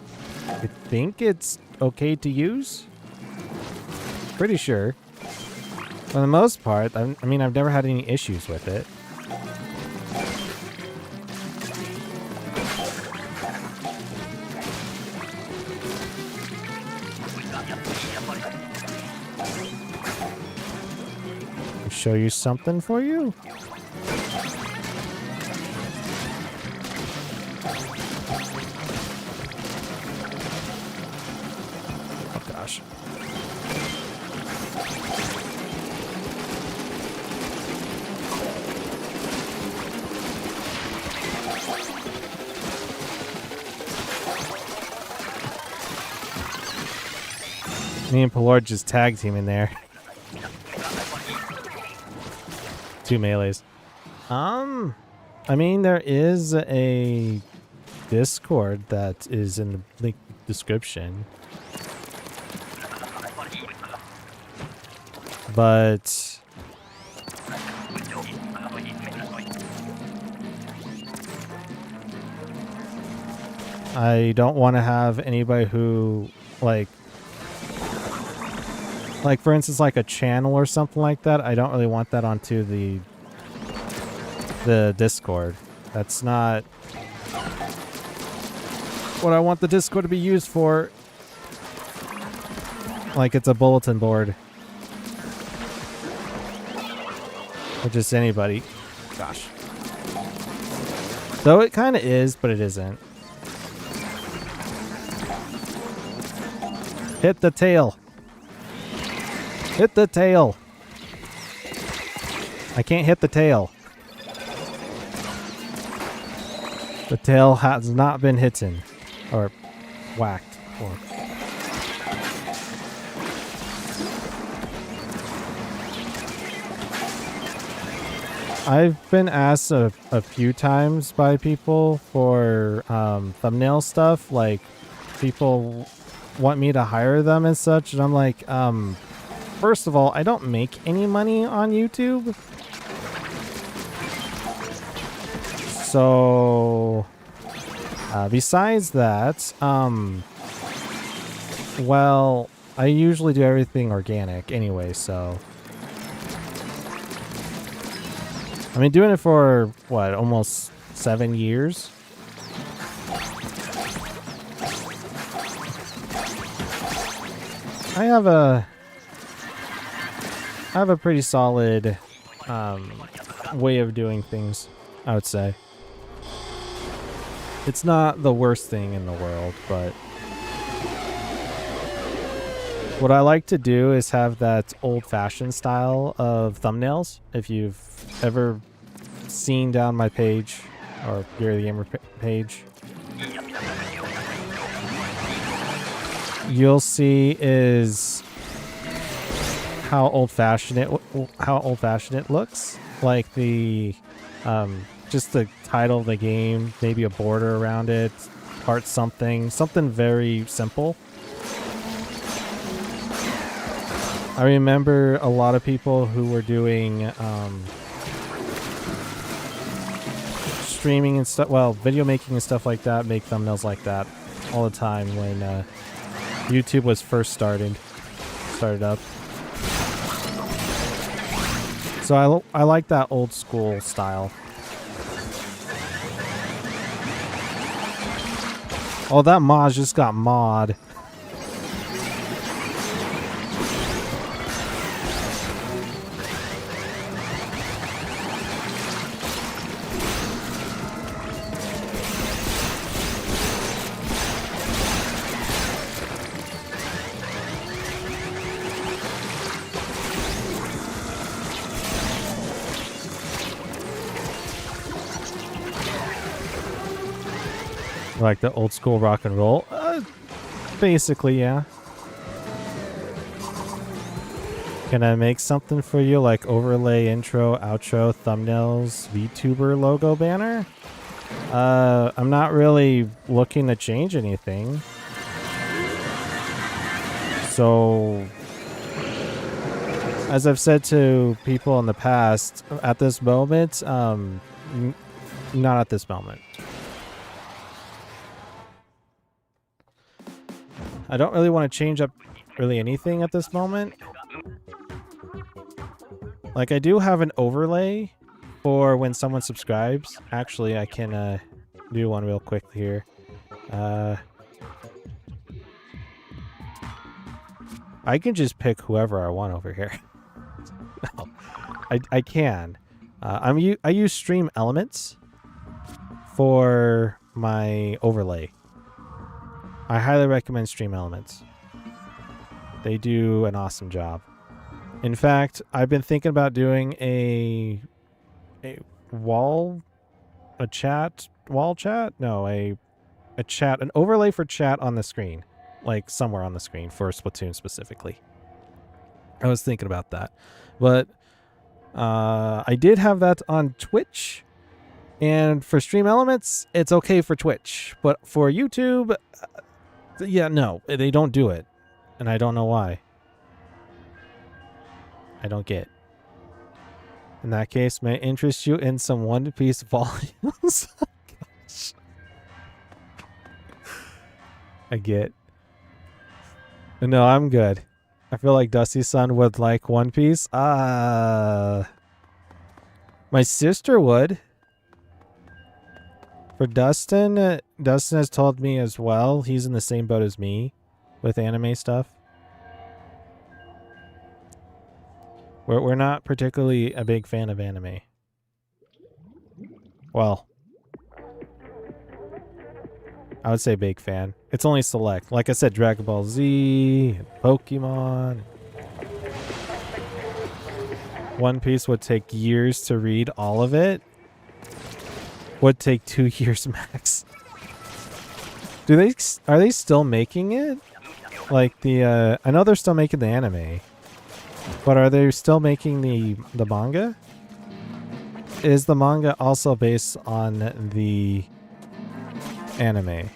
I think it's okay to use. Pretty sure. For the most part, I mean, I've never had any issues with it. I'll show you something for you. Me and Pelord just tag team in there. 2 melees. I mean, there is a Discord that is in the link description. But I don't want to have anybody who like for instance, like a channel or something like that. I don't really want that onto the Discord. That's not what I want the Discord to be used for. Like it's a bulletin board. Or just anybody. Gosh. Though it kind of is, but it isn't. Hit the tail. Hit the tail. I can't hit the tail. The tail has not been hitten. Or whacked. Or I've been asked a few times by people for thumbnail stuff. Like, people want me to hire them and such. And I'm like, first of all, I don't make any money on YouTube. So, besides that, well, I usually do everything organic anyway, so. I've been doing it for, what, almost 7 years? I have a pretty solid way of doing things, I would say. It's not the worst thing in the world, but what I like to do is have that old-fashioned style of thumbnails. If you've ever seen down my page, or Gary the Gamer page, you'll see is how old-fashioned it looks. Like the just the title of the game, maybe a border around it, heart something very simple. I remember a lot of people who were doing streaming and stuff, well, video making and stuff like that, make thumbnails like that all the time when YouTube was first started up. So I like that old school style. Oh, that mod just got mod. Like the old school rock and roll? Basically, yeah. Can I make something for you like overlay, intro, outro, thumbnails, VTuber logo banner? I'm not really looking to change anything. So, as I've said to people in the past, at this moment, not at this moment. I don't really want to change up really anything at this moment. Like, I do have an overlay for when someone subscribes. Actually, I can do one real quick here. I can just pick whoever I want over here. No, I can. I use Stream Elements for my overlay. I highly recommend Stream Elements. They do an awesome job. In fact, I've been thinking about doing a chat, an overlay for chat on the screen. like somewhere on the screen for Splatoon specifically. I was thinking about that, but I did have that on Twitch, and for Stream Elements, it's okay for Twitch, but for YouTube, yeah, no, they don't do it, and I don't know why. I don't get. In that case, may I interest you in some One Piece volumes? Gosh. I get. No, I'm good. I feel like Dusty's son would like One Piece. My sister would. For Dustin, Dustin has told me as well. He's in the same boat as me with anime stuff. We're not particularly a big fan of anime. Well, I would say big fan. It's only select. Like I said, Dragon Ball Z, Pokemon. One Piece would take years to read all of it. Would take 2 years max. Are they still making it? Like the I know they're still making the anime. But are they still making the manga? Is the manga also based on the anime?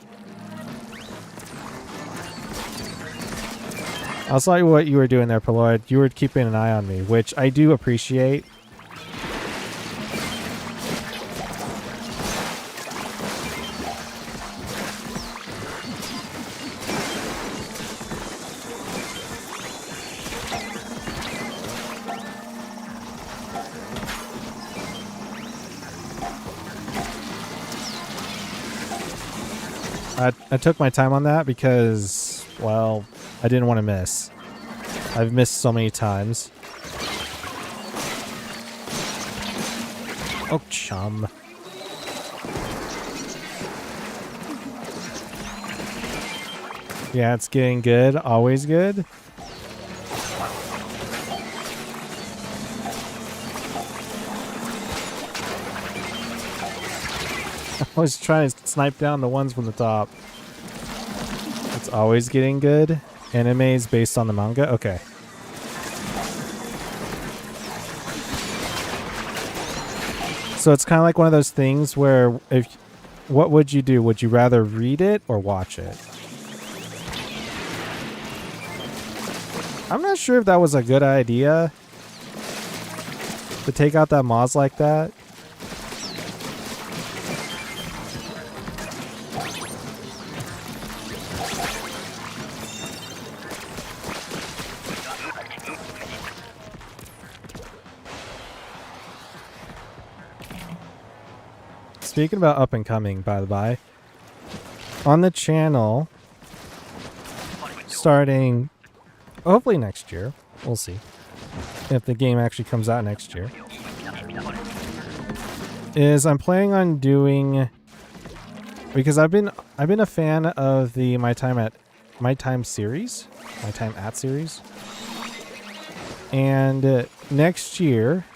I'll tell you what you were doing there, Paloid. You were keeping an eye on me, which I do appreciate. I took my time on that because, well, I didn't want to miss. I've missed so many times. Oh, chum. Yeah, it's getting good. Always good. I was trying to snipe down the ones from the top. It's always getting good. Animes based on the manga? Okay. So it's kind of like one of those things where what would you do? Would you rather read it or watch it? I'm not sure if that was a good idea to take out that mods like that. Speaking about up and coming, by the by, on the channel, starting hopefully next year, we'll see if the game actually comes out next year, is I'm planning on doing, because I've been a fan of the My Time at series, and next year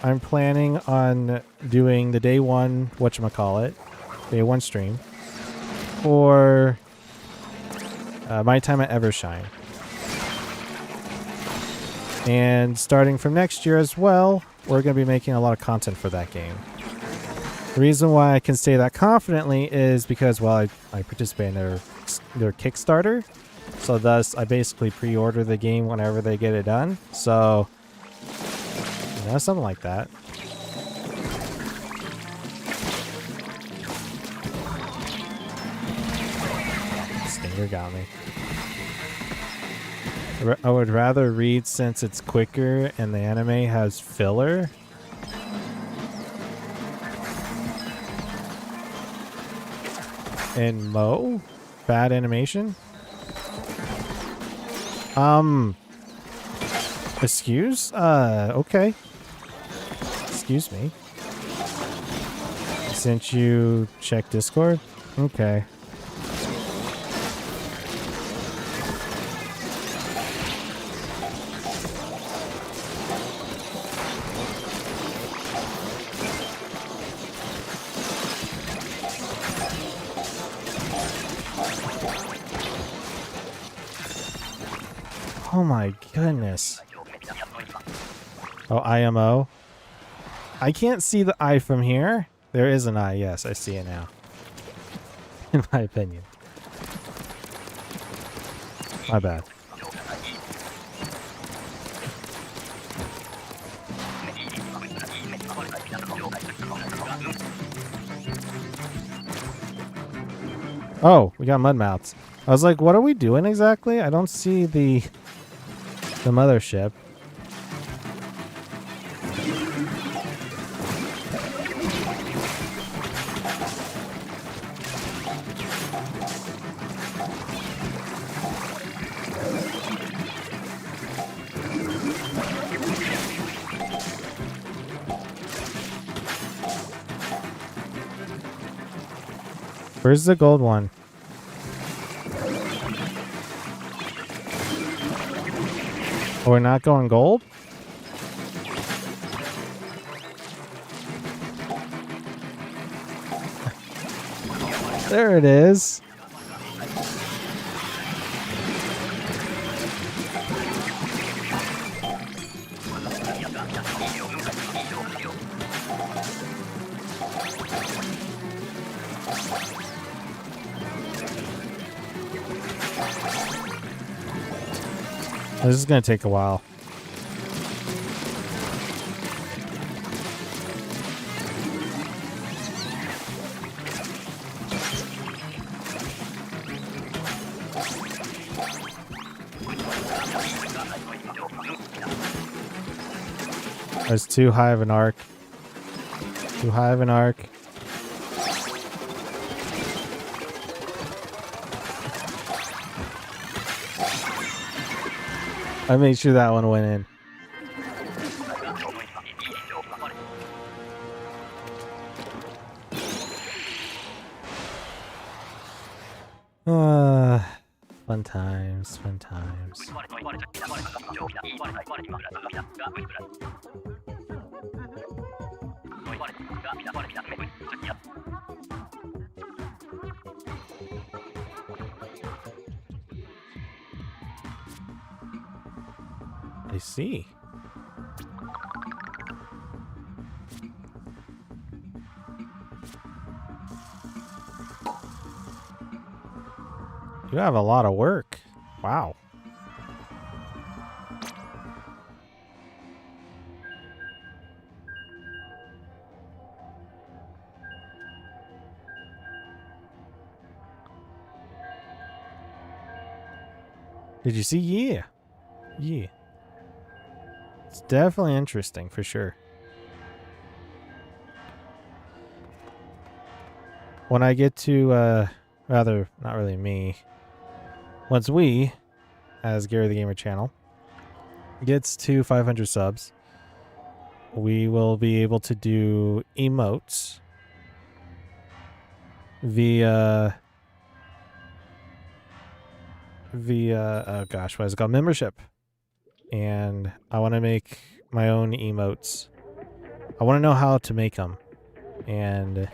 I'm planning on doing the day one, day one stream for My Time at Evershine. And starting from next year as well, we're going to be making a lot of content for that game. The reason why I can say that confidently is because, well, I participate in their Kickstarter. So thus, I basically pre-order the game whenever they get it done. So, you know, something like that. Stinger got me. I would rather read since it's quicker and the anime has filler. And Mo? Bad animation? Excuse? Okay. Excuse me. Since you check Discord? Okay. Oh my goodness. Oh, IMO. I can't see the eye from here. There is an eye. Yes, I see it now. In my opinion. My bad. Oh, we got mud mouths. I was like, what are we doing exactly? I don't see the mothership. Where's the gold one? Oh, we're not going gold? There it is. This is going to take a while. That's too high of an arc. Too high of an arc. I made sure that one went in. Fun times, fun times. I see. You have a lot of work. Wow. Did you see? Yeah. Yeah. It's definitely interesting for sure. When I get to, rather, not really me. Once we, as Gary the Gamer channel, gets to 500 subs, we will be able to do emotes via, oh gosh, what is it called? Membership. And I want to make my own emotes. I want to know how to make them. And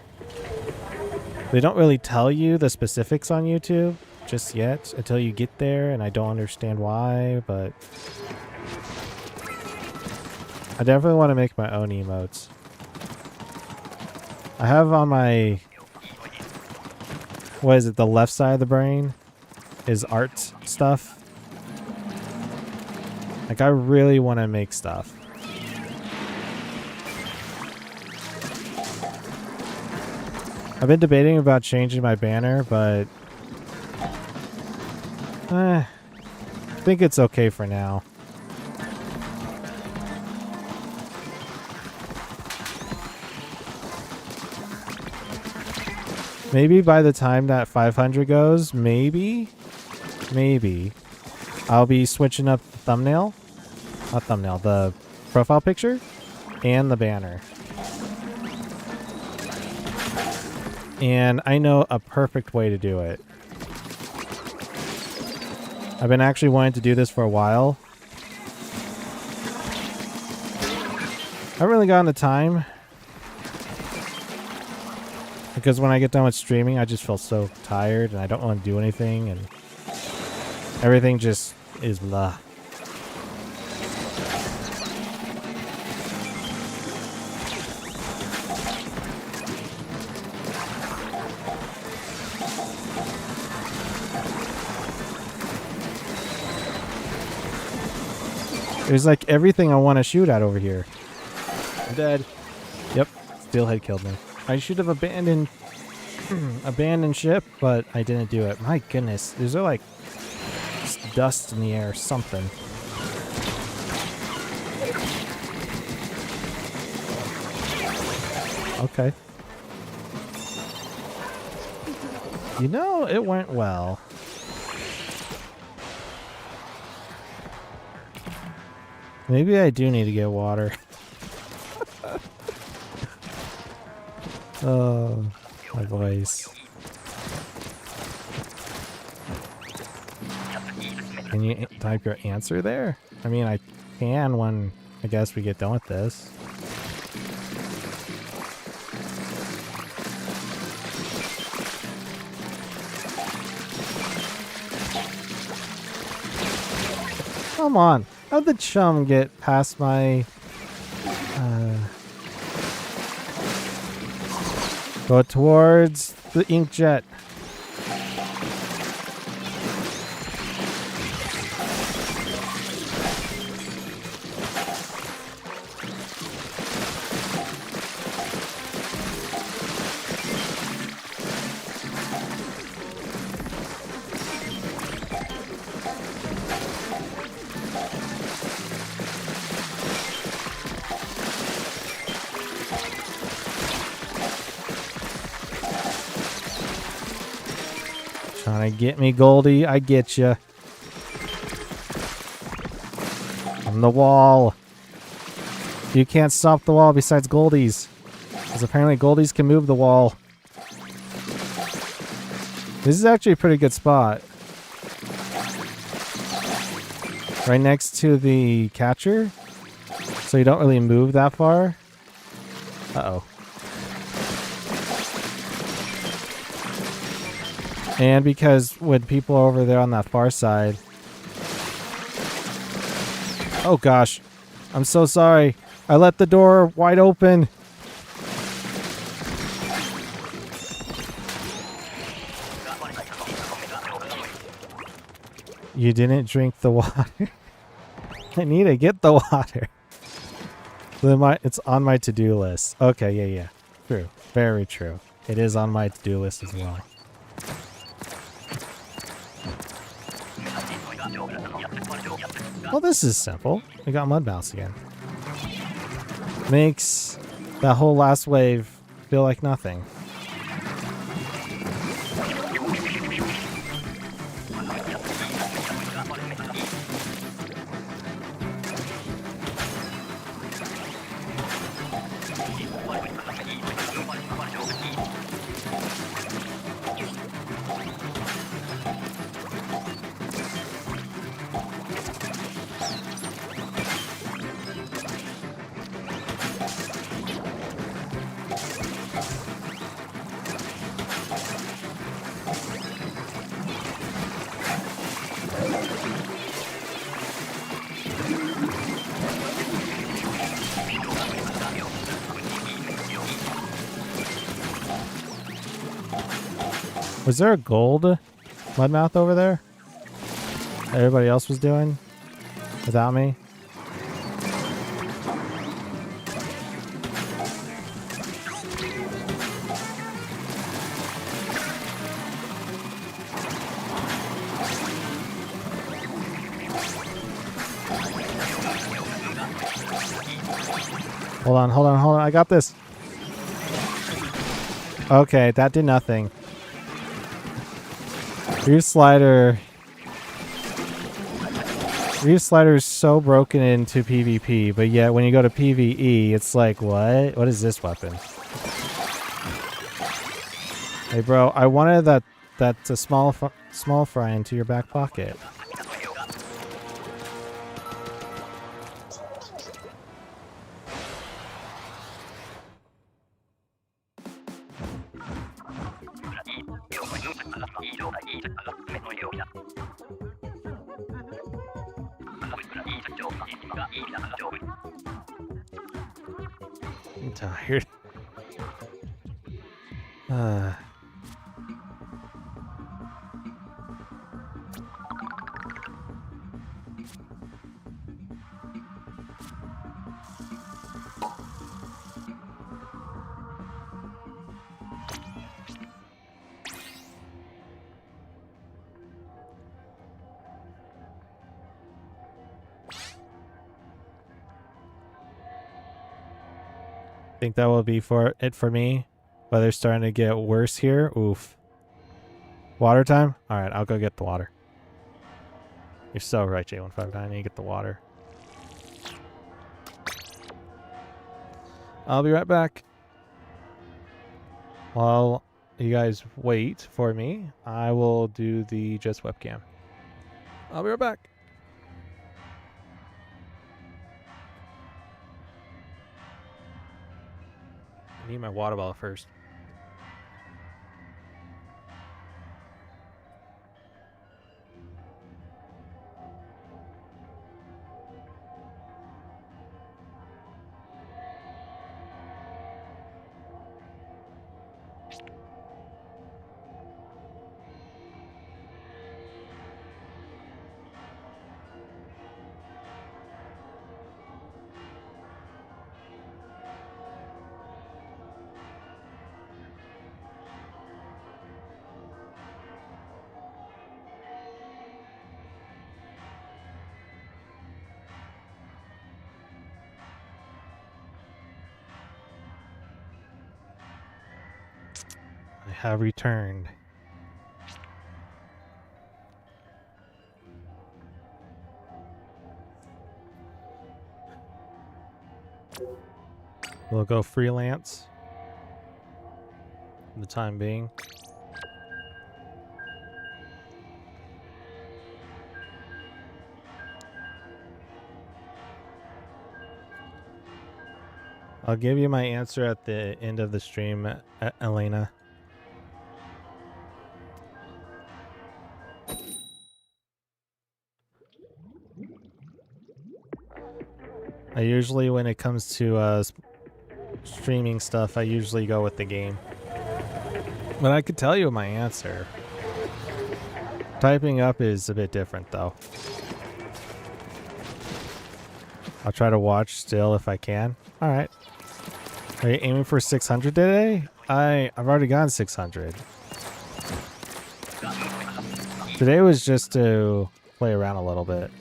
they don't really tell you the specifics on YouTube just yet until you get there, and I don't understand why, but I definitely want to make my own emotes. I have on my, what is it, the left side of the brain is art stuff. Like, I really want to make stuff. I've been debating about changing my banner, but I think it's okay for now. Maybe by the time that 500 goes, maybe I'll be switching up the thumbnail. Not thumbnail, the profile picture and the banner. And I know a perfect way to do it. I've been actually wanting to do this for a while. I haven't really gotten the time. Because when I get done with streaming, I just feel so tired and I don't want to do anything. And everything just is blah. There's like everything I want to shoot at over here. I'm dead. Yep, steelhead killed me. I should have abandoned ship, but I didn't do it. My goodness, there's like dust in the air or something. Okay. You know, it went well. Maybe I do need to get water. Oh, my voice. Can you type your answer there? I mean, I can when I guess we get done with this. Come on. How'd the chum get past my... Go towards the inkjet. Trying to get me, Goldie. I get you. On the wall. You can't stop the wall besides Goldies. Because apparently Goldies can move the wall. This is actually a pretty good spot. Right next to the catcher. So you don't really move that far. Uh-oh. And because when people are over there on that far side... Oh gosh. I'm so sorry. I let the door wide open. You didn't drink the water. I need to get the water. It's on my to-do list. Okay, yeah. True. Very true. It is on my to-do list as well. Well, this is simple. We got mud mouse again. Makes that whole last wave feel like nothing. Was there a gold mudmouth over there? Everybody else was doing? Without me? Hold on. I got this. Okay, that did nothing. Reef Slider is so broken into PvP, but yet when you go to PvE, it's like, what? What is this weapon? Hey, bro, I wanted that small fry into your back pocket. I'm tired. think that will be it for me. Weather's starting to get worse here. Oof. Water time? Alright, I'll go get the water. You're so right, J159. I need to get the water. I'll be right back. While you guys wait for me, I will do the just webcam. I'll be right back. I need my water bottle first. I have returned. We'll go freelance for the time being. I'll give you my answer at the end of the stream, Elena. I usually, when it comes to streaming stuff, I usually go with the game. But I could tell you my answer. Typing up is a bit different, though. I'll try to watch still if I can. All right. Are you aiming for 600 today? I've already gotten 600. Today was just to play around a little bit.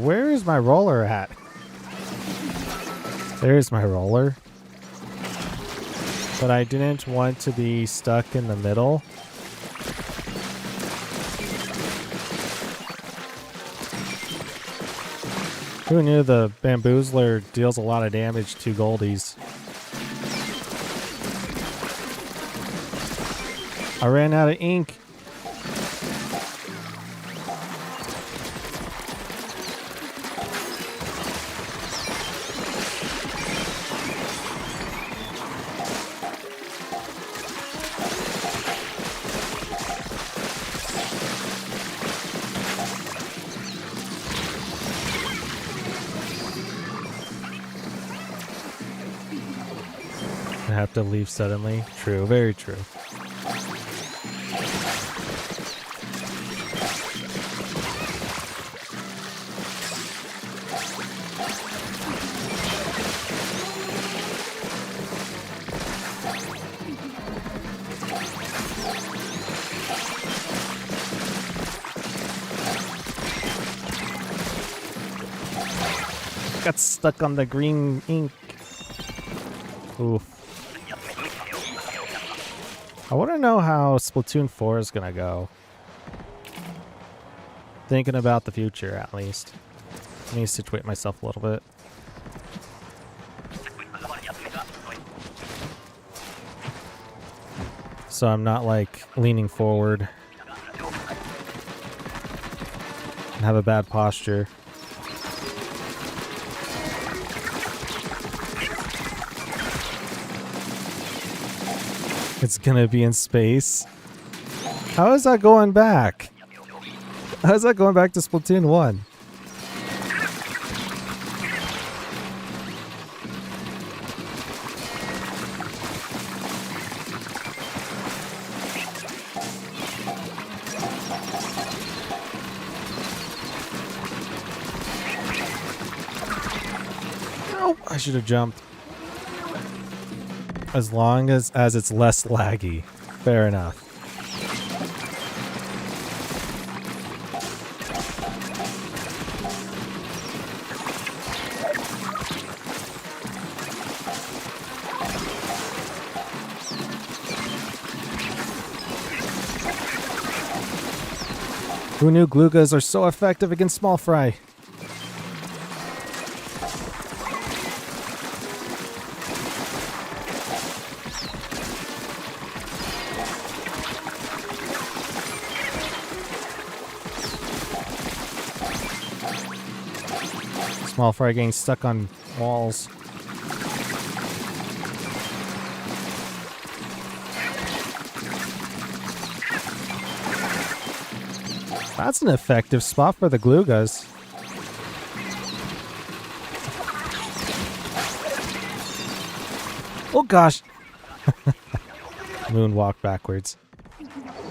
Where is my roller at? There's my roller. But I didn't want to be stuck in the middle. Who knew the Bamboozler deals a lot of damage to goldies? I ran out of ink. I have to leave suddenly. True, very true. Got stuck on the green ink. Oof. I want to know how Splatoon 4 is going to go. Thinking about the future, at least. Let me situate myself a little bit. So I'm not, like, leaning forward and have a bad posture. It's gonna be in space. How is that going back? How is that going back to Splatoon 1? Oh, I should have jumped. As long as it's less laggy. Fair enough. Who knew Gloogas are so effective against small fry? Small fry getting stuck on walls. That's an effective spot for the Gloogas. Oh gosh! Moonwalk backwards.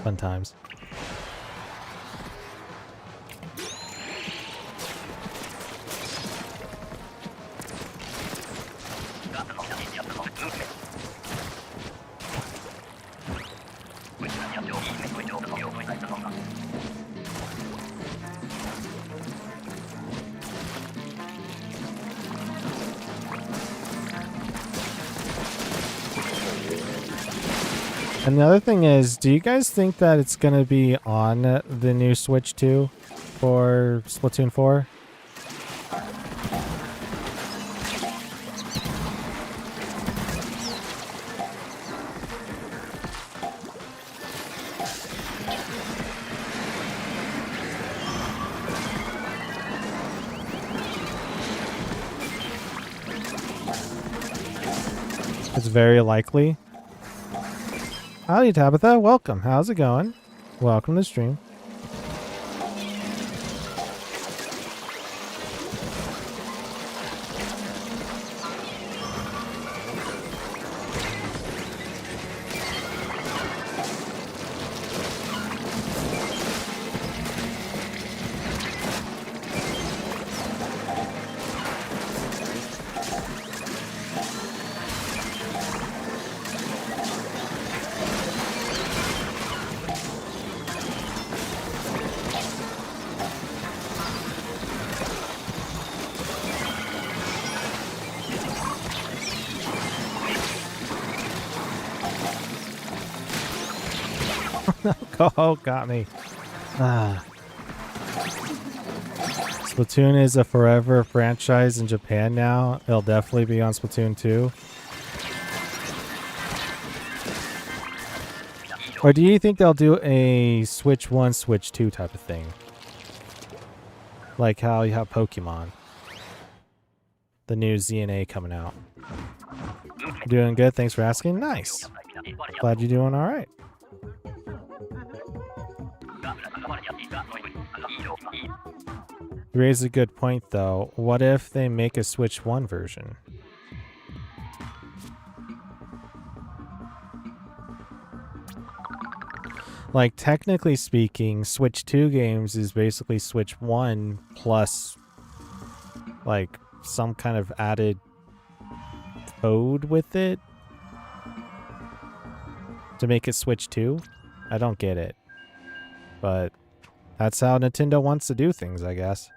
Fun times. And the other thing is, do you guys think that it's going to be on the new Switch 2 for Splatoon 4? It's very likely. Howdy, Tabitha. Welcome. How's it going? Welcome to the stream. Oh, got me. Splatoon is a forever franchise in Japan now. It'll definitely be on Splatoon 2. Or do you think they'll do a Switch 1, Switch 2 type of thing? Like how you have Pokemon. The new ZNA coming out. Doing good, thanks for asking. Nice. Glad you're doing alright. You raise a good point though. What if they make a Switch 1 version? Like, technically speaking, Switch 2 games is basically Switch 1 plus, like, some kind of added code with it to make it Switch 2. I don't get it. But that's how Nintendo wants to do things, I guess.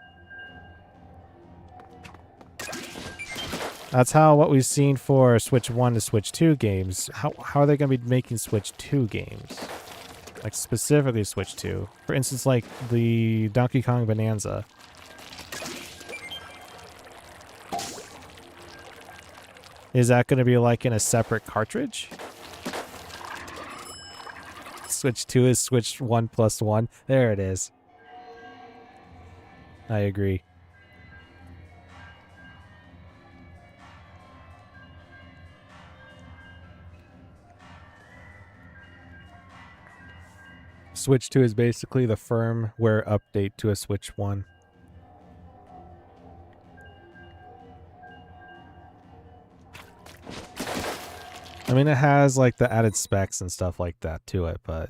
That's how what we've seen for Switch 1 to Switch 2 games. How are they going to be making Switch 2 games? Like, specifically Switch 2. For instance, like the Donkey Kong Bonanza. Is that going to be like in a separate cartridge? Switch 2 is Switch 1 plus 1. There it is. I agree. Switch 2 is basically the firmware update to a Switch 1. I mean, it has like the added specs and stuff like that to it, but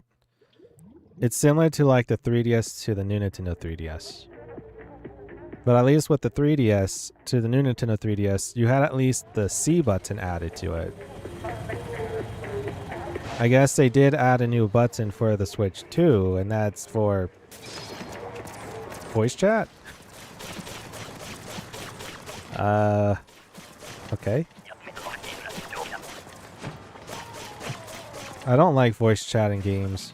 it's similar to like the 3DS to the new Nintendo 3DS. But at least with the 3DS, to the new Nintendo 3DS, you had at least the C button added to it. I guess they did add a new button for the Switch too, and that's for voice chat? Okay. I don't like voice chat in games.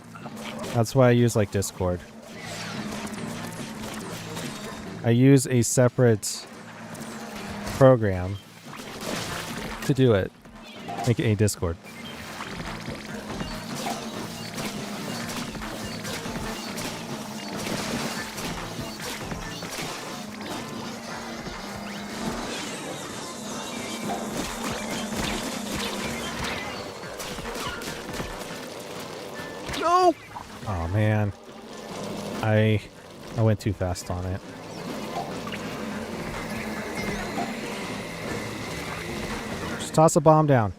That's why I use like Discord. I use a separate program to do it, aka Discord. No! Oh man, I went too fast on it. Toss a bomb down.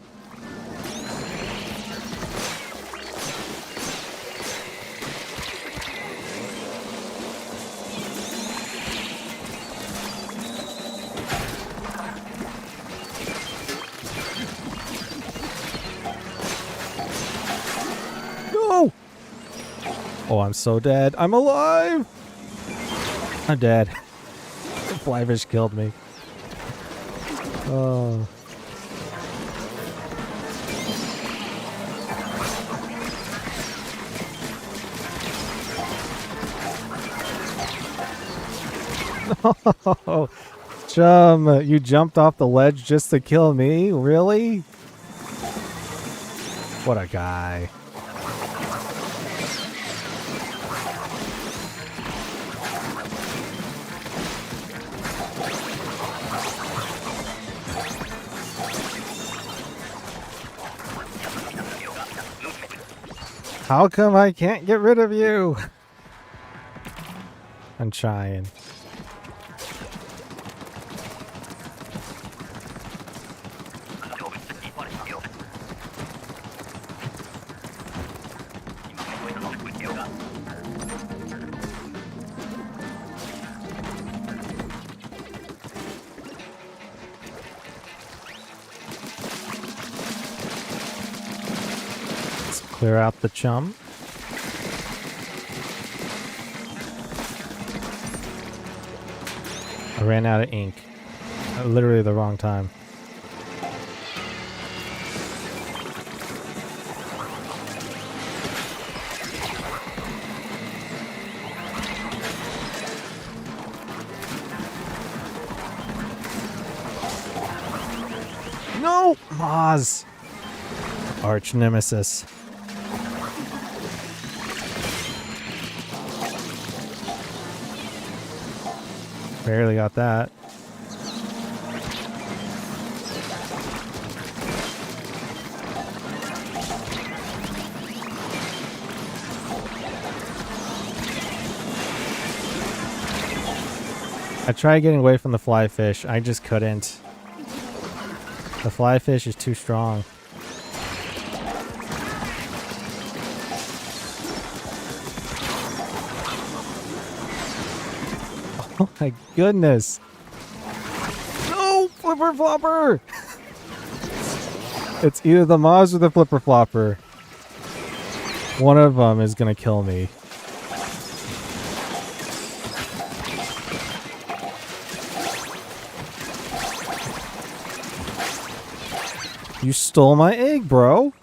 No! Oh, I'm so dead. I'm alive! I'm dead. The flyfish killed me. Oh. No, Chum, you jumped off the ledge just to kill me? Really? What a guy. How come I can't get rid of you? I'm trying. Let's clear out the chum. I ran out of ink. At literally the wrong time. No! Moz! Arch nemesis. Barely got that. I tried getting away from the fly fish. I just couldn't. The fly fish is too strong. Oh my goodness. No! Flipper flopper! It's either the Moz or the flipper flopper. One of them is gonna kill me. You stole my egg, bro.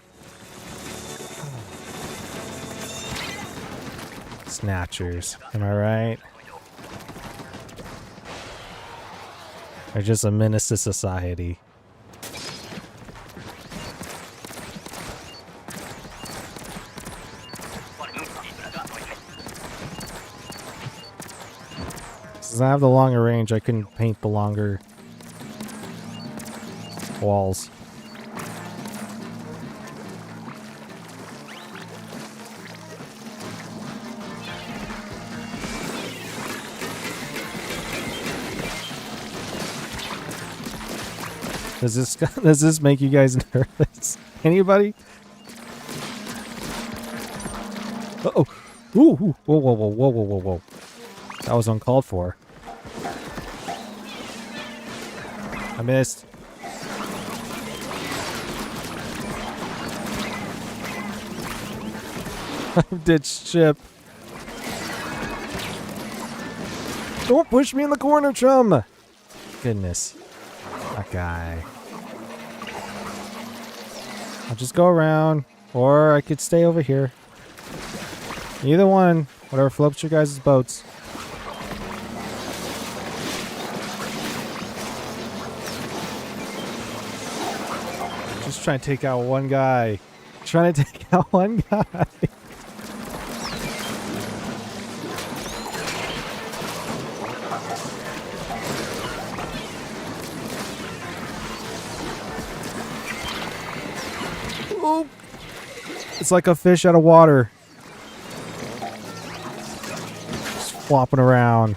Snatchers, am I right? They're just a menace to society. Since I have the longer range, I couldn't paint the longer walls. Does this make you guys nervous? Anybody? Uh-oh. Ooh, whoa, whoa, whoa, whoa, whoa, whoa, whoa. That was uncalled for. I missed. Ditch ship. Don't push me in the corner, chum. Goodness. That guy. I'll just go around, or I could stay over here. Either one. Whatever floats your guys' boats. Just trying to take out one guy. Trying to take out one guy. Oh. It's like a fish out of water. Just flopping around.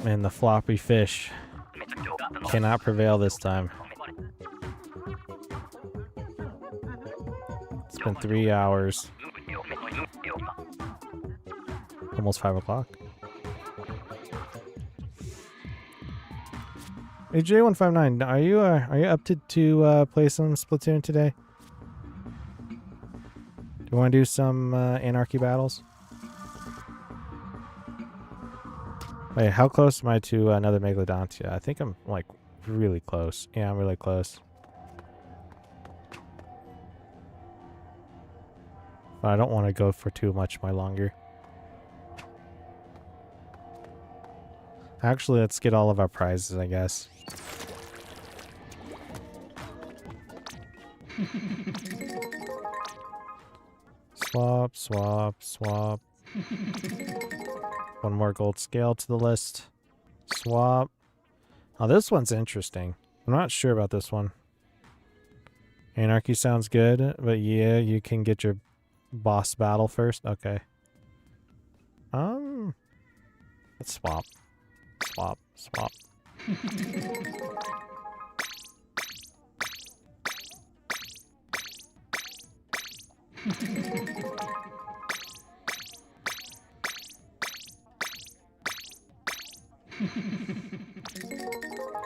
Man, the floppy fish cannot prevail this time. It's been 3 hours. Almost 5 o'clock. Hey J159, are you up to play some Splatoon today? Do you want to do some anarchy battles? Wait, how close am I to another Megalodontia? I think I'm like really close. Yeah, I'm really close. But I don't want to go for too much longer. Actually, let's get all of our prizes, I guess. Swap, swap, swap. One more gold scale to the list. Swap. Oh, this one's interesting. I'm not sure about this one. Anarchy sounds good, but yeah, you can get your boss battle first. Okay. Let's swap. Swap, swap.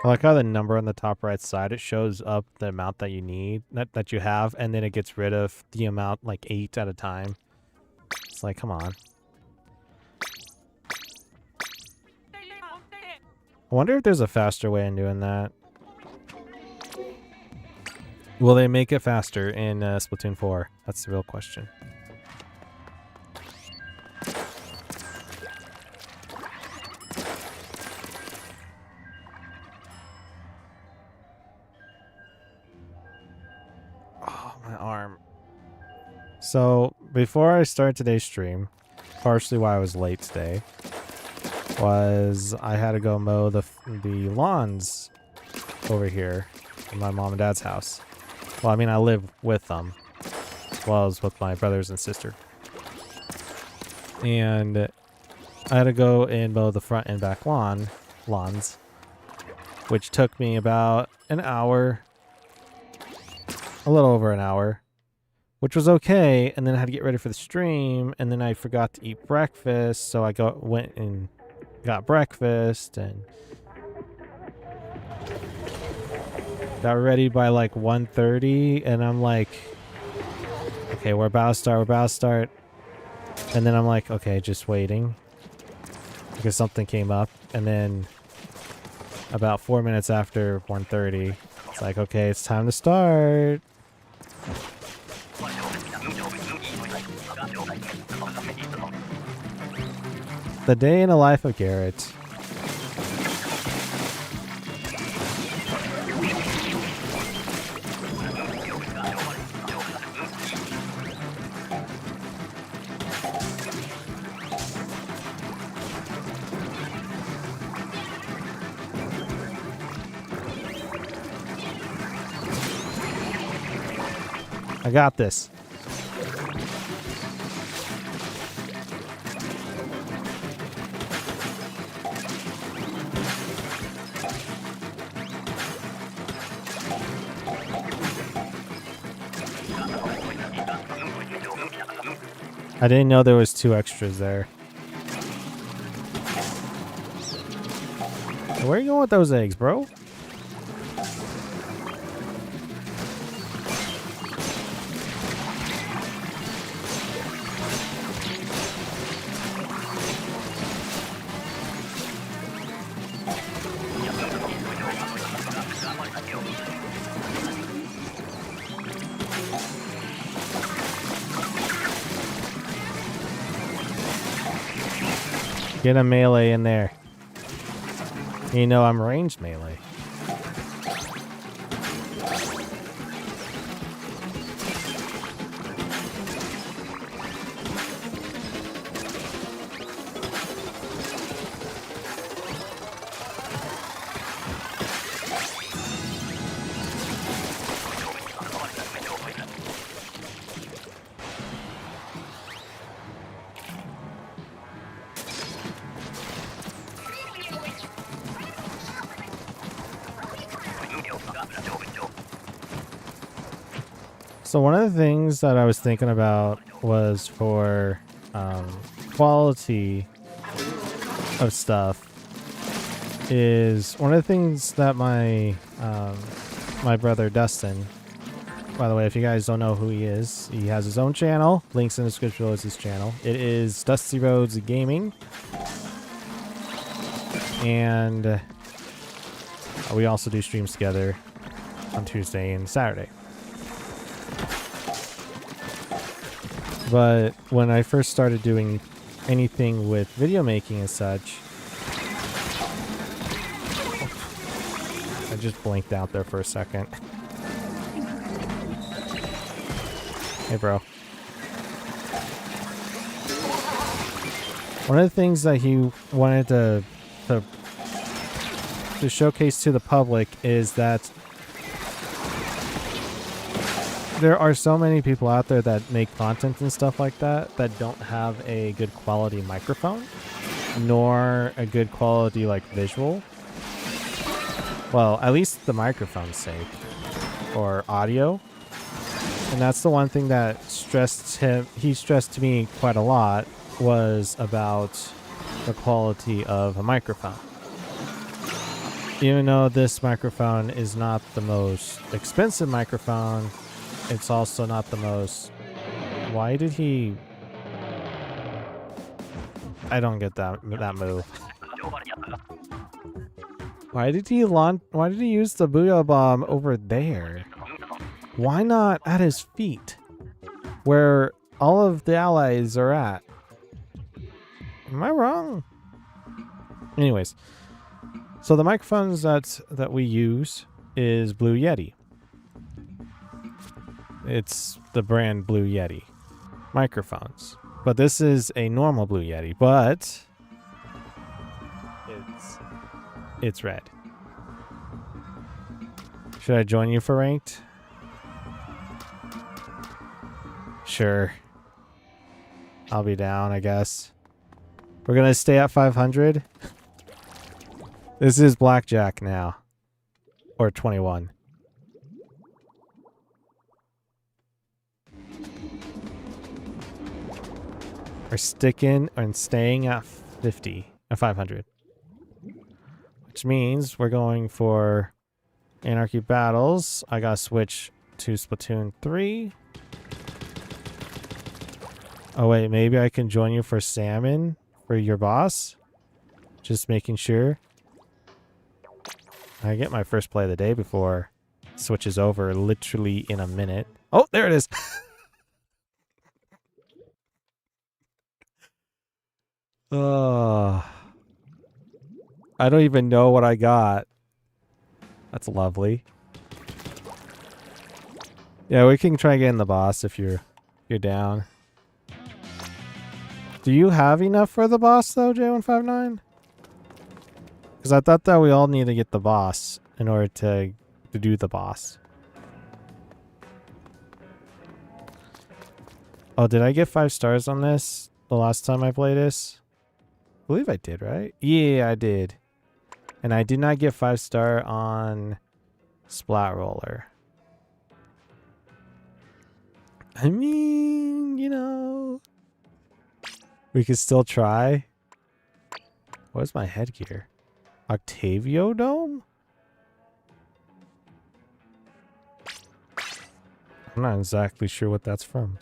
I like how the number on the top right side, it shows up the amount that you need, that you have, and then it gets rid of the amount, like 8 at a time. It's like, come on. I wonder if there's a faster way in doing that. Will they make it faster in Splatoon 4? That's the real question. Oh, my arm. So, before I start today's stream, partially why I was late today, was I had to go mow the lawns over here in my mom and dad's house. Well, I mean, I live with them, as well as with my brothers and sister. And I had to go and mow the front and back lawns, which took me about an hour, a little over an hour, which was okay. And then I had to get ready for the stream, and then I forgot to eat breakfast, so I went and got breakfast and got ready by like 1:30, and I'm like, okay, we're about to start. And then I'm like, okay, just waiting because something came up, and then about 4 minutes after 1:30, it's like, okay, it's time to start. The day in the life of Garrett. I got this. I didn't know there was 2 extras there. Where are you going with those eggs, bro? Get a melee in there. You know I'm ranged melee. So one of the things that I was thinking about was for quality of stuff is one of the things that my my brother Dustin, by the way, if you guys don't know who he has his own channel. Links in the description below is his channel. It is Dusty Roads Gaming. And we also do streams together on Tuesday and Saturday. But when I first started doing anything with video making and such, I just blinked out there for a second. Hey, bro. One of the things that he wanted to showcase to the public is that there are so many people out there that make content and stuff like that that don't have a good quality microphone, nor a good quality like visual. Well, at least the microphone's sake, or audio. And that's the one thing that he stressed to me quite a lot, was about the quality of a microphone. Even though this microphone is not the most expensive microphone, it's also not the most... Why did he... I don't get that move. Why did he use the Booyah Bomb over there? Why not at his feet, where all of the allies are at? Am I wrong? Anyways, so the microphones that we use is Blue Yeti. It's the brand Blue Yeti microphones. But this is a normal Blue Yeti, but it's red. Should I join you for ranked? Sure. I'll be down, I guess. We're gonna stay at 500. This is blackjack now. Or 21. We're sticking and staying at 500. Which means we're going for Anarchy Battles. I gotta switch to Splatoon 3. Oh wait, maybe I can join you for Salmon for your boss? Just making sure. I get my first play of the day before it switches over literally in a minute. Oh, there it is! Oh, I don't even know what I got. That's lovely. Yeah, we can try getting the boss if you're down. Do you have enough for the boss though, J159? Because I thought that we all need to get the boss in order to do the boss. Oh, did I get 5 stars on this the last time I played this? I believe I did, right? Yeah, I did. And I did not get 5-star on Splat Roller. I mean, you know, We could still try. What's my headgear? Octavio Dome? I'm not exactly sure what that's from.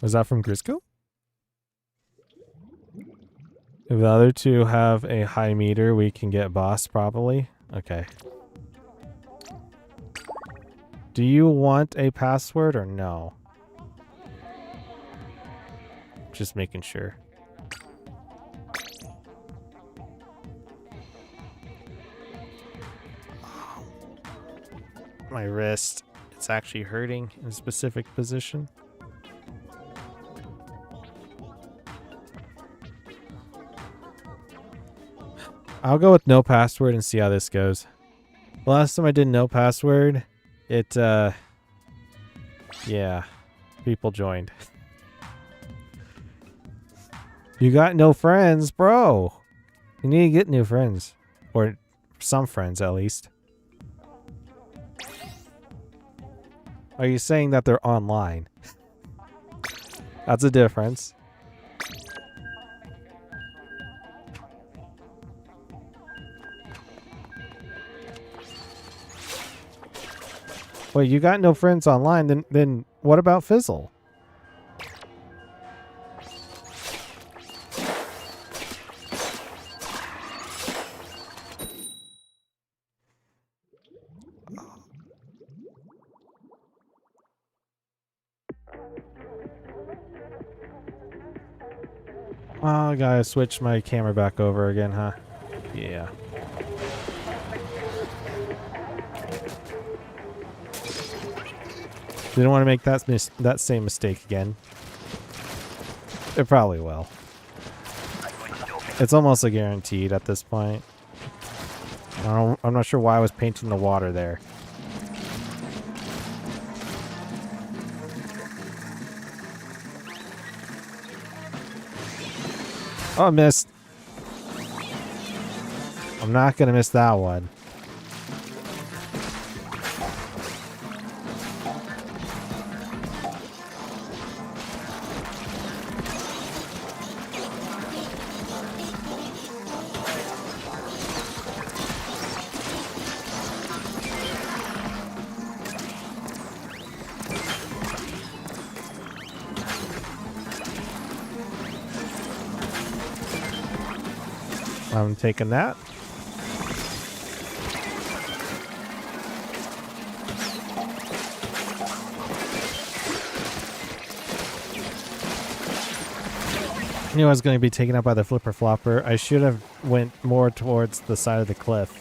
Was that from Grisco? If the other two have a high meter, we can get boss probably. Okay. Do you want a password or no? Just making sure. My wrist. It's actually hurting in a specific position. I'll go with no password and see how this goes. Last time I did no password, it, yeah, people joined. You got no friends, bro. You need to get new friends. Or some friends, at least. Are you saying that they're online? That's a difference. Wait, you got no friends online, then what about Fizzle? Oh, I gotta switch my camera back over again, huh? Yeah. Didn't want to make that same mistake again. It probably will. It's almost a guaranteed at this point. I'm not sure why I was painting the water there. Oh, I missed. I'm not going to miss that one. I'm taking that. I knew I was going to be taken out by the flipper flopper. I should have went more towards the side of the cliff.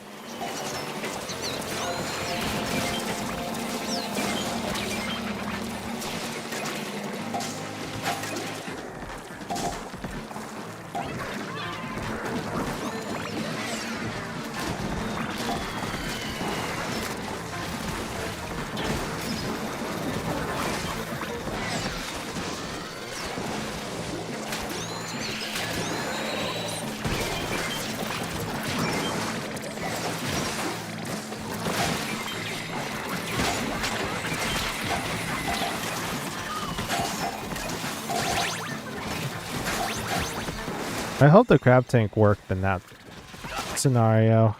I hope the crab tank worked in that scenario.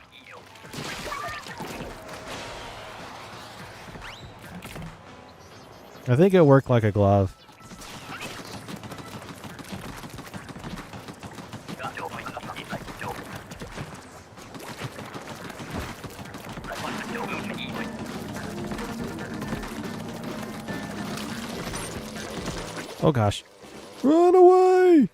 I think it worked like a glove. Oh gosh. Run away!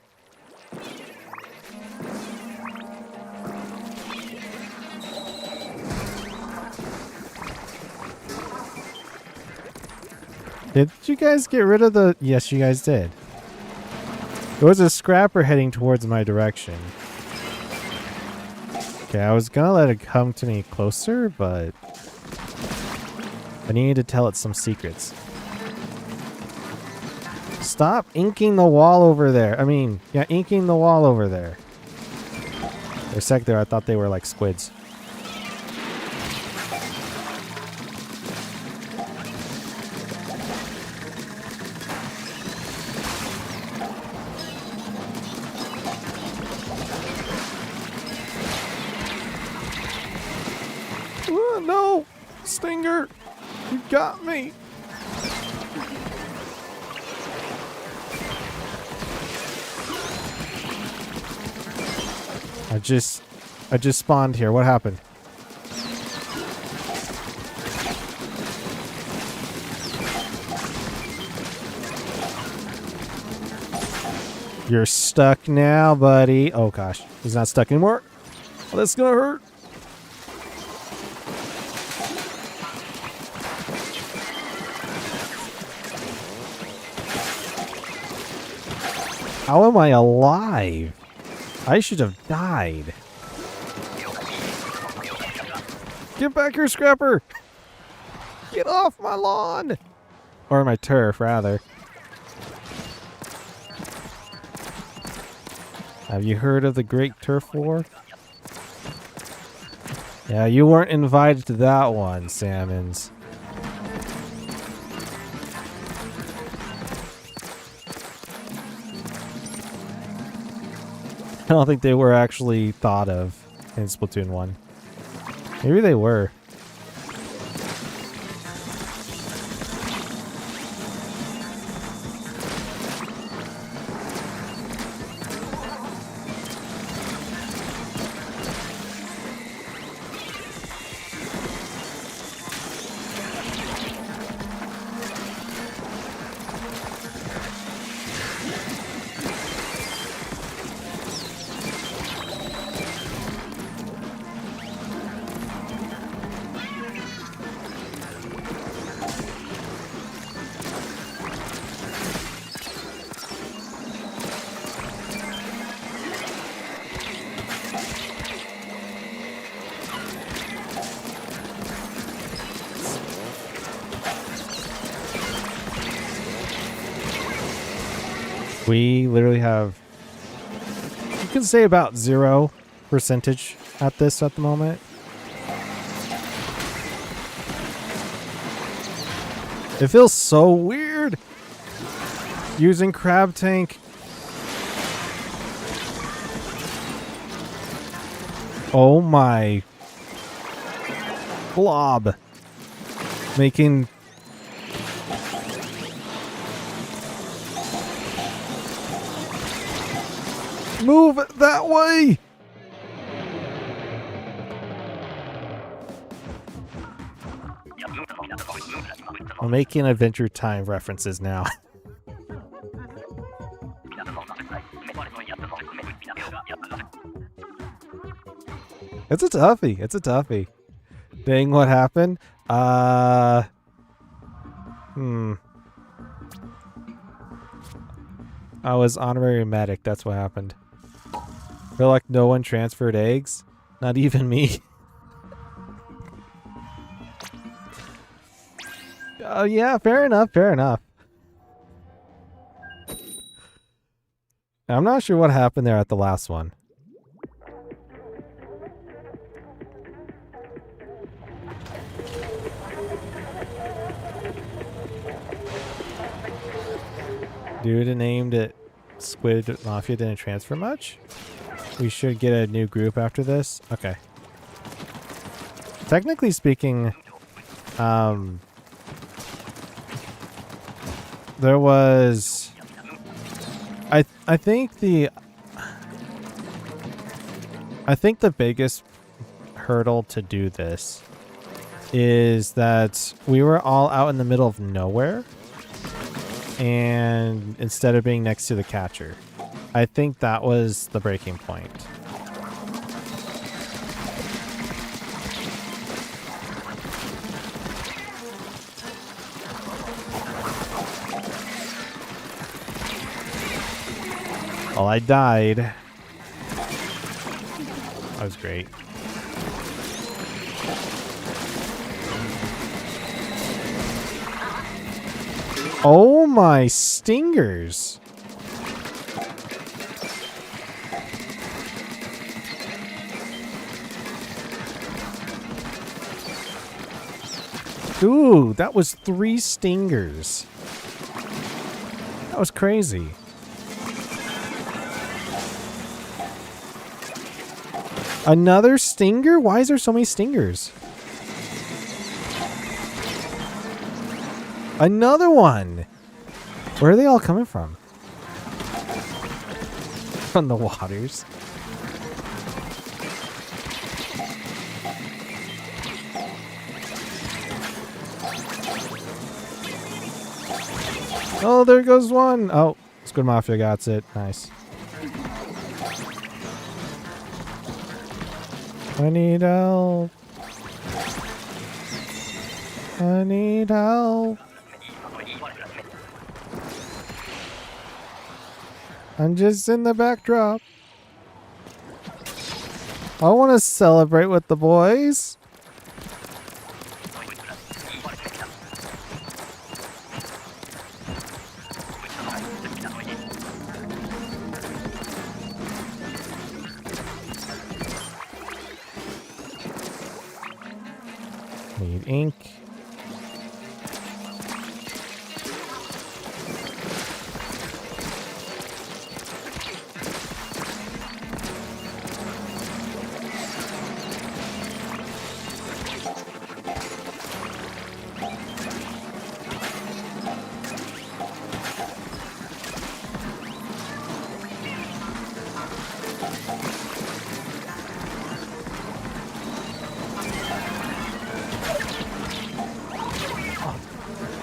Did you guys get rid of the... Yes, you guys did. There was a scrapper heading towards my direction. Okay, I was gonna let it come to me closer, but... I needed to tell it some secrets. Stop inking the wall over there. I mean, yeah, inking the wall over there. For a sec there, I thought they were like squids. No! Stinger! You got me! I just spawned here. What happened? You're stuck now, buddy. Oh gosh, he's not stuck anymore. Oh, that's gonna hurt. How am I alive? I should have died. Get back here, Scrapper! Get off my lawn! Or my turf, rather. Have you heard of the Great Turf War? Yeah, you weren't invited to that one, Salmons. I don't think they were actually thought of in Splatoon 1. Maybe they were. We literally have, you can say about 0% at this at the moment. It feels so weird using Crab Tank. Oh my blob. Making move that way. I'm making Adventure Time references now. It's a toughie. It's a toughie. Dang, what happened? I was honorary medic. That's what happened. Feel like no one transferred eggs. Not even me. Oh yeah, fair enough. Fair enough. I'm not sure what happened there at the last one. Dude named it Squid Mafia didn't transfer much. We should get a new group after this. Okay. Technically speaking, there was, I think the biggest hurdle to do this is that we were all out in the middle of nowhere, and instead of being next to the catcher. I think that was the breaking point. Well, I died. That was great. Oh my stingers. Ooh, that was 3 stingers. That was crazy. Another stinger? Why is there so many stingers? Another one! Where are they all coming from? From the waters. Oh, there goes one. Oh, Squid Mafia got it. Nice. I need help. I need help. I'm just in the backdrop. I want to celebrate with the boys. Need ink.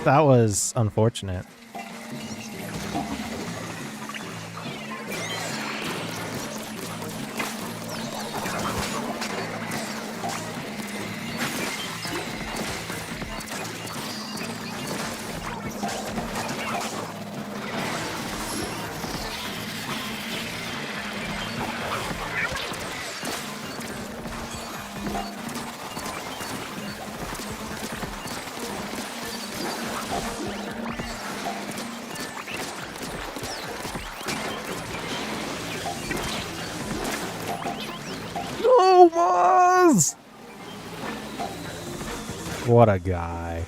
That was unfortunate. No, Moz! What a guy.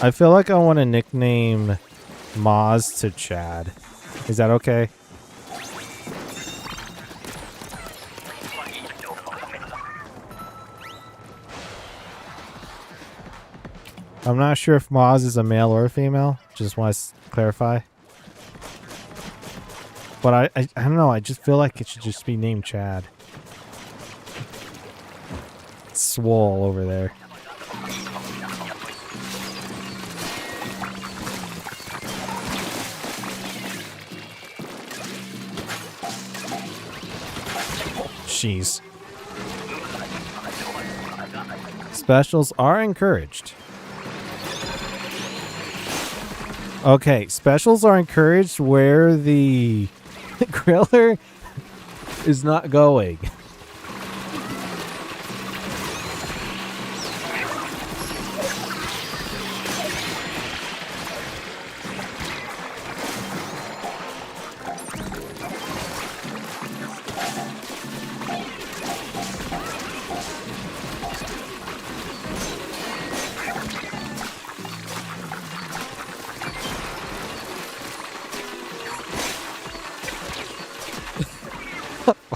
I feel like I want to nickname Moz to Chad. Is that okay? I'm not sure if Moz is a male or a female. Just want to clarify. But I don't know. I just feel like it should just be named Chad. It's swole over there. Jeez. Specials are encouraged. Okay, specials are encouraged where the griller is not going.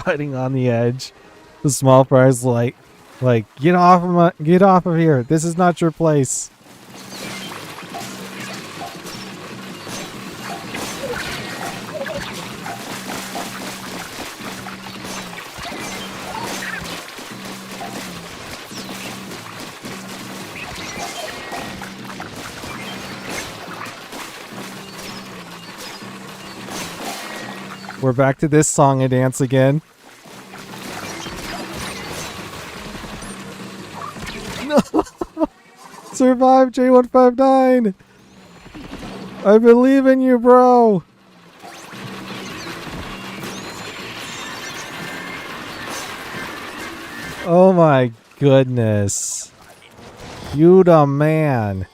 Fighting on the edge. The small fry's like get off of here. This is not your place. We're back to this song and dance again. No! Survive, J159! I believe in you, bro! Oh my goodness. You the man.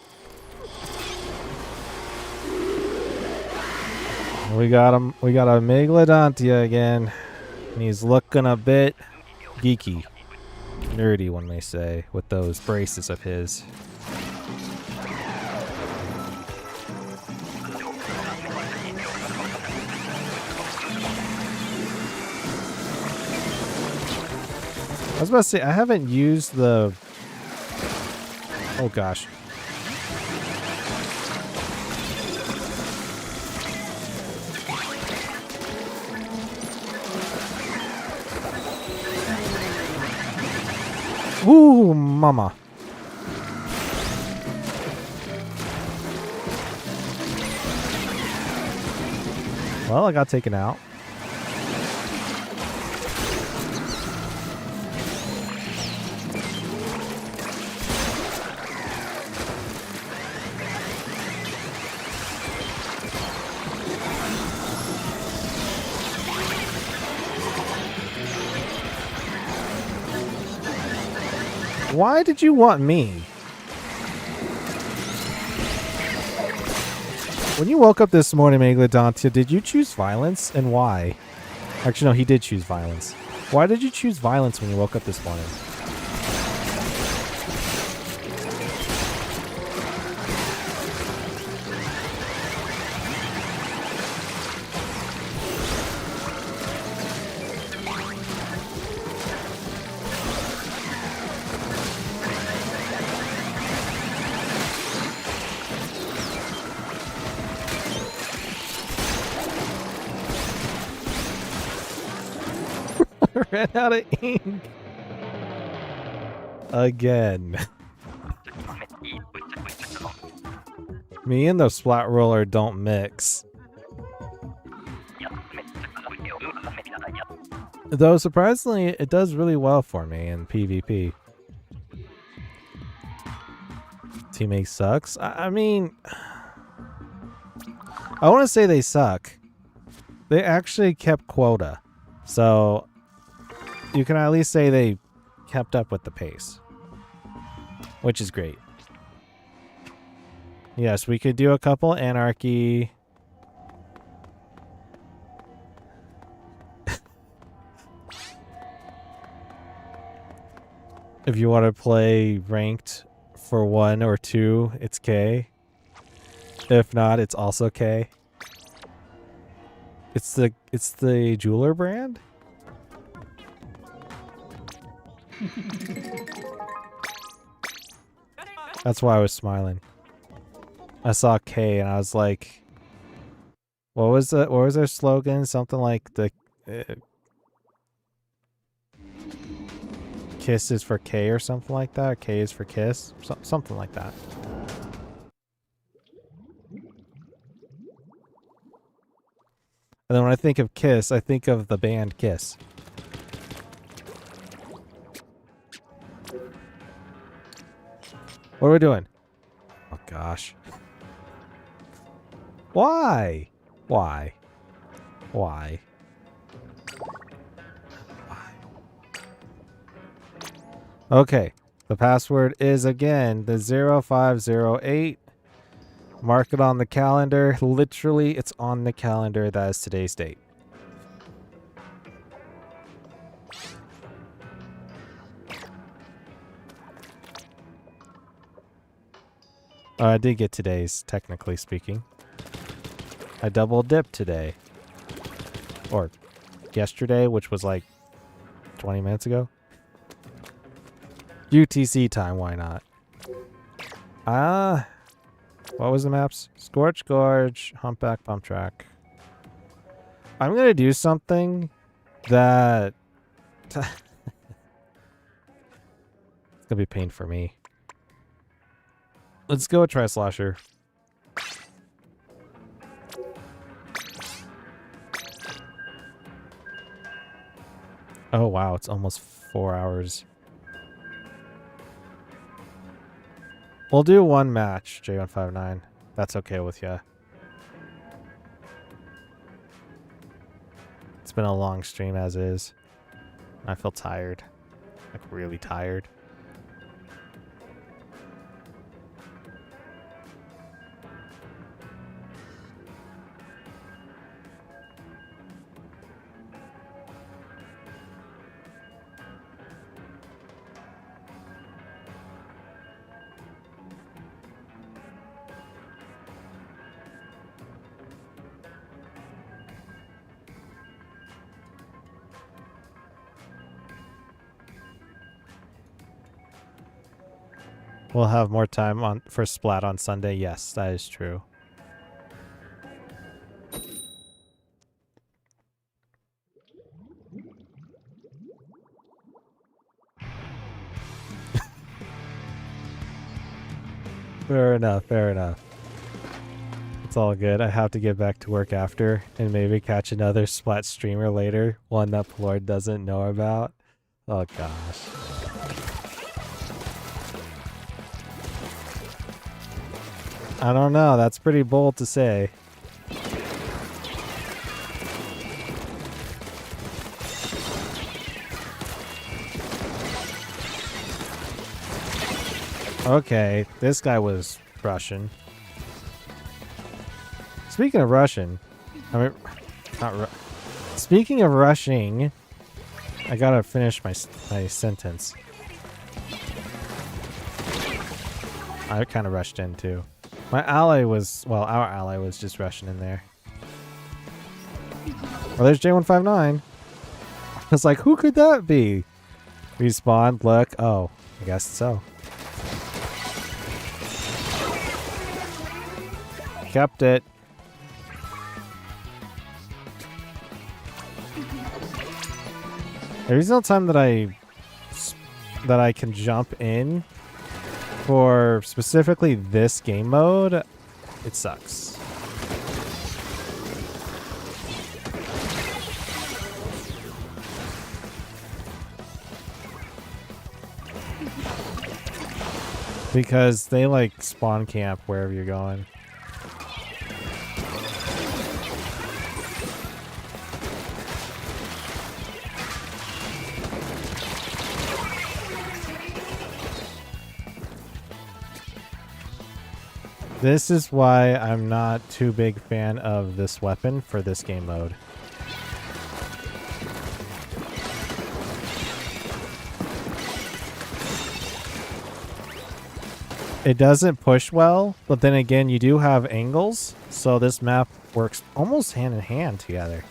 We got him. We got a Megalodontia again. And he's looking a bit geeky. Nerdy, one may say, with those braces of his. was about to say, I haven't used the... Oh, gosh. Ooh, mama. Well, I got taken out. Why did you want me? When you woke up this morning, Megalodontia, did you choose violence, and why? Actually, no, he did choose violence. Why did you choose violence when you woke up this morning? Ran out of ink. Again. Me and the Splat Roller don't mix. Though surprisingly, it does really well for me in PvP. Teammate sucks. I mean, I want to say they suck. They actually kept quota. So you can at least say they kept up with the pace, which is great. Yes, we could do a couple anarchy. If you want to play ranked for 1 or 2, it's K. If not, it's also K. It's the jeweler brand? That's why I was smiling. I saw K and I was like, what was their slogan? Something like the kiss is for K or something like that. Or K is for kiss. Something like that. And then when I think of Kiss, I think of the band Kiss. What are we doing? Oh gosh. Why? Why? Why? Why? Okay. The password is again the 0508. Mark it on the calendar. Literally, it's on the calendar. That is today's date. I did get today's, technically speaking. I double dipped today. Or yesterday, which was like 20 minutes ago. UTC time, why not? What was the maps? Scorch Gorge, Humpback Pump Track. I'm going to do something that... it's going to be pain for me. Let's go with Tri-Slosher. Oh, wow. It's almost 4 hours. We'll do one match, J159. That's okay with ya. It's been a long stream as is. I feel tired. Like, really tired. We'll have more time on for Splat on Sunday. Yes, that is true. Fair enough, fair enough. It's all good. I have to get back to work after and maybe catch another Splat streamer later. One that Lord doesn't know about. Oh gosh. I don't know. That's pretty bold to say. Okay, this guy was Russian. Speaking of Russian, I mean, speaking of rushing, I gotta finish my sentence. I kind of rushed in too. My ally was, well, our ally was just rushing in there. Oh, there's J159. I was like, who could that be? Respawn, look. Oh, I guess so. Kept it. Every single time that I can jump in for specifically this game mode, it sucks. Because they like spawn camp wherever you're going. This is why I'm not too big fan of this weapon for this game mode. It doesn't push well, but then again, you do have angles, so this map works almost hand in hand together.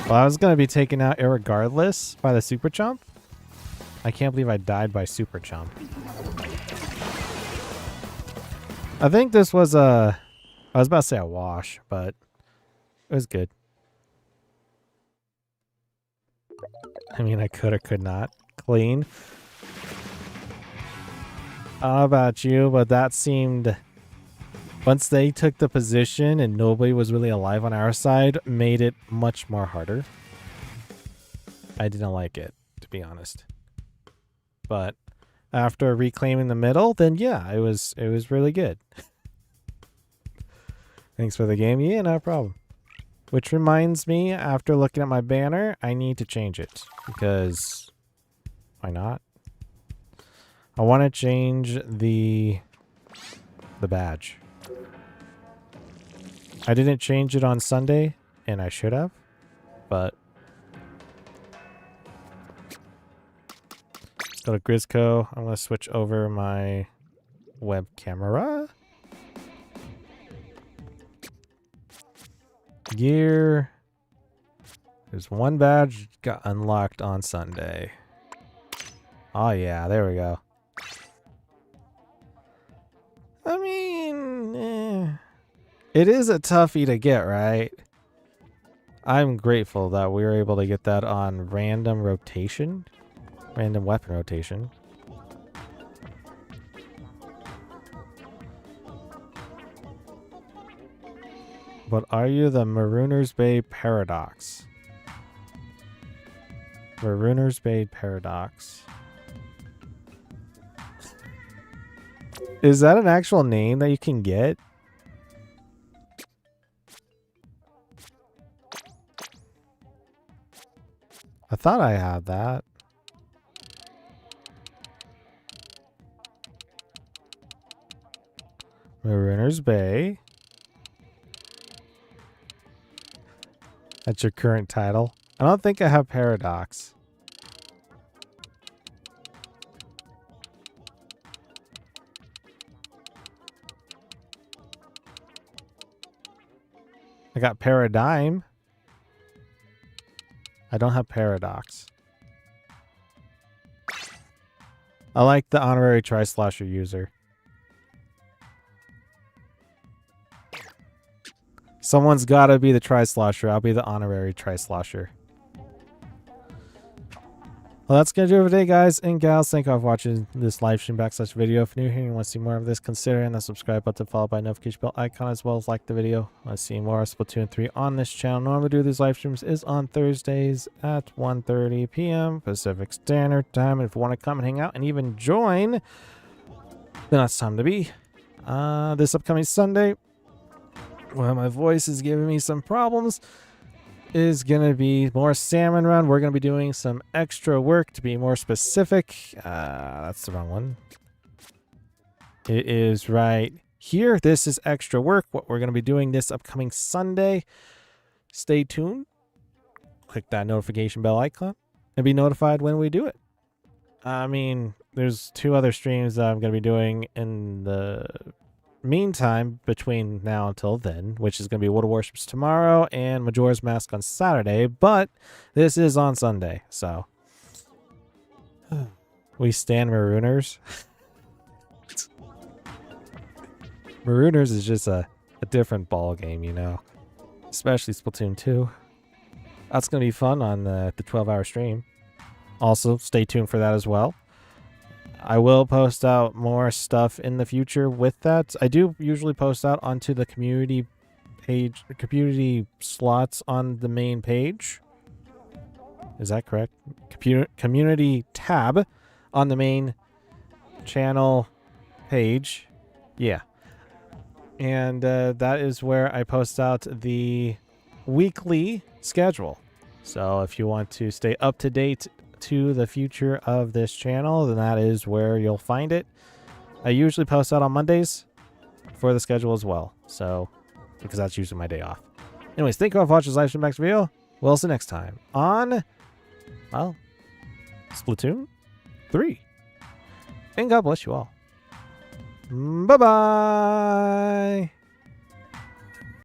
Well, I was going to be taken out irregardless by the Super Chomp. I can't believe I died by Super Chomp. I think this was a... I was about to say a wash, but it was good. I mean, I could or could not. Clean. I don't know about you, but that seemed... Once they took the position and nobody was really alive on our side, made it much more harder. I didn't like it, to be honest. But after reclaiming the middle, then yeah, it was really good. Thanks for the game. Yeah, no problem. Which reminds me, after looking at my banner, I need to change it. Because why not? I want to change the badge. I didn't change it on Sunday, and I should have, but let's go to Grisco. I'm going to switch over my web camera. Gear. There's one badge got unlocked on Sunday. Oh yeah, there we go. I mean, it is a toughie to get, right? I'm grateful that we were able to get that on random rotation. Random weapon rotation. But are you the Marooners Bay Paradox? Marooners Bay Paradox. Is that an actual name that you can get? I thought I had that. Marooner's Bay. That's your current title. I don't think I have Paradox. I got Paradigm. I don't have Paradox. I like the honorary Tri-Slosher user. Someone's got to be the Tri-Slosher. I'll be the honorary Tri-Slosher. Well, that's going to do it for today, guys and gals. Thank you all for watching this live stream / video. If you're new here and you want to see more of this, consider hitting the subscribe button followed by notification bell icon, as well as like the video. I want to see more of Splatoon 3 on this channel. Normally do these live streams is on Thursdays at 1:30 p.m. Pacific Standard Time. And if you want to come and hang out and even join, then that's time to be. This upcoming Sunday, well, my voice is giving me some problems, is going to be more Salmon Run. We're going to be doing some extra work to be more specific. That's the wrong one. It is right here. This is extra work, what we're going to be doing this upcoming Sunday. Stay tuned. Click that notification bell icon and be notified when we do it. I mean, there's 2 other streams that I'm going to be doing in the meantime between now until then, which is going to be World of Warships tomorrow and Majora's Mask on Saturday, but this is on Sunday, so we stand Marooners. Marooners is just a different ball game, you know, especially Splatoon 2. That's going to be fun on the 12-hour stream. Also, stay tuned for that as well. I will post out more stuff in the future with that. I do usually post out onto the community page, community slots on the main page. Is that correct? Community tab on the main channel page. Yeah. And that is where I post out the weekly schedule. So if you want to stay up to date to the future of this channel, then that is where you'll find it. I usually post out on Mondays for the schedule as well, so because that's usually my day off. Anyways, thank you all for watching this live stream next video. We'll see you next time on, well, Splatoon 3. And God bless you all. Bye-bye.